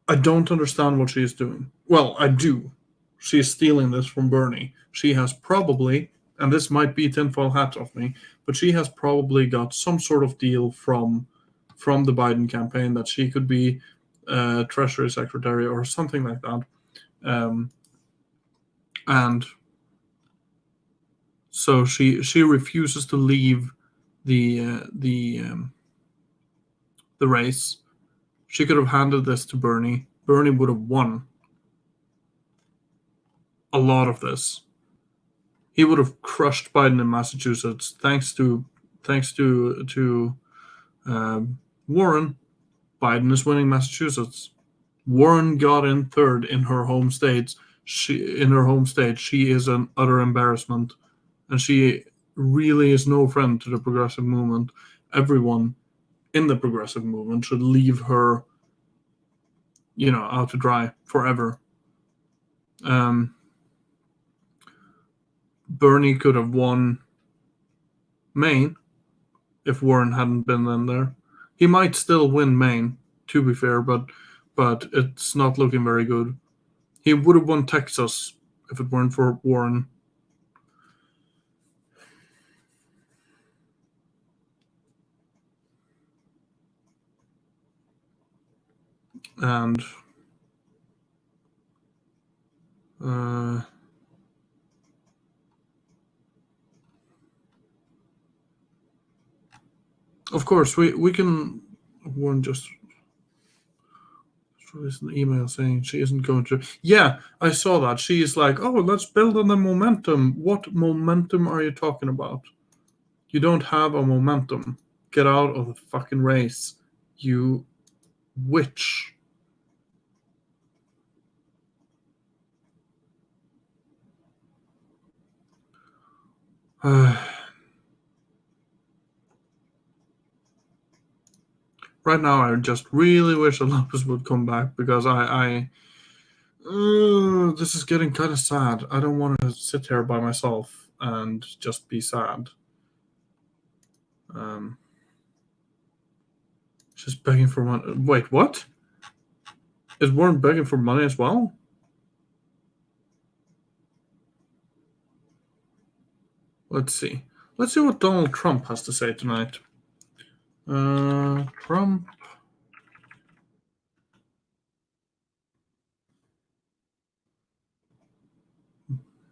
I don't understand what she is doing. Well, I do. She is stealing this from Bernie. She has probably, and this might be tinfoil hat of me, but she has probably got some sort of deal from the Biden campaign that she could be Treasury Secretary or something like that. And so she refuses to leave the race. She could have handed this to Bernie. Bernie would have won a lot of this. He would have crushed Biden in Massachusetts thanks to Warren. Biden is winning Massachusetts. Warren got in third in her home state. She is an utter embarrassment, and she really is no friend to the progressive movement. Everyone in the progressive movement should leave her, out to dry forever. Bernie could have won Maine if Warren hadn't been in there. He might still win Maine, to be fair, but it's not looking very good. He would have won Texas if it weren't for Warren. And Of course, we can. Warren just released an email saying she isn't going to. Yeah, I saw that. She is like, oh, let's build on the momentum. What momentum are you talking about? You don't have a momentum. Get out of the fucking race, you witch. Right now, I just really wish that Lopez would come back because this is getting kind of sad. I don't want to sit here by myself and just be sad. She's begging for money. Wait, what? Is Warren begging for money as well? Let's see. Let's see what Donald Trump has to say tonight. Trump.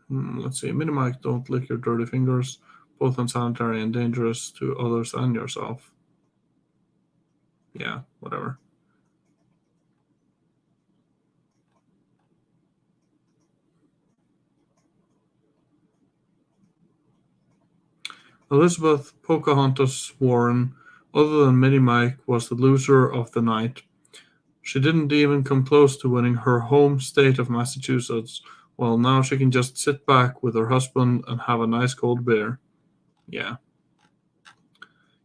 Let's see. Mini Mike, don't lick your dirty fingers. Both unsanitary and dangerous to others and yourself. Yeah, whatever. Elizabeth Pocahontas Warren, other than Mini Mike, was the loser of the night. She didn't even come close to winning her home state of Massachusetts. Well, now she can just sit back with her husband and have a nice cold beer. Yeah.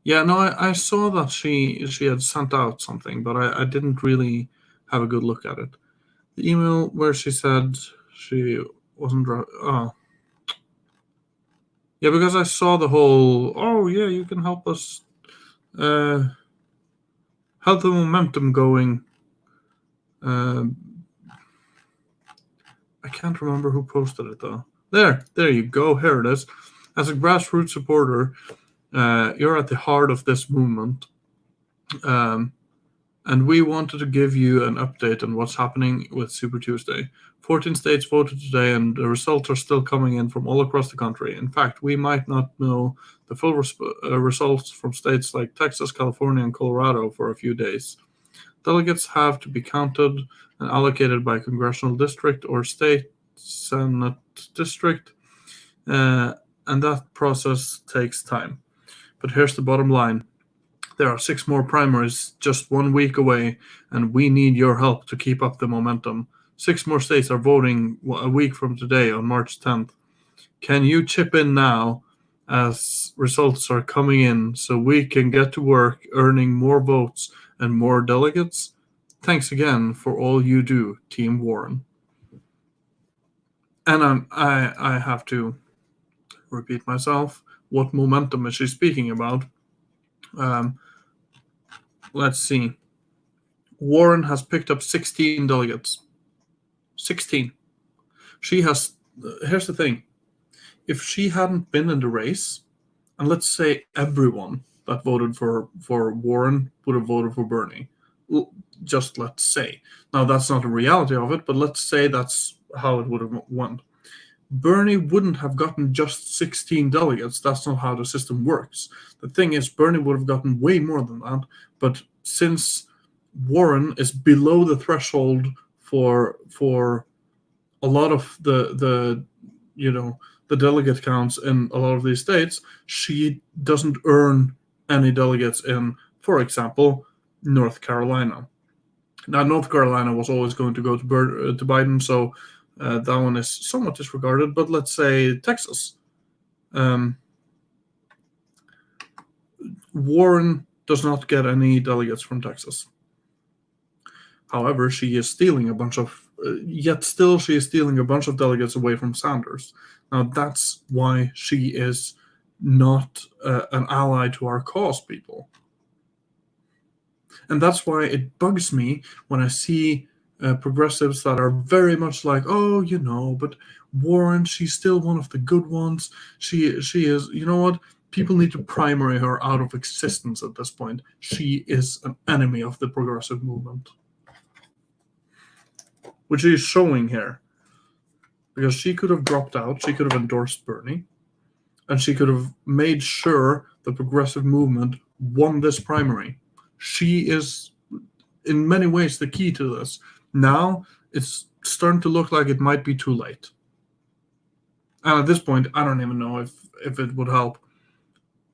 Yeah, no, I saw that she had sent out something, but I didn't really have a good look at it. The email where she said she wasn't. Oh. Yeah, because I saw the whole, oh, yeah, you can help us help the momentum going. I can't remember who posted it, though. There you go. Here it is. As a grassroots supporter, you're at the heart of this movement. And we wanted to give you an update on what's happening with Super Tuesday. 14 states voted today, and the results are still coming in from all across the country. In fact, we might not know the full results from states like Texas, California, and Colorado for a few days. Delegates have to be counted and allocated by congressional district or state Senate district, and that process takes time. But here's the bottom line. There are 6 more primaries just 1 week away, and we need your help to keep up the momentum. 6 more states are voting a week from today on March 10th. Can you chip in now as results are coming in so we can get to work earning more votes and more delegates? Thanks again for all you do, Team Warren. And I have to repeat myself. What momentum is she speaking about? Let's see. Warren has picked up 16 delegates. 16. She has. Here's the thing. If she hadn't been in the race, and let's say everyone that voted for Warren would have voted for Bernie, just let's say. Now, that's not the reality of it, but let's say that's how it would have went. Bernie wouldn't have gotten just 16 delegates. That's not how the system works. The thing is, Bernie would have gotten way more than that. But since Warren is below the threshold for a lot of the delegate counts in a lot of these states, she doesn't earn any delegates in, for example, North Carolina. Now, North Carolina was always going to go to Biden, so that one is somewhat disregarded. But let's say Texas. Warren does not get any delegates from Texas. However, she is stealing a bunch of, she is stealing a bunch of delegates away from Sanders. Now, that's why she is not an ally to our cause, people. And that's why it bugs me when I see progressives that are very much like, oh, but Warren, she's still one of the good ones. She is, you know what? People need to primary her out of existence at this point. She is an enemy of the progressive movement, which is showing here. Because she could have dropped out. She could have endorsed Bernie. and she could have made sure the progressive movement won this primary. She is, in many ways, the key to this. Now it's starting to look like it might be too late. And at this point, I don't even know if it would help.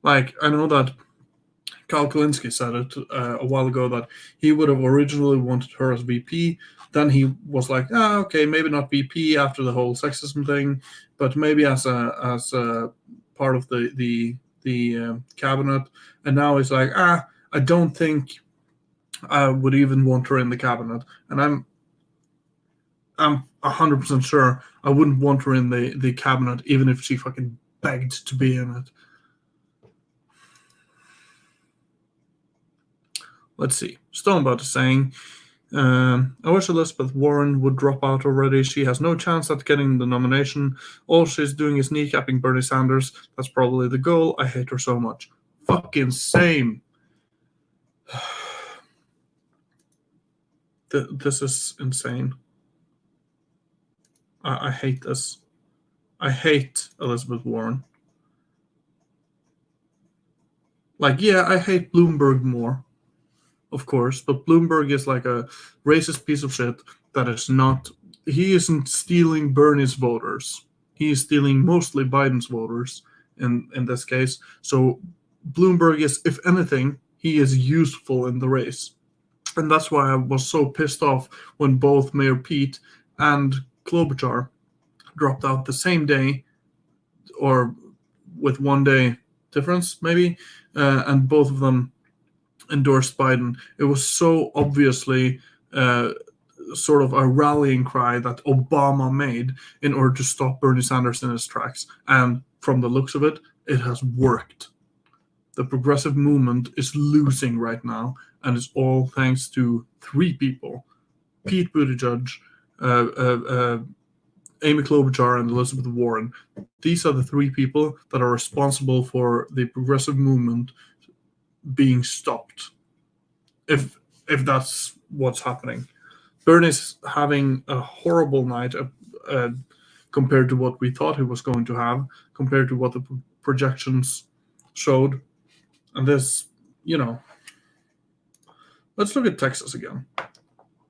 Like, I know that Kyle Kulinski said it a while ago that he would have originally wanted her as VP. Then he was like, okay, maybe not VP after the whole sexism thing, but maybe as a part of the cabinet. And now he's like, I don't think I would even want her in the cabinet. And I'm 100% sure I wouldn't want her in the cabinet even if she fucking begged to be in it. Let's see. Stonebot is saying, I wish Elizabeth Warren would drop out already. She has no chance at getting the nomination. All she's doing is kneecapping Bernie Sanders. That's probably the goal. I hate her so much. Fucking same. This is insane. I hate this. I hate Elizabeth Warren. Like, yeah, I hate Bloomberg more, of course, but Bloomberg is like a racist piece of shit that is not. He isn't stealing Bernie's voters. He is stealing mostly Biden's voters in this case. So Bloomberg is, if anything, he is useful in the race. And that's why I was so pissed off when both Mayor Pete and Klobuchar dropped out the same day, or with 1 day difference, maybe, and both of them endorsed Biden. It was so obviously sort of a rallying cry that Obama made in order to stop Bernie Sanders in his tracks. And from the looks of it, it has worked. The progressive movement is losing right now, and it's all thanks to 3 people: Pete Buttigieg, Amy Klobuchar, and Elizabeth Warren. These are the 3 people that are responsible for the progressive movement being stopped. If that's what's happening. Bernie's having a horrible night compared to what we thought he was going to have, compared to what the projections showed. And this, let's look at Texas again,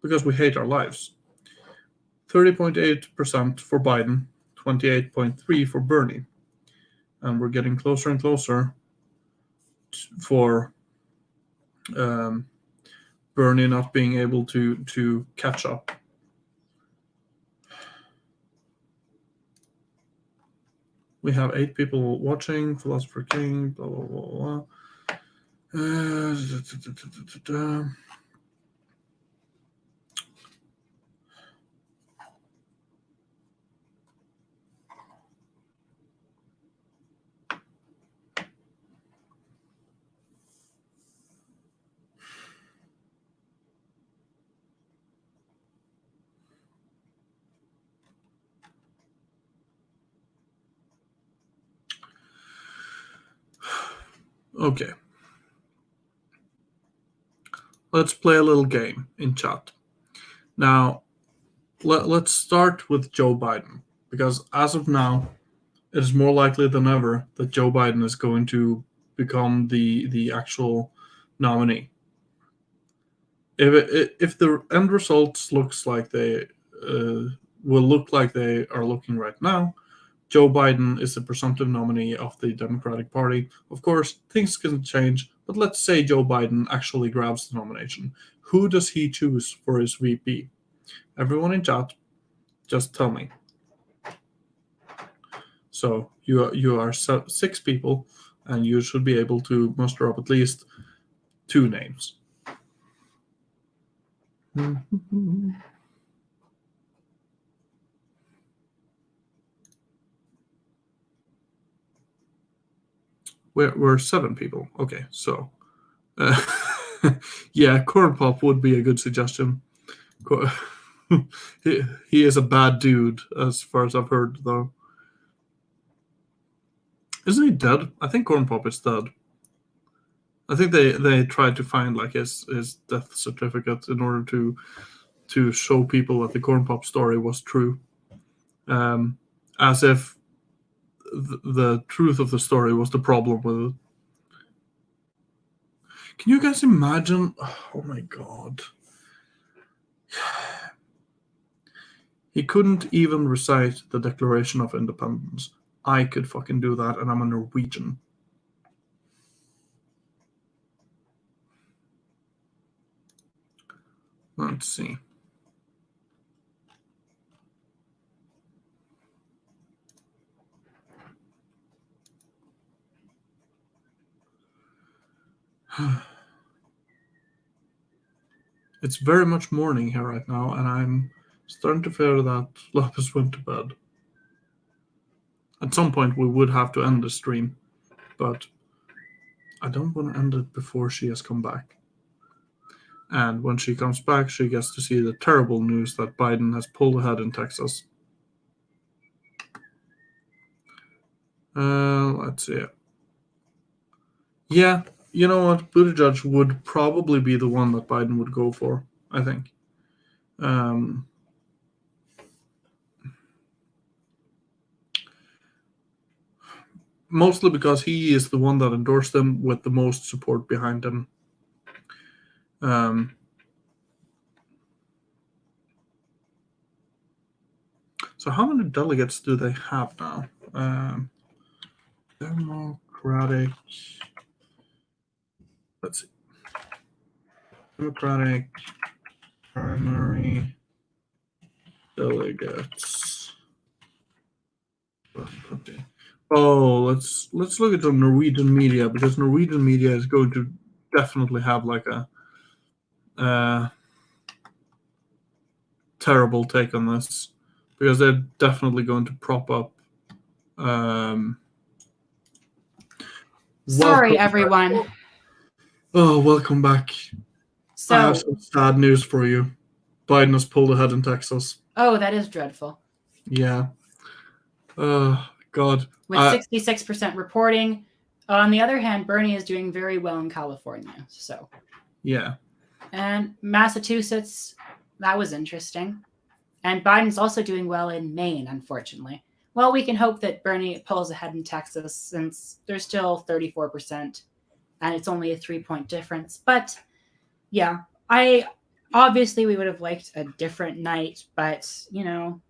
because we hate our lives. 30.8% for Biden, 28.3% for Bernie. And we're getting closer and closer for Bernie not being able to catch up. We have 8 people watching. Philosopher King, blah, blah, blah, blah. Okay. Let's play a little game in chat. Now, let's start with Joe Biden, because as of now, it is more likely than ever that Joe Biden is going to become the actual nominee. If the end results looks like they will look like they are looking right now, Joe Biden is the presumptive nominee of the Democratic Party. Of course, things can change, but let's say Joe Biden actually grabs the nomination. Who does he choose for his VP? Everyone in chat, just tell me. So you are 6 people, and you should be able to muster up at least 2 names. We're 7 people. Okay, so yeah, Corn Pop would be a good suggestion. He is a bad dude, as far as I've heard, though. Isn't he dead? I think Corn Pop is dead. I think they tried to find like his death certificate in order to show people that the Corn Pop story was true. As if the truth of the story was the problem with it. Can you guys imagine? Oh my god. He couldn't even recite the Declaration of Independence. I could fucking do that, and I'm a Norwegian. Let's see. It's very much morning here right now, and I'm starting to fear that Lapis went to bed. At some point, we would have to end the stream, but I don't want to end it before she has come back. And when she comes back, she gets to see the terrible news that Biden has pulled ahead in Texas. Let's see. Yeah, you know what? Buttigieg would probably be the one that Biden would go for, I think. Mostly because he is the one that endorsed him with the most support behind him. So how many delegates do they have now? Democratic. Let's see. Democratic primary delegates. Okay. Oh, let's look at the Norwegian media, because Norwegian media is going to definitely have like a terrible take on this, because they're definitely going to prop up. Sorry, everyone. Back. Oh, welcome back. So, I have some sad news for you. Biden has pulled ahead in Texas. oh, that is dreadful. Yeah. God. With 66% reporting. On the other hand, Bernie is doing very well in California. So. Yeah. And Massachusetts, that was interesting. And Biden's also doing well in Maine, unfortunately. Well, we can hope that Bernie pulls ahead in Texas, since there's still 34%, and it's only a 3-point difference. But yeah, obviously we would have liked a different night, but you know.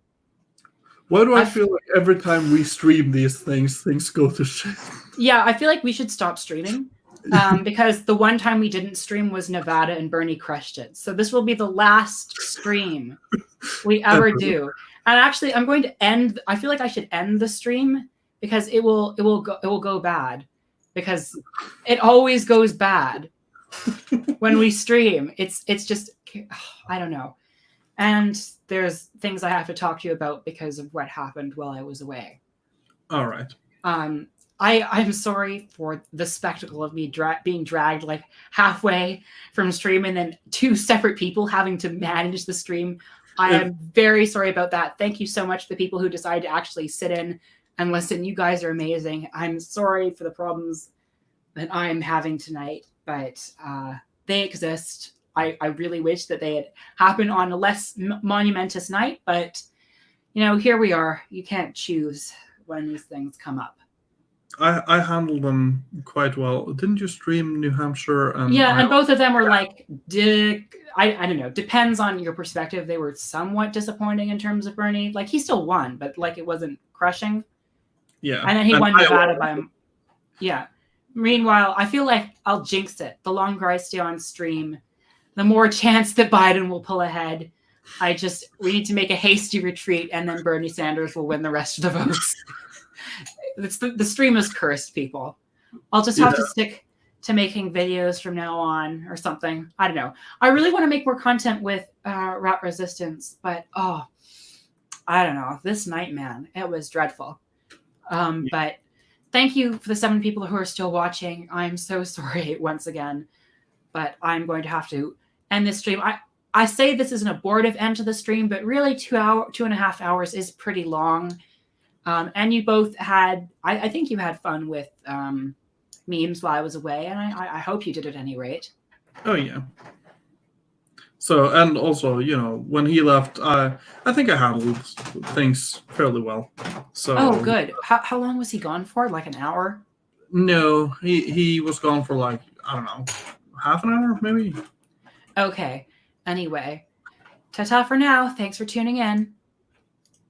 Why do I feel like every time we stream these things go to shit? Yeah, I feel like we should stop streaming. Because the one time we didn't stream was Nevada, and Bernie crushed it. So this will be the last stream we ever do. And actually, I'm going to end. I feel like I should end the stream, because it will go bad, because it always goes bad when we stream. It's just, I don't know. And there's things I have to talk to you about because of what happened while I was away. All right. I'm sorry for the spectacle of me being dragged like halfway from stream, and then 2 separate people having to manage the stream. I am very sorry about that. Thank you so much to the people who decided to actually sit in and listen. You guys are amazing. I'm sorry for the problems that I'm having tonight, but they exist. I really wish that they had happened on a less monumentous night, but you know, here we are. You can't choose when these things come up. I handled them quite well. Didn't you stream New Hampshire? And and both of them were like, I don't know. Depends on your perspective. They were somewhat disappointing in terms of Bernie. Like, he still won, but like it wasn't crushing. Yeah. And then he won Nevada by him. Yeah. Meanwhile, I feel like I'll jinx it. The longer I stay on stream, the more chance that Biden will pull ahead. We need to make a hasty retreat, and then Bernie Sanders will win the rest of the votes. The stream is cursed, people. I'll just have to stick to making videos from now on or something. I don't know. I really want to make more content with Rat Resistance, but I don't know. This night, man, it was dreadful. But thank you for the 7 people who are still watching. I'm so sorry once again, but I'm going to have to end this stream. I say this is an abortive end to the stream, but really 2.5 hours is pretty long. And you both had, I think you had fun with memes while I was away, and I hope you did at any rate. Oh, yeah. So, and also, when he left, I think I handled things fairly well. So, Oh, good. How long was he gone for? Like an hour? No, he was gone for like, I don't know, half an hour maybe. Okay. Anyway, ta-ta for now. Thanks for tuning in.